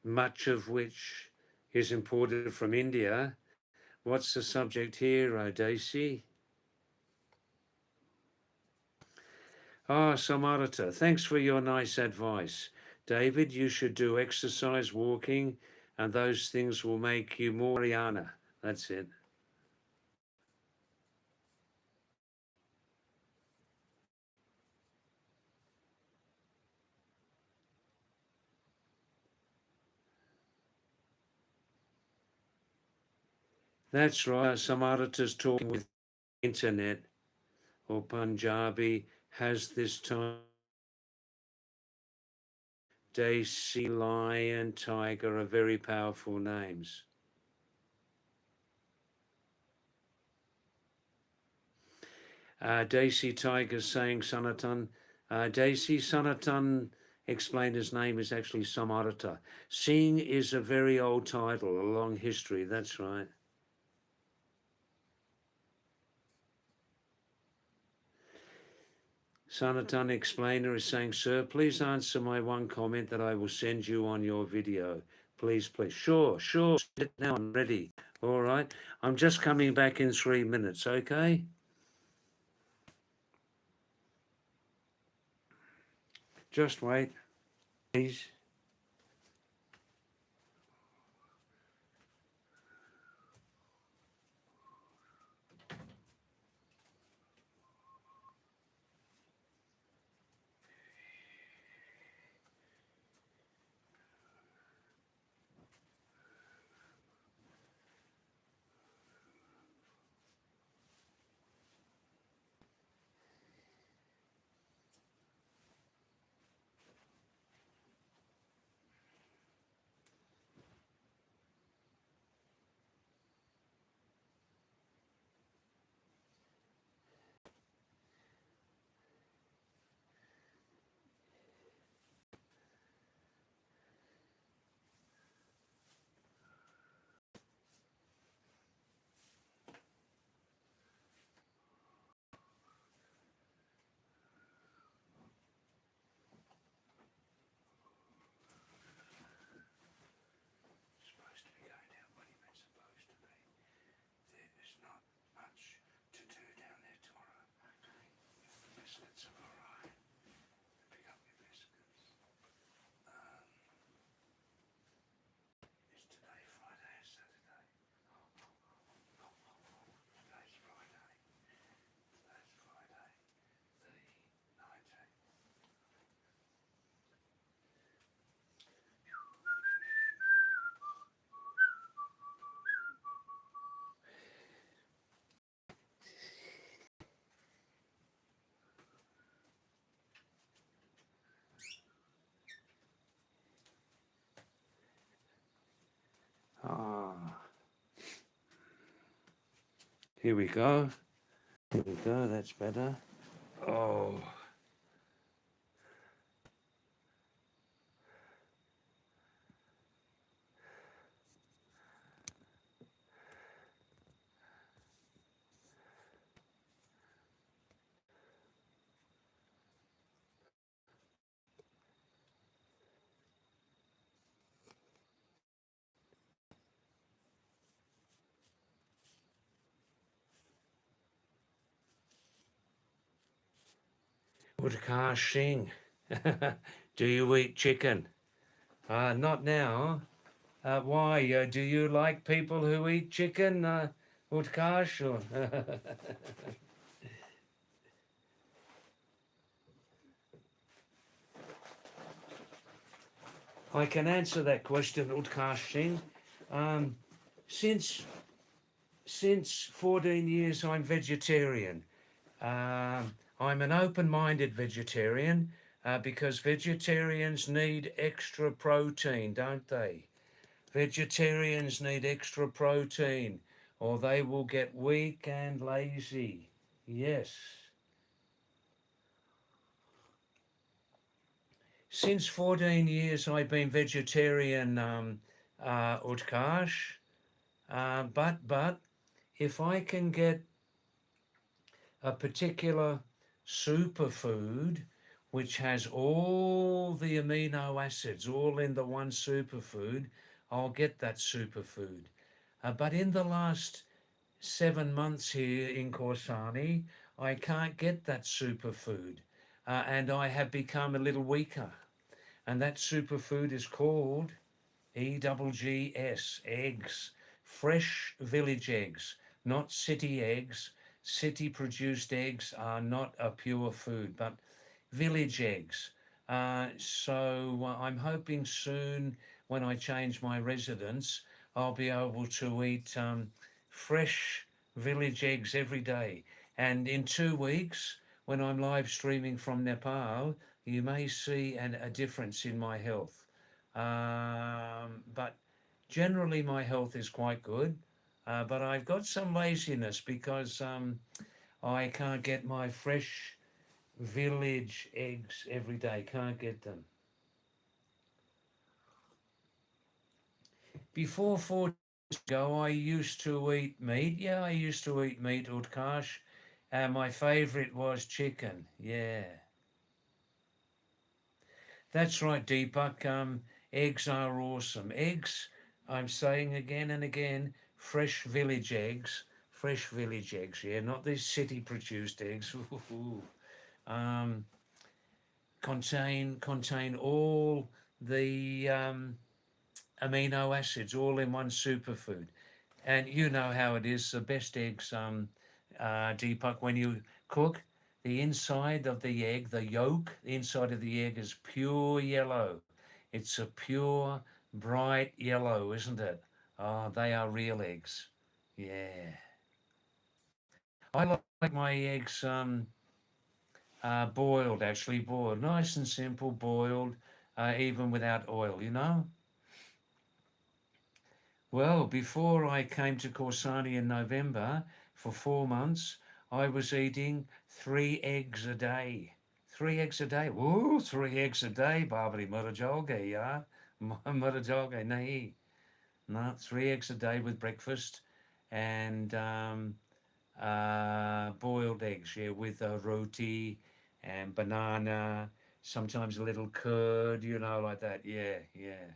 much of which is imported from India? What's the subject here, Daisy? Ah, Samarata, thanks for your nice advice. David, you should do exercise, walking, and those things will make you more Ariana. That's it. That's right. Samarata's talking with internet or Punjabi has this time. Daisy, lion, tiger are very powerful names. Daisy Tiger saying Sanatan. Daisy Sanatan explained his name is actually Samarata. Singh is a very old title, a long history. That's right. Sanatan explainer is saying, sir, please answer my one comment that I will send you on your video. Please, please. Sure. Now I'm ready. All right. I'm just coming back in 3 minutes, okay? Just wait, please. Supposed to be going down. What do you mean supposed to be? There's not much to do down there tomorrow. Okay. Biscuits are alright. Pick up your biscuits. Is today Friday or Saturday? Today's Friday. Today's Friday. The 19th. Ah, here we go. Here we go. That's better. Oh. Utkarsh Singh, do you eat chicken? Not now. Why? Do you like people who eat chicken, Utkarsh? Or I can answer that question, Utkarsh Singh. Um, since since 14 years, I'm vegetarian. I'm an open-minded vegetarian because vegetarians need extra protein, don't they? Vegetarians need extra protein or they will get weak and lazy. Yes. Since 14 years, I've been vegetarian, Utkarsh. But if I can get a particular superfood which has all the amino acids all in the one superfood, I'll get that superfood. But in the last 7 months here in Corsani, I can't get that superfood. And I have become a little weaker. And that superfood is called EGGS, eggs, fresh village eggs, not city eggs. City produced eggs are not a pure food, but village eggs. So I'm hoping soon when I change my residence, I'll be able to eat fresh village eggs every day. And in 2 weeks, when I'm live streaming from Nepal, you may see a difference in my health. But generally, my health is quite good. But I've got some laziness because I can't get my fresh village eggs every day. Can't get them. Before 4 years ago, I used to eat meat. Yeah, I used to eat meat, Utkarsh. My favourite was chicken. Yeah. That's right, Deepak. Eggs are awesome. Eggs, I'm saying again and again, fresh village eggs. Fresh village eggs, yeah, not these city produced eggs. um, contain all the amino acids all in one superfood. And you know how it is, the best eggs, Deepak, when you cook, the inside of the egg, the yolk, the inside of the egg is pure yellow. It's a pure, bright yellow, isn't it? Oh, they are real eggs. Yeah. I like my eggs boiled, actually boiled. Nice and simple, boiled, even without oil, you know? Well, before I came to Corsani in November, for 4 months, I was eating 3 eggs a day. 3 eggs a day. Woo, 3 eggs a day, Babri Marajoge, yeah. Marajoge, nahi. No, 3 eggs a day with breakfast and boiled eggs, yeah, with roti and banana, sometimes a little curd, you know, like that. Yeah, yeah.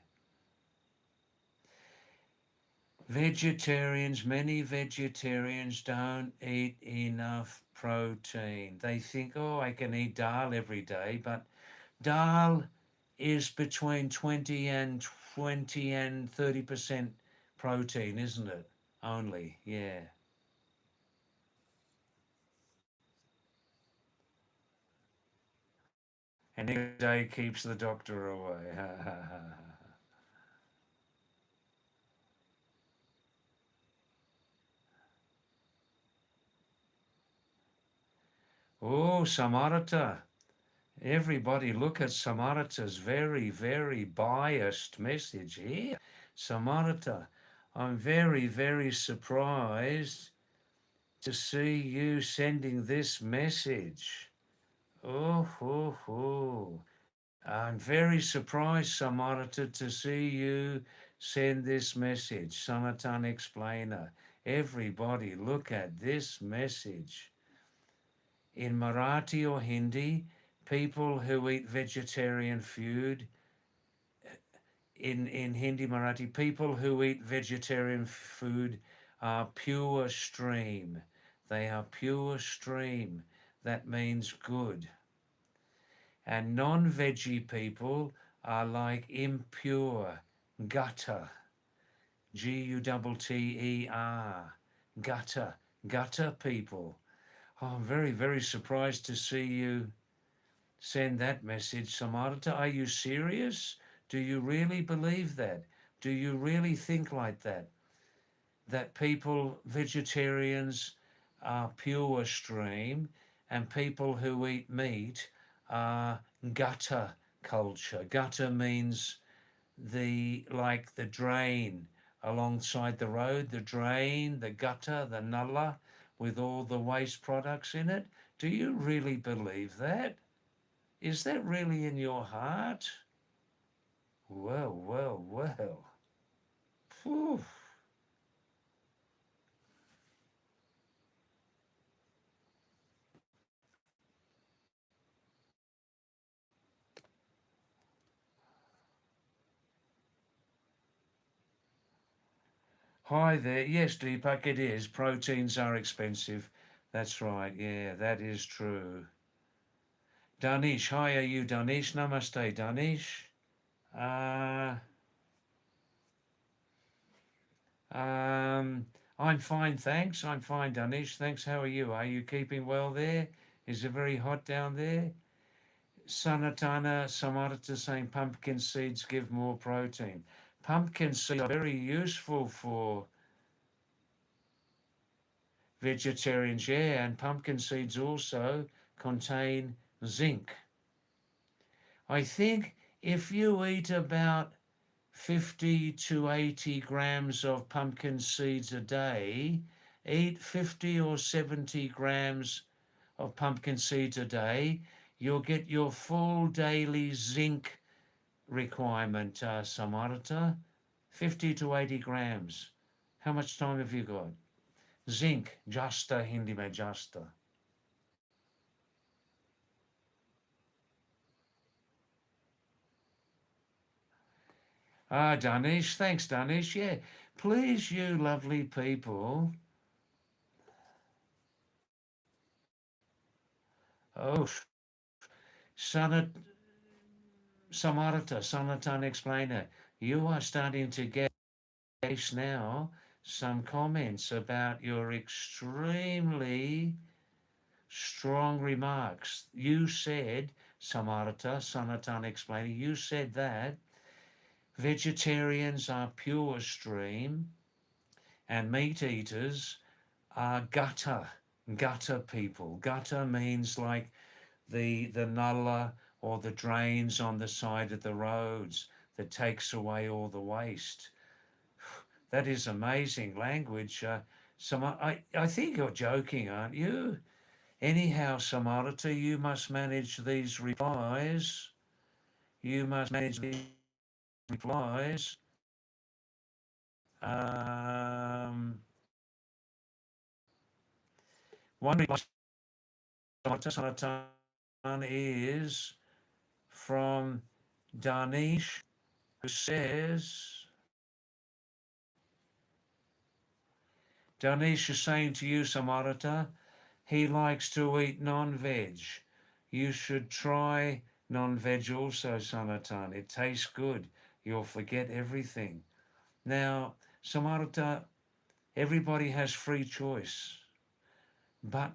Many vegetarians don't eat enough protein. They think, oh, I can eat dal every day, but dal is between 20 and 30% protein, isn't it? Only, yeah. And every day keeps the doctor away. Oh, Samarata. Everybody look at Samarata's very, very biased message here. Samarata, I'm very, very surprised to see you sending this message. Oh, oh, oh. I'm very surprised, Samarata, to see you send this message. Sanatan Explainer. Everybody look at this message. In Marathi or Hindi, people who eat vegetarian food, in Hindi Marathi, people who eat vegetarian food are pure stream. They are pure stream. That means good. And non-veggie people are like impure, gutter, gutter, gutter, gutter people. Oh, I'm very, very surprised to see you send that message, Samarita. Are you serious? Do you really believe that? Do you really think like that? That people, vegetarians, are pure stream, and people who eat meat are gutter culture. Gutter means the drain alongside the road, the drain, the gutter, the nulla with all the waste products in it. Do you really believe that? Is that really in your heart? Well, well, well. Phew. Hi there. Yes, Deepak, it is. Proteins are expensive. That's right. Yeah, that is true. Danish, hi, are you Danish? Namaste, Danish. Uh, um, I'm fine, thanks. I'm fine, Danish. Thanks. How are you? Are you keeping well there? Is it very hot down there? Sanatana Samarita saying pumpkin seeds give more protein. Pumpkin seeds are very useful for vegetarians, yeah, and pumpkin seeds also contain zinc. I think if you eat about 50 to 80 grams of pumpkin seeds a day, eat 50 or 70 grams of pumpkin seeds a day, you'll get your full daily zinc requirement, Samarita. 50 to 80 grams. How much time have you got? Zinc, Jasta, Hindi mein Jasta. Ah, Danish, thanks, Danish. Yeah, please, you lovely people. Oh, Sanat, Samarita, Sanatan explainer, you are starting to get now some comments about your extremely strong remarks. You said, Samarita, Sanatan explainer, you said that vegetarians are pure stream and meat eaters are gutter people. Gutter means like the nulla or the drains on the side of the roads that takes away all the waste. That is amazing language. I think you're joking, aren't you? Anyhow, Samarita, you must manage these replies. You must manage these replies. Um, one reply, Samarita is from Danish, who says, Danish is saying to you, Samarita, he likes to eat non-veg. You should try non-veg also, Sanatan. It tastes good. You'll forget everything. Now, Samarita, everybody has free choice. But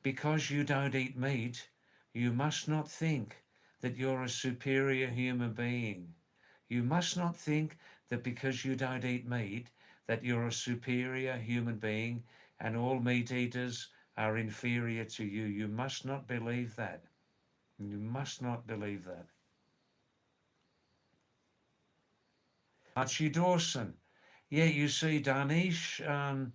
because you don't eat meat, you must not think that you're a superior human being. You must not think that because you don't eat meat, that you're a superior human being and all meat eaters are inferior to you. You must not believe that. You must not believe that. Archie Dawson. Yeah, you see, Danish, it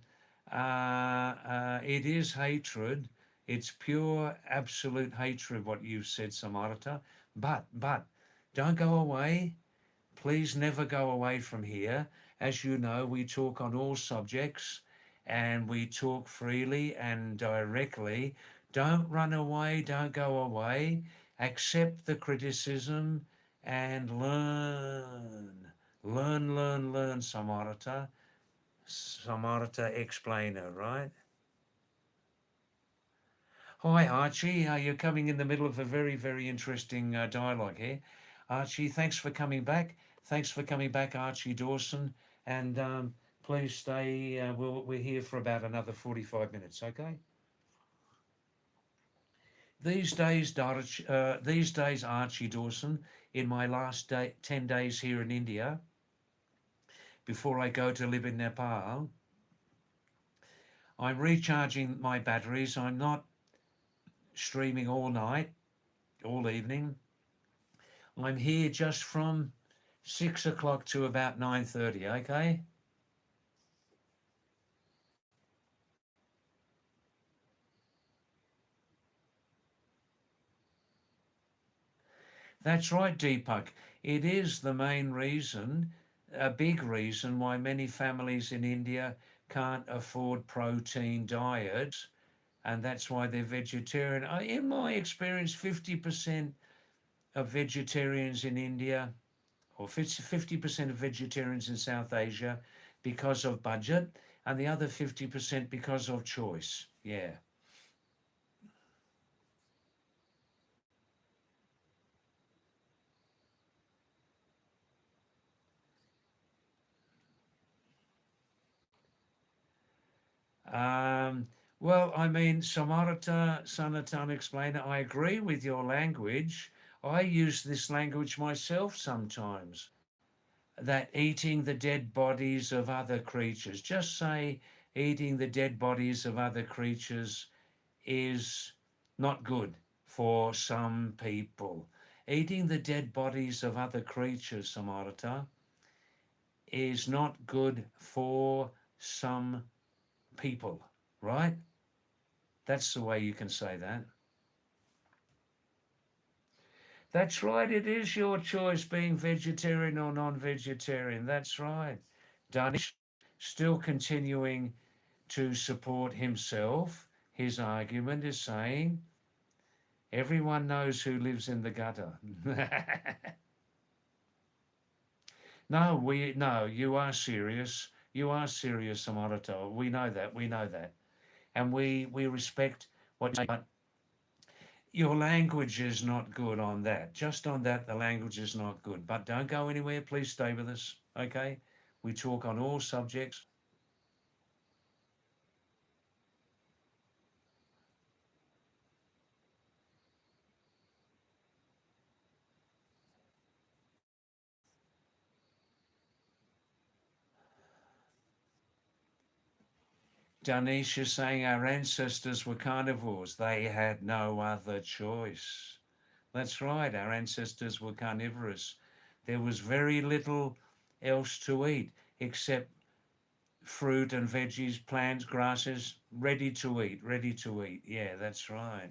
is hatred. It's pure, absolute hatred, what you've said, Samarita. But, don't go away. Please never go away from here. As you know, we talk on all subjects and we talk freely and directly. Don't run away, don't go away. Accept the criticism and learn. Learn, Samarita. Samarita explainer, right? Hi, Archie. You're coming in the middle of a very, very interesting dialogue here. Archie, thanks for coming back. Thanks for coming back, Archie Dawson. And please stay. We're here for about another 45 minutes, okay? These days, Archie Dawson, in my last 10 days here in India, before I go to live in Nepal, I'm recharging my batteries. I'm not streaming all night, all evening. I'm here just from 6 o'clock to about 9:30. Okay, that's right, Deepak. It is the main reason, a big reason, why many families in India can't afford protein diets, and that's why they're vegetarian. In my experience, 50% of vegetarians in India, or 50% of vegetarians in South Asia, because of budget, and the other 50% because of choice. Yeah. Um, well, I mean, Samarata Sanatan explainer, I agree with your language. I use this language myself sometimes. That eating the dead bodies of other creatures, just say eating the dead bodies of other creatures is not good for some people. Eating the dead bodies of other creatures, Samarata, is not good for some people, right? That's the way you can say that. That's right, it is your choice being vegetarian or non-vegetarian. That's right. Danish still continuing to support himself. His argument is saying everyone knows who lives in the gutter. No, you are serious. You are serious, Samarato. We know that. We know that. And we respect what you say. But your language is not good on that. Just on that, the language is not good. But don't go anywhere. Please stay with us. Okay? We talk on all subjects. Danish is saying our ancestors were carnivores. They had no other choice. That's right. Our ancestors were carnivorous. There was very little else to eat except fruit and veggies, plants, grasses, ready to eat, ready to eat. Yeah, that's right.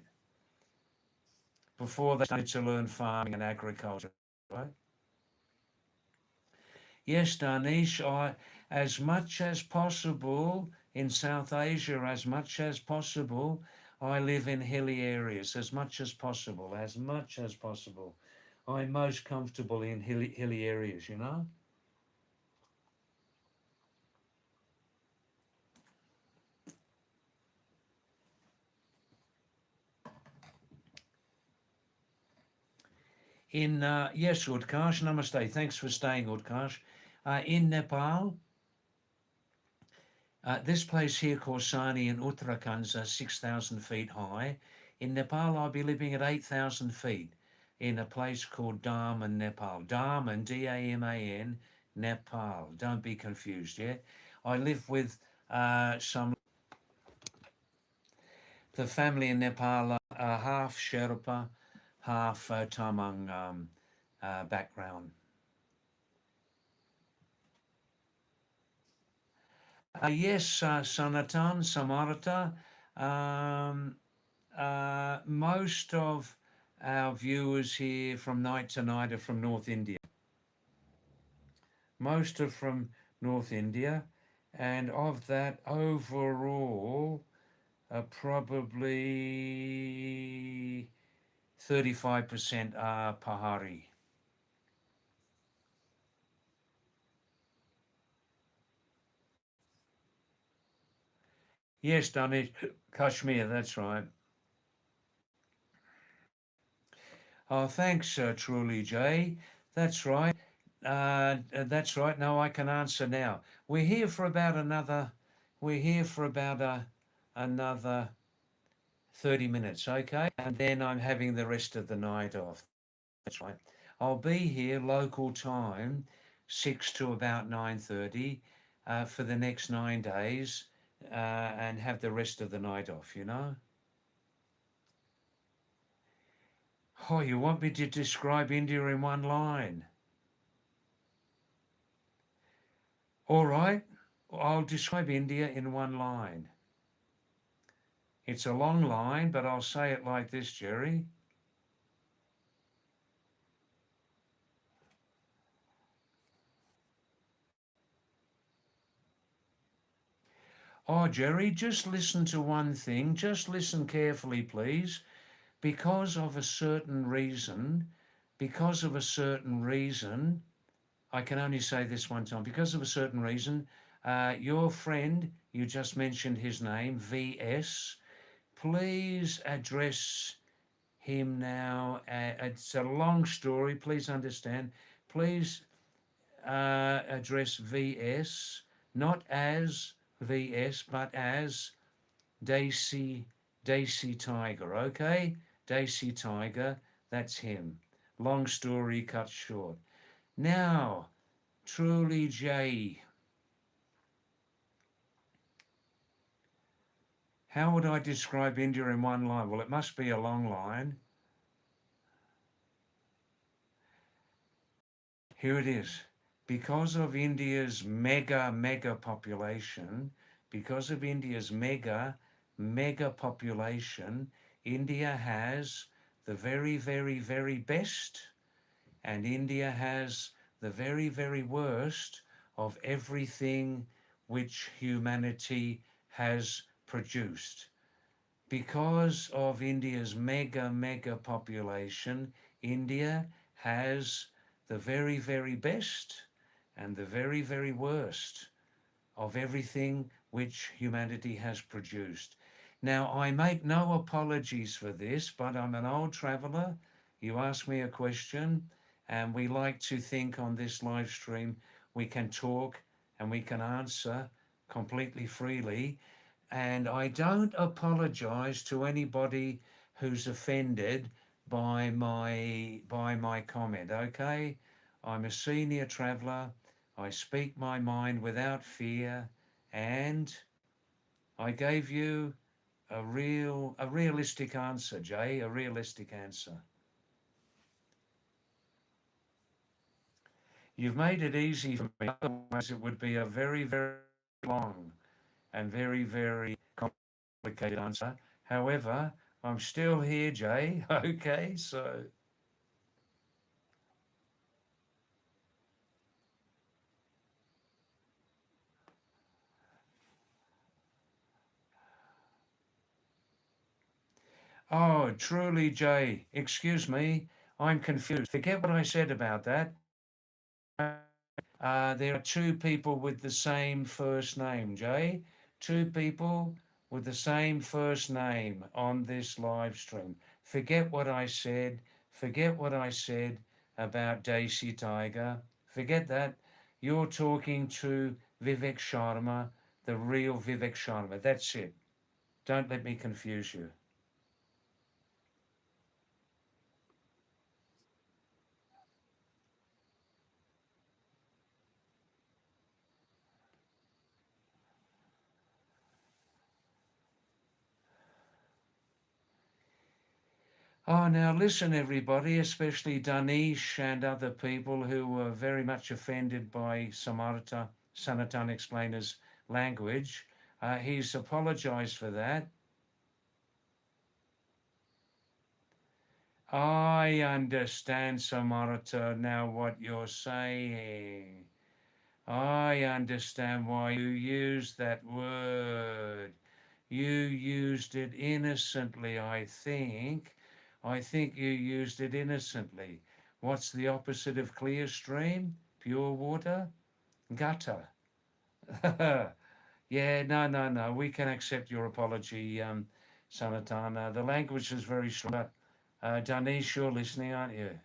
Before they started to learn farming and agriculture, right? Yes, Danish, as much as possible in South Asia, as much as possible, I live in hilly areas, as much as possible, as much as possible. I'm most comfortable in hilly areas, you know? Yes, Utkarsh, namaste. Thanks for staying, Utkarsh. In Nepal, this place here, Korsani in Uttarakhand, is 6,000 feet high. In Nepal, I'll be living at 8,000 feet in a place called Daman, Nepal. Daman, Daman, Nepal. Don't be confused, yeah? I live with some, the family in Nepal are half Sherpa, half Tamang background. Yes, Sanatan, Samarata. Um, Most of our viewers here from night to night are from North India. Most are from North India, and of that, overall, probably 35% are Pahari. Yes, Danish, Kashmir, that's right. Oh, thanks, Truly Jay. That's right. That's right. No, I can answer now. We're here for about another. We're here for about another 30 minutes, okay? And then I'm having the rest of the night off. That's right. I'll be here local time, 6 to about 9:30, for the next 9 days, and have the rest of the night off, you know? Oh, you want me to describe India in one line? All right, I'll describe India in one line. It's a long line, but I'll say it like this, Jerry. Oh, Jerry, just listen to one thing. Just listen carefully, please. Because of a certain reason, because of a certain reason, I can only say this one time. Because of a certain reason, your friend, you just mentioned his name, VS, please address him now. It's a long story, please understand. Please address VS, not as VS, but as Daisy Tiger, okay? Daisy Tiger, that's him. Long story cut short. Now, Truly J, how would I describe India in one line? Well, it must be a long line. Here it is. Because of India's mega population, because of India's mega population, India has the very best, and India has the very worst of everything which humanity has produced. Because of India's mega population, India has the very best and the very worst of everything which humanity has produced. Now, I make no apologies for this, but I'm an old traveler. You ask me a question, and we like to think on this live stream we can talk and we can answer completely freely. And I don't apologize to anybody who's offended by my comment, okay? I'm a senior traveler. I speak my mind without fear, and I gave you a realistic answer, Jay, a realistic answer. You've made it easy for me, otherwise it would be a very long and very complicated answer. However, I'm still here, Jay. Okay, so oh, truly, Jay. Excuse me, I'm confused. Forget what I said about that. There are two people with the same first name, Jay. Two people with the same first name on this live stream. Forget what I said. Forget what I said about Daisy Tiger. Forget that. You're talking to Vivek Sharma, the real Vivek Sharma. That's it. Don't let me confuse you. Oh, now listen, everybody, especially Danish and other people who were very much offended by Sanatan Explainer's language. He's apologized for that. I understand, Samarata, now what you're saying. I understand why you used that word. You used it innocently, I think. I think you used it innocently. What's the opposite of clear stream? Pure water? Gutter. Yeah, no. We can accept your apology, Sanatana. The language is very strong. Danish, you're listening, aren't you?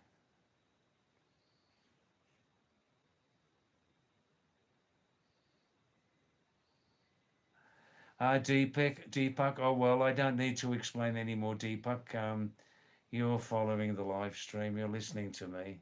Deepak. Oh well, I don't need to explain any more, Deepak. You're following the live stream. You're listening to me.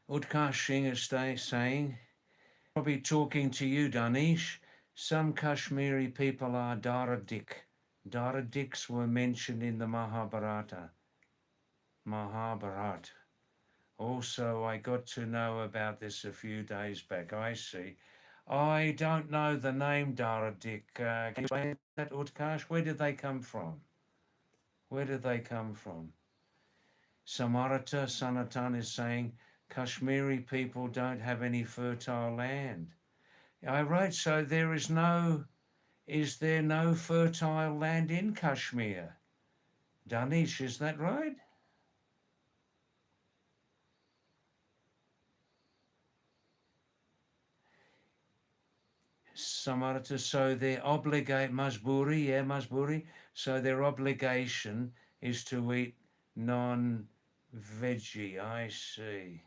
Utkarsh Singh is saying, probably talking to you, Danish. Some Kashmiri people are Daradik. Daradiks were mentioned in the Mahabharata. Also, I got to know about this a few days back. I see. I don't know the name Daradik. Can you explain that, Utkarsh? Where did they come from? Where did they come from? Samarata Sanatan is saying Kashmiri people don't have any fertile land. I wrote, so is there no fertile land in Kashmir? Danish, is that right? Samarata, so their Masburi, so their obligation is to eat non-veggie, I see.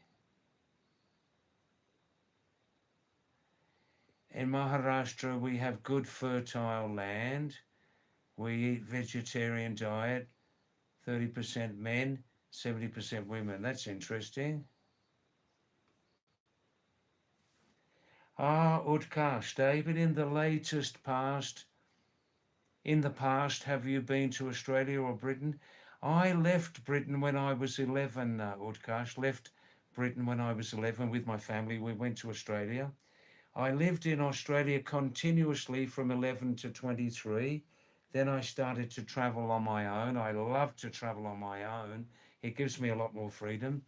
In Maharashtra, we have good fertile land. We eat vegetarian diet, 30% men, 70% women. That's interesting. Utkarsh, David, in the past, have you been to Australia or Britain? I left Britain when I was 11, Utkarsh, left Britain when I was 11 with my family. We went to Australia. I lived in Australia continuously from 11 to 23. Then I started to travel on my own. I love to travel on my own. It gives me a lot more freedom.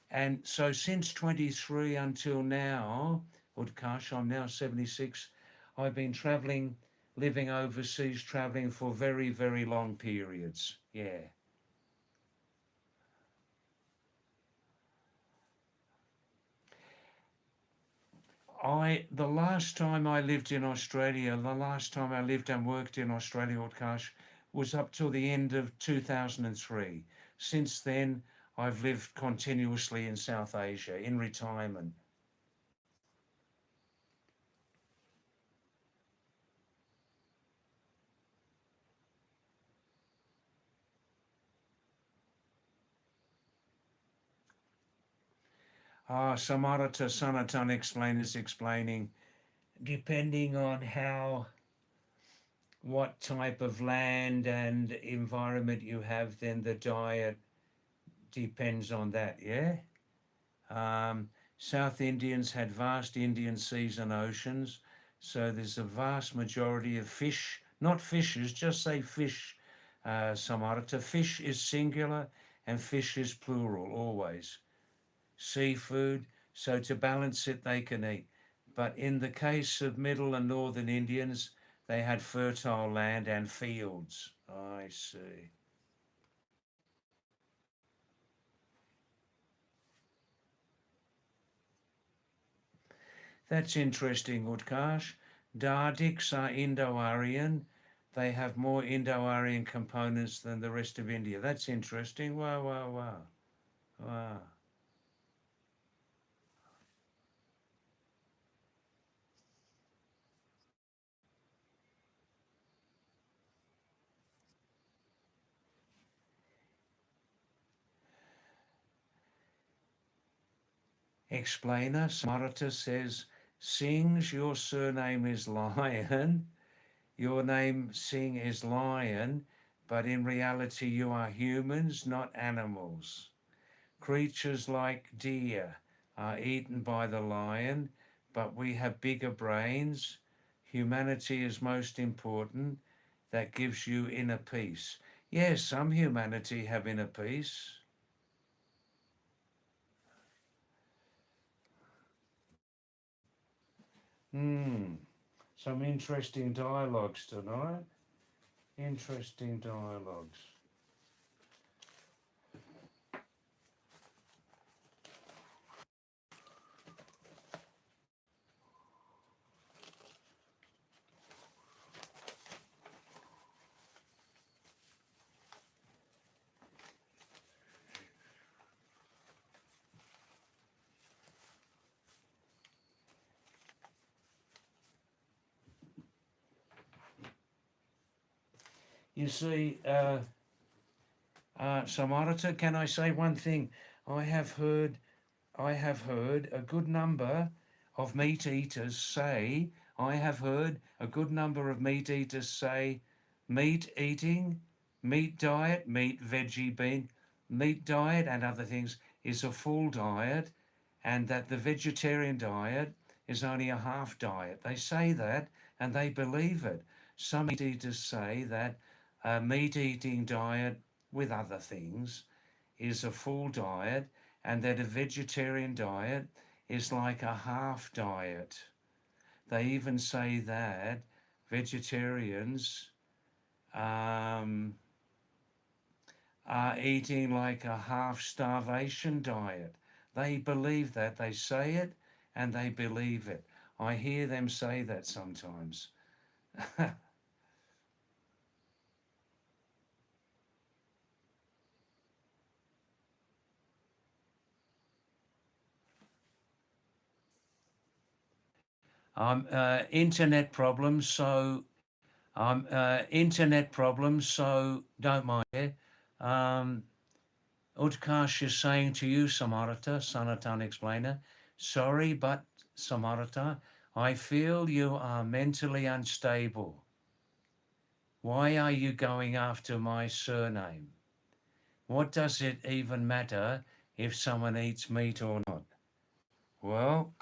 And so since 23 until now, Utkarsh, I'm now 76, I've been traveling, living overseas, traveling for very, very long periods. Yeah. The last time I lived in Australia, the last time I lived and worked in Australia, Utkarsh, was up till the end of 2003. Since then, I've lived continuously in South Asia in retirement. Samarata Sanatan is explaining, depending on what type of land and environment you have, then the diet depends on that, yeah? South Indians had vast Indian seas and oceans, so there's a vast majority of fish, not fishes, just say fish, Samarata. Fish is singular and fish is plural, always. Seafood, so to balance it, they can eat. But in the case of Middle and Northern Indians, they had fertile land and fields. I see. That's interesting, Utkarsh. Dardiks are Indo-Aryan. They have more Indo-Aryan components than the rest of India. That's interesting. Wow, wow, wow. Wow. Explainer, Samarata says, Singh's, your surname is Lion. Your name, Singh, is Lion, but in reality you are humans, not animals. Creatures like deer are eaten by the lion, but we have bigger brains. Humanity is most important. That gives you inner peace. Yes, some humanity have inner peace. Hmm. Some interesting dialogues tonight. Interesting dialogues. You see, Samarata, can I say one thing? I have heard I have heard a good number of meat eaters say, I have heard a good number of meat eaters say meat eating, meat diet, meat, veggie, bean, meat diet and other things is a full diet, and that the vegetarian diet is only a half diet. They say that and they believe it. Some meat eaters say that a meat eating diet with other things is a full diet, and that a vegetarian diet is like a half diet. They even say that vegetarians um, are eating like a half starvation diet. They believe that. They say it and they believe it. I hear them say that sometimes. Internet problems, so internet problems, so don't mind it. Um, Utkarsh is saying to you, Samarata, Sanatan explainer, sorry, but Samarata, I feel you are mentally unstable. Why are you going after my surname? What does it even matter if someone eats meat or not? Well,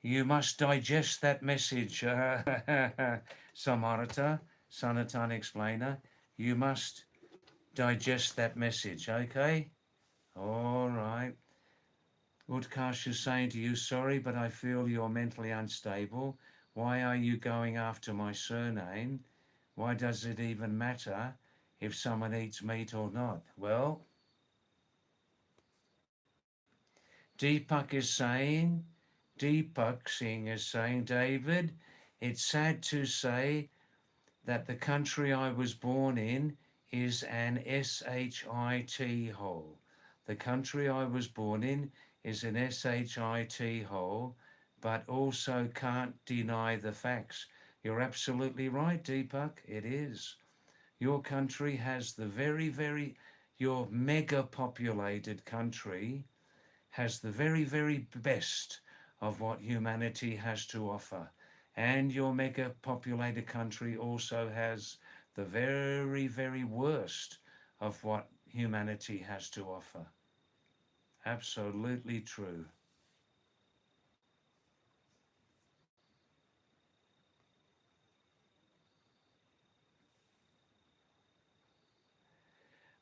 you must digest that message, Samarata, Sanatan explainer. You must digest that message, okay? All right. Utkarsh is saying to you, sorry, but I feel you're mentally unstable. Why are you going after my surname? Why does it even matter if someone eats meat or not? Well, Deepak is saying, Deepak Singh is saying, David, it's sad to say that the country I was born in is an SHIT hole. The country I was born in is an SHIT hole, but also can't deny the facts. You're absolutely right, Deepak, it is. Your country has the your mega populated country has the very best of what humanity has to offer. And your mega populated country also has the very worst of what humanity has to offer. Absolutely true.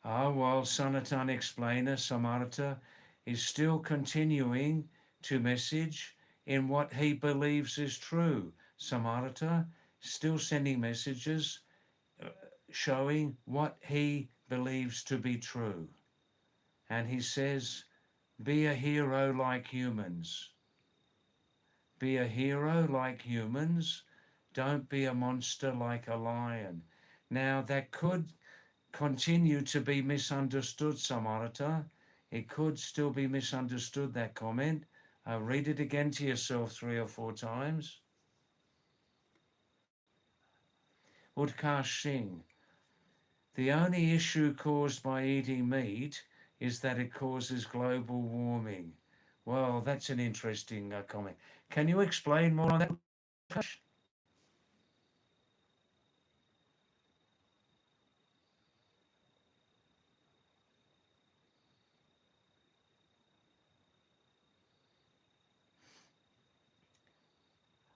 While Sanatan explainer Samarata is still continuing to message in what he believes is true. Samarata still sending messages showing what he believes to be true. And he says, be a hero like humans. Be a hero like humans. Don't be a monster like a lion. Now, that could continue to be misunderstood, Samarata. It could still be misunderstood, that comment. Read it again to yourself 3 or 4 times. Utkarsh Singh. The only issue caused by eating meat is that it causes global warming. Well, that's an interesting comment. Can you explain more on that?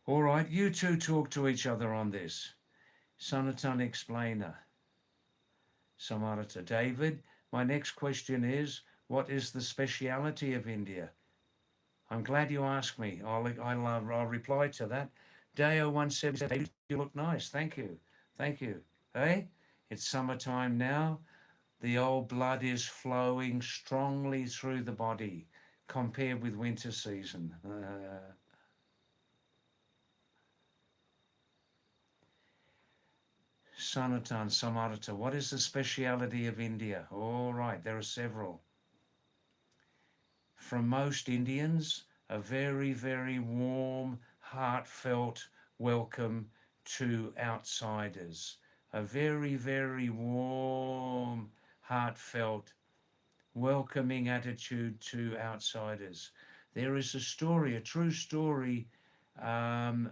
All right, you two talk to each other on this. Sanatan explainer. Samarata. David, my next question is, what is the speciality of India? I'm glad you asked me. I'll reply to that. Deo 177, you look nice. Thank you. Thank you. Hey? It's summertime now. The old blood is flowing strongly through the body compared with winter season. Sanatan, Samarata. What is the speciality of India? All right, there are several. From most Indians, a very, very warm, heartfelt welcome to outsiders. A very, very warm, heartfelt, welcoming attitude to outsiders. There is a story, a true story, Samarata,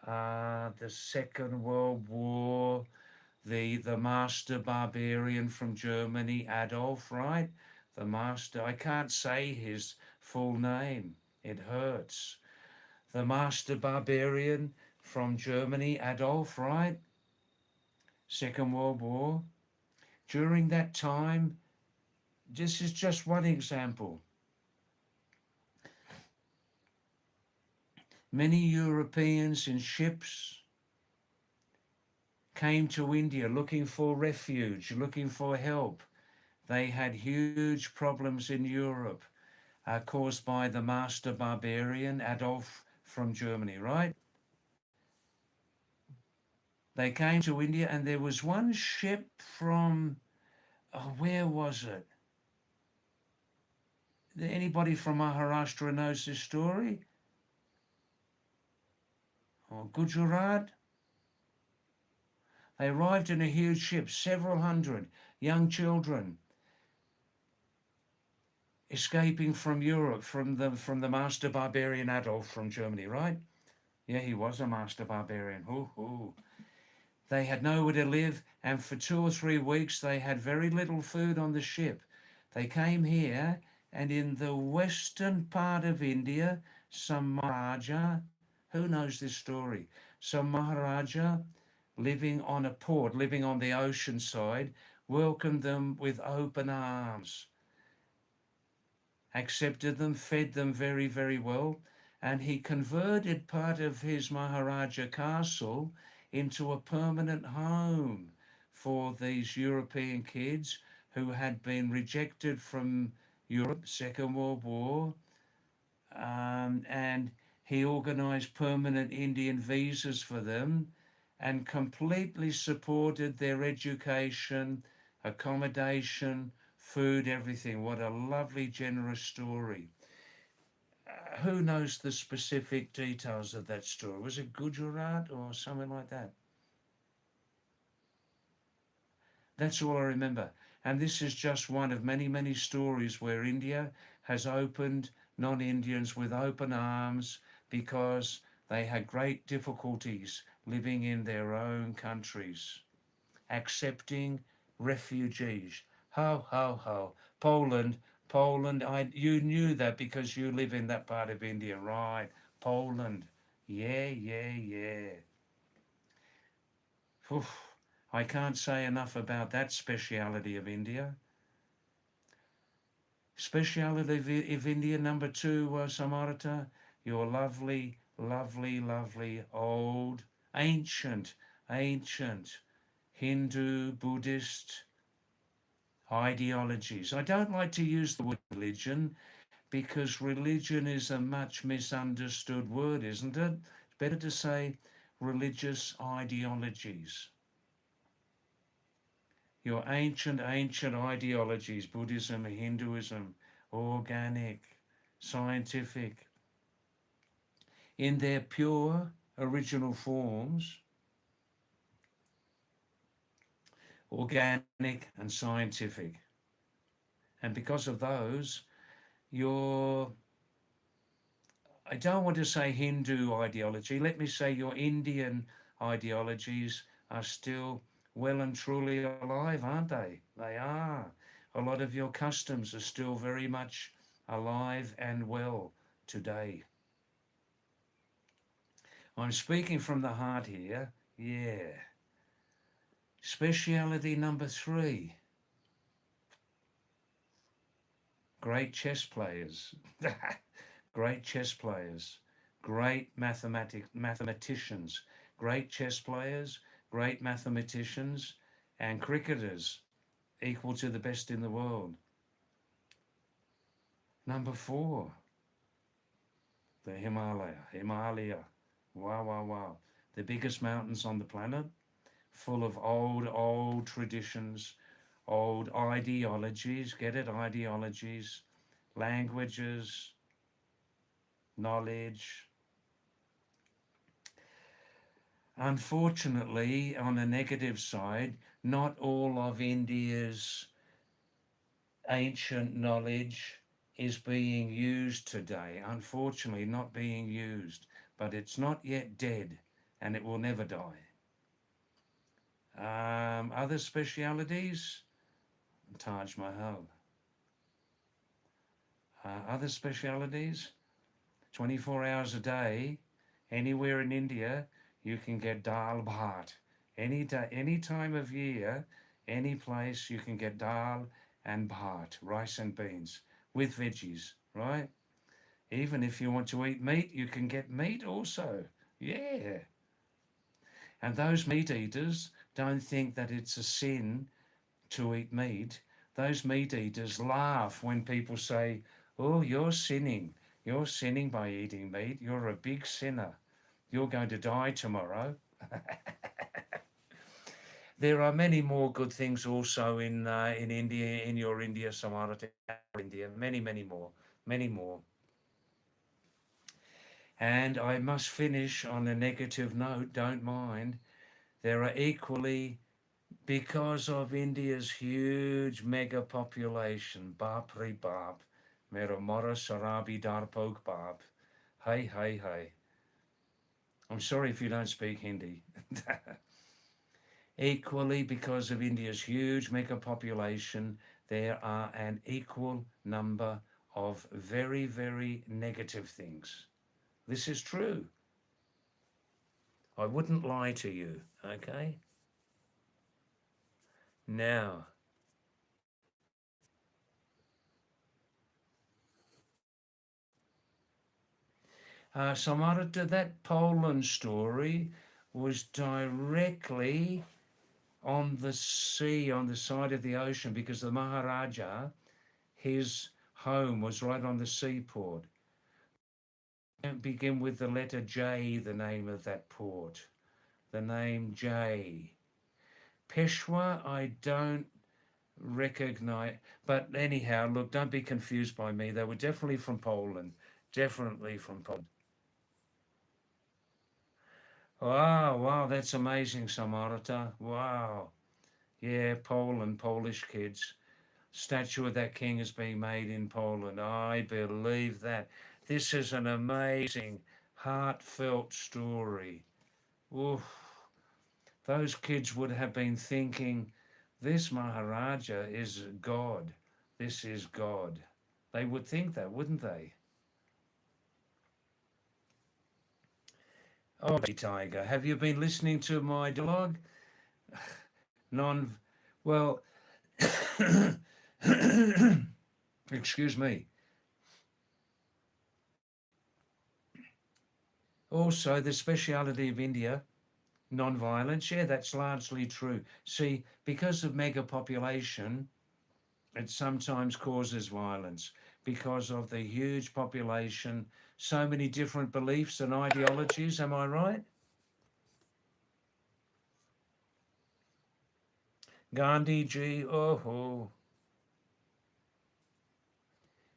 the Second World War, the master barbarian from Germany, Adolf, right? The master, I can't say his full name, it hurts. The master barbarian from Germany, Adolf, right? Second World War. During that time, this is just one example. Many Europeans in ships came to India looking for refuge, looking for help. They had huge problems in Europe caused by the master barbarian Adolf from Germany, right? They came to India and there was one ship from, oh, where was it? Anybody from Maharashtra knows this story? Or Gujarat? They arrived in a huge ship, several hundred young children escaping from Europe, from the master barbarian Adolf from Germany, right? Yeah, he was a master barbarian. Hoo hoo. They had nowhere to live, and for 2 or 3 weeks they had very little food on the ship. They came here, and in the western part of India, some Maharaja, who knows this story? Some Maharaja living on a port, living on the ocean side, welcomed them with open arms, accepted them, fed them very, very well, and he converted part of his Maharaja castle into a permanent home for these European kids who had been rejected from Europe, Second World War, and he organized permanent Indian visas for them and completely supported their education, accommodation, food, everything. What a lovely, generous story. Who knows the specific details of that story? Was it Gujarat or something like that? That's all I remember. And this is just one of many, many stories where India has opened non-Indians with open arms because they had great difficulties living in their own countries, accepting refugees. Ho, ho, ho. Poland, you knew that because you live in that part of India, right? Poland. Yeah, yeah, yeah. Oof. I can't say enough about that speciality of India. Speciality of India number 2, Samarata, your lovely, lovely, lovely old, ancient Hindu, Buddhist ideologies. I don't like to use the word religion because religion is a much misunderstood word, isn't it? It's better to say religious ideologies. Your ancient ideologies, Buddhism, Hinduism, organic, scientific, in their pure original forms, organic and scientific. And because of those, your, I don't want to say Hindu ideology, let me say your Indian ideologies are still well and truly alive, aren't they? They are. A lot of your customs are still very much alive and well today. I'm speaking from the heart here. Yeah. Speciality number 3. Great chess players. Great chess players. Great mathematicians. Great chess players. great mathematicians, and cricketers equal to the best in the world. Number 4, the Himalaya. Wow, wow, wow. The biggest mountains on the planet, full of old traditions, old ideologies, get it? Ideologies, languages, knowledge. Unfortunately, on the negative side, not all of India's ancient knowledge is being used today. Unfortunately, not being used, but it's not yet dead and it will never die. Other specialities, Taj Mahal. Other specialities, 24 hours a day, anywhere in India, you can get dal bhat. Any day, any time of year, any place, you can get dal and bhat, rice and beans, with veggies, right? Even if you want to eat meat, you can get meat also. Yeah. And those meat eaters don't think that it's a sin to eat meat. Those meat eaters laugh when people say, "Oh, you're sinning. You're sinning by eating meat. You're a big sinner. You're going to die tomorrow." There are many more good things also in India, in your India, Samarata, India, many more, many more. And I must finish on a negative note, don't mind. There are equally, because of India's huge mega population, Bap re Bap, Mera Mora Sarabi Darpok Bap. Hey, hey, hey. I'm sorry if you don't speak Hindi. Equally, because of India's huge mega population, there are an equal number of very negative things. This is true. I wouldn't lie to you, okay? Now, Samarata, that Poland story was directly on the sea, on the side of the ocean, because the Maharaja, his home was right on the seaport. Begin with the letter J, the name of that port. The name J. Peshwa, I don't recognize, but anyhow, look, don't be confused by me. They were definitely from Poland. Definitely from Poland. Wow, wow, that's amazing, Samarata. Wow. Yeah, Poland, Polish kids. Statue of that king is being made in Poland. I believe that. This is an amazing, heartfelt story. Oof. Those kids would have been thinking, this Maharaja is God. This is God. They would think that, wouldn't they? Oh, Tiger, have you been listening to my dialogue? Non, well, excuse me. Also, the speciality of India, non-violence, yeah, that's largely true. See, because of mega population, it sometimes causes violence because of the huge population, so many different beliefs and ideologies, am I right? Gandhi ji, oh,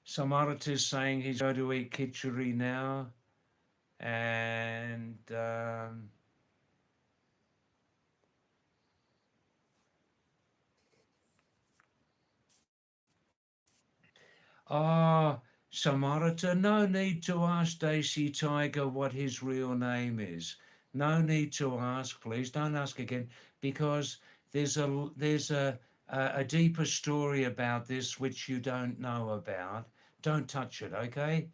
Samarata is saying he's going to eat khichdi now, and Samarata, no need to ask Daisy Tiger what his real name is. No need to ask, please. Don't ask again, because there's a deeper story about this which you don't know about. Don't touch it, okay?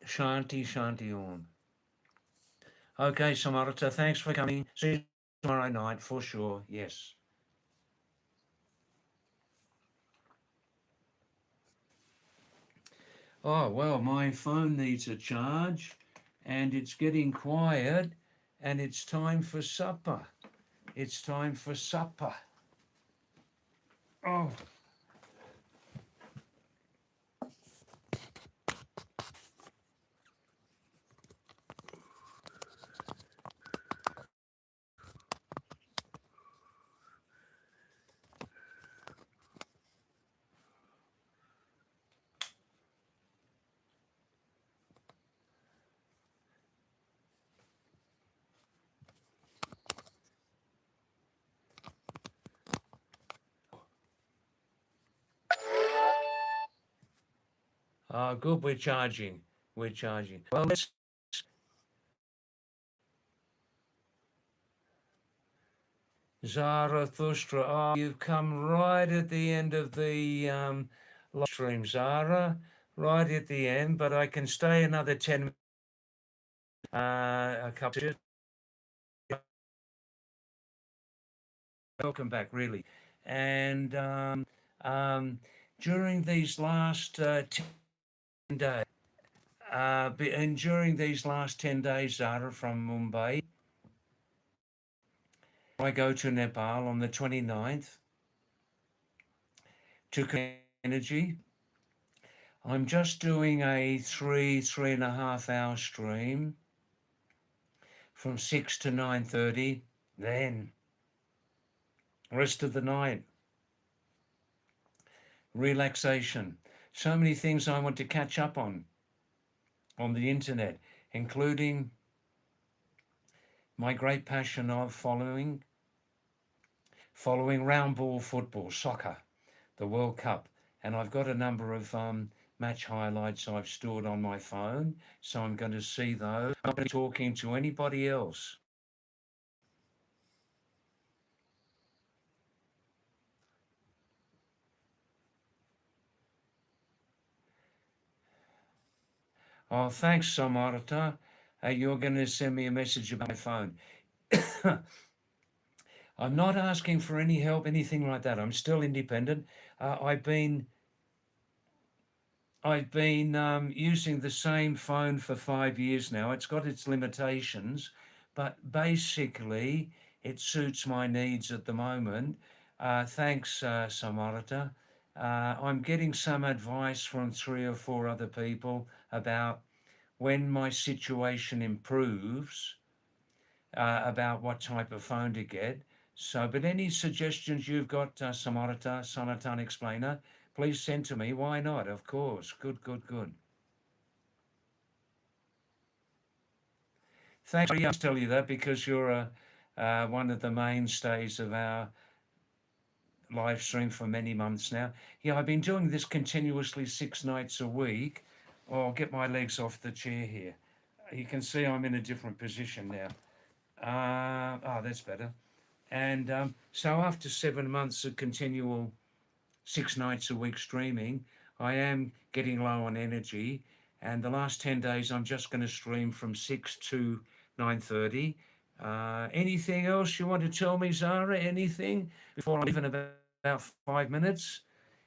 Shanti, Shanti Om. Okay, Samarata, thanks for coming. See you tomorrow night for sure. Yes. Oh, well, my phone needs a charge and it's getting quiet and it's time for supper. it's time for supper. Oh. Oh, good, we're charging. We're charging. Well, let's... Zarathustra, oh, you've come right at the end of the live stream, Zara. Right at the end, but I can stay another 10 minutes. A couple of... Welcome back, really. And during these last 10 days, and during these last 10 days, Zara, from Mumbai, I go to Nepal on the 29th to connect energy. I'm just doing a 3.5 hour stream from 6 to 9:30. Then rest of the night, relaxation. So many things I want to catch up on the internet, including my great passion of following round ball football, soccer, the World Cup. And I've got a number of match highlights I've stored on my phone, so I'm going to see those. I'm not talking to anybody else. Oh, thanks, Samarata. You're going to send me a message about my phone. I'm not asking for any help, anything like that. I'm still independent. I've been using the same phone for 5 years now. It's got its limitations, but basically it suits my needs at the moment. Thanks, Samarata. I'm getting some advice from 3 or 4 other people about when my situation improves, about what type of phone to get. So, but any suggestions you've got, Samarata, Sanatan Explainer, please send to me. Why not? Of course. Good, good, good. Thanks. I must tell you that because you're one of the mainstays of our live stream for many months now. Yeah, I've been doing this continuously 6 nights a week. Oh, I'll get my legs off the chair here. You can see I'm in a different position now. That's better. And so after 7 months of continual 6 nights a week streaming, I am getting low on energy. And the last 10 days, I'm just going to stream from 6 to 9:30. Anything else you want to tell me, Zara? Anything before I leave in about 5 minutes?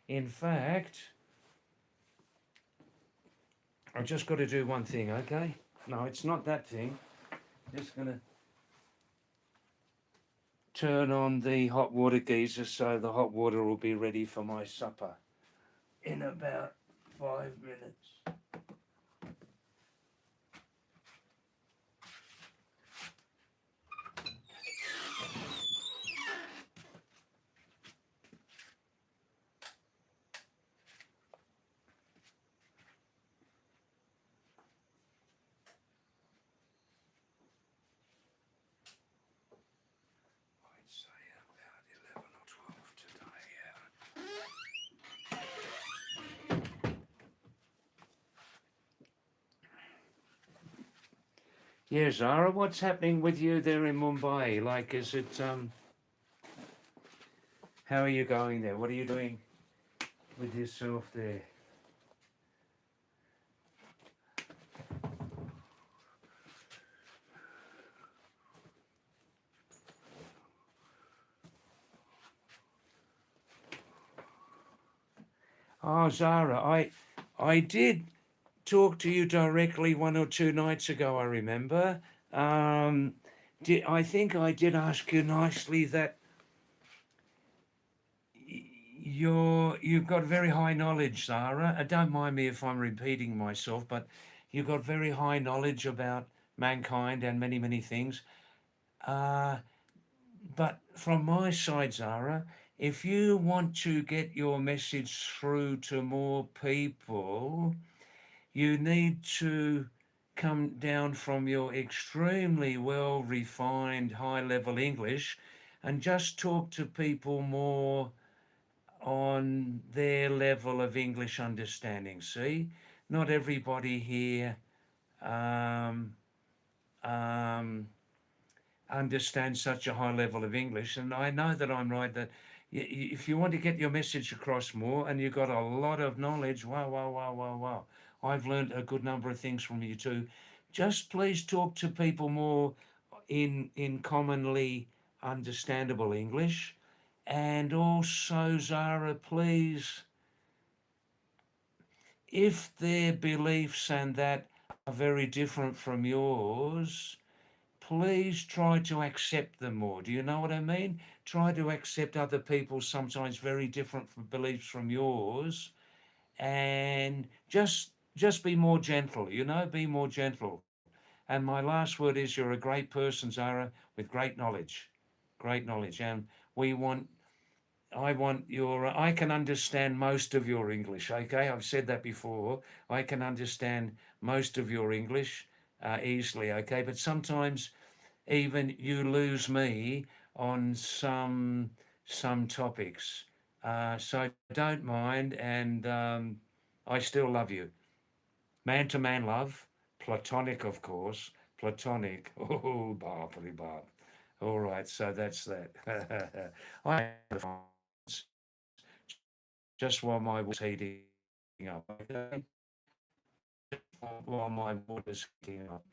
In fact, I've just got to do one thing, okay? No, it's not that thing. Just going to turn on the hot water geyser so the hot water will be ready for my supper in about 5 minutes. I'd say about 11 or 12 today, yeah. Yeah, Zara, what's happening with you there in Mumbai? Like, is it, how are you going there? What are you doing with yourself there? Oh, Zara, I did talk to you directly 1 or 2 nights ago, I remember. I think I did ask you nicely that you've got very high knowledge, Zara. Don't mind me if I'm repeating myself, but you've got very high knowledge about mankind and many, many things. Uh, but from my side, Zara, if you want to get your message through to more people, you need to come down from your extremely well refined high level English and just talk to people more on their level of English understanding. See, not everybody here um, um, understands such a high level of English. And I know that I'm right that if you want to get your message across more and you've got a lot of knowledge, wow, wow, wow, wow, wow. I've learned a good number of things from you too. Just please talk to people more in commonly understandable English. And also, Zara, please, if their beliefs and that are very different from yours, please try to accept them more. Do you know what I mean? Try to accept other people's sometimes very different beliefs from yours, and just be more gentle. Be more gentle. And my last word is you're a great person, Zara, with great knowledge, great knowledge, and we want I want I can understand most of your English, okay? I've said that before. I can understand most of your English easily, okay? But sometimes even you lose me on some topics. So don't mind, and I still love you. Man to man love, platonic, of course, platonic. Oh, boppity bop. All right, so that's that. I have a France just while my water's heating up, okay? Just while my water's heating up.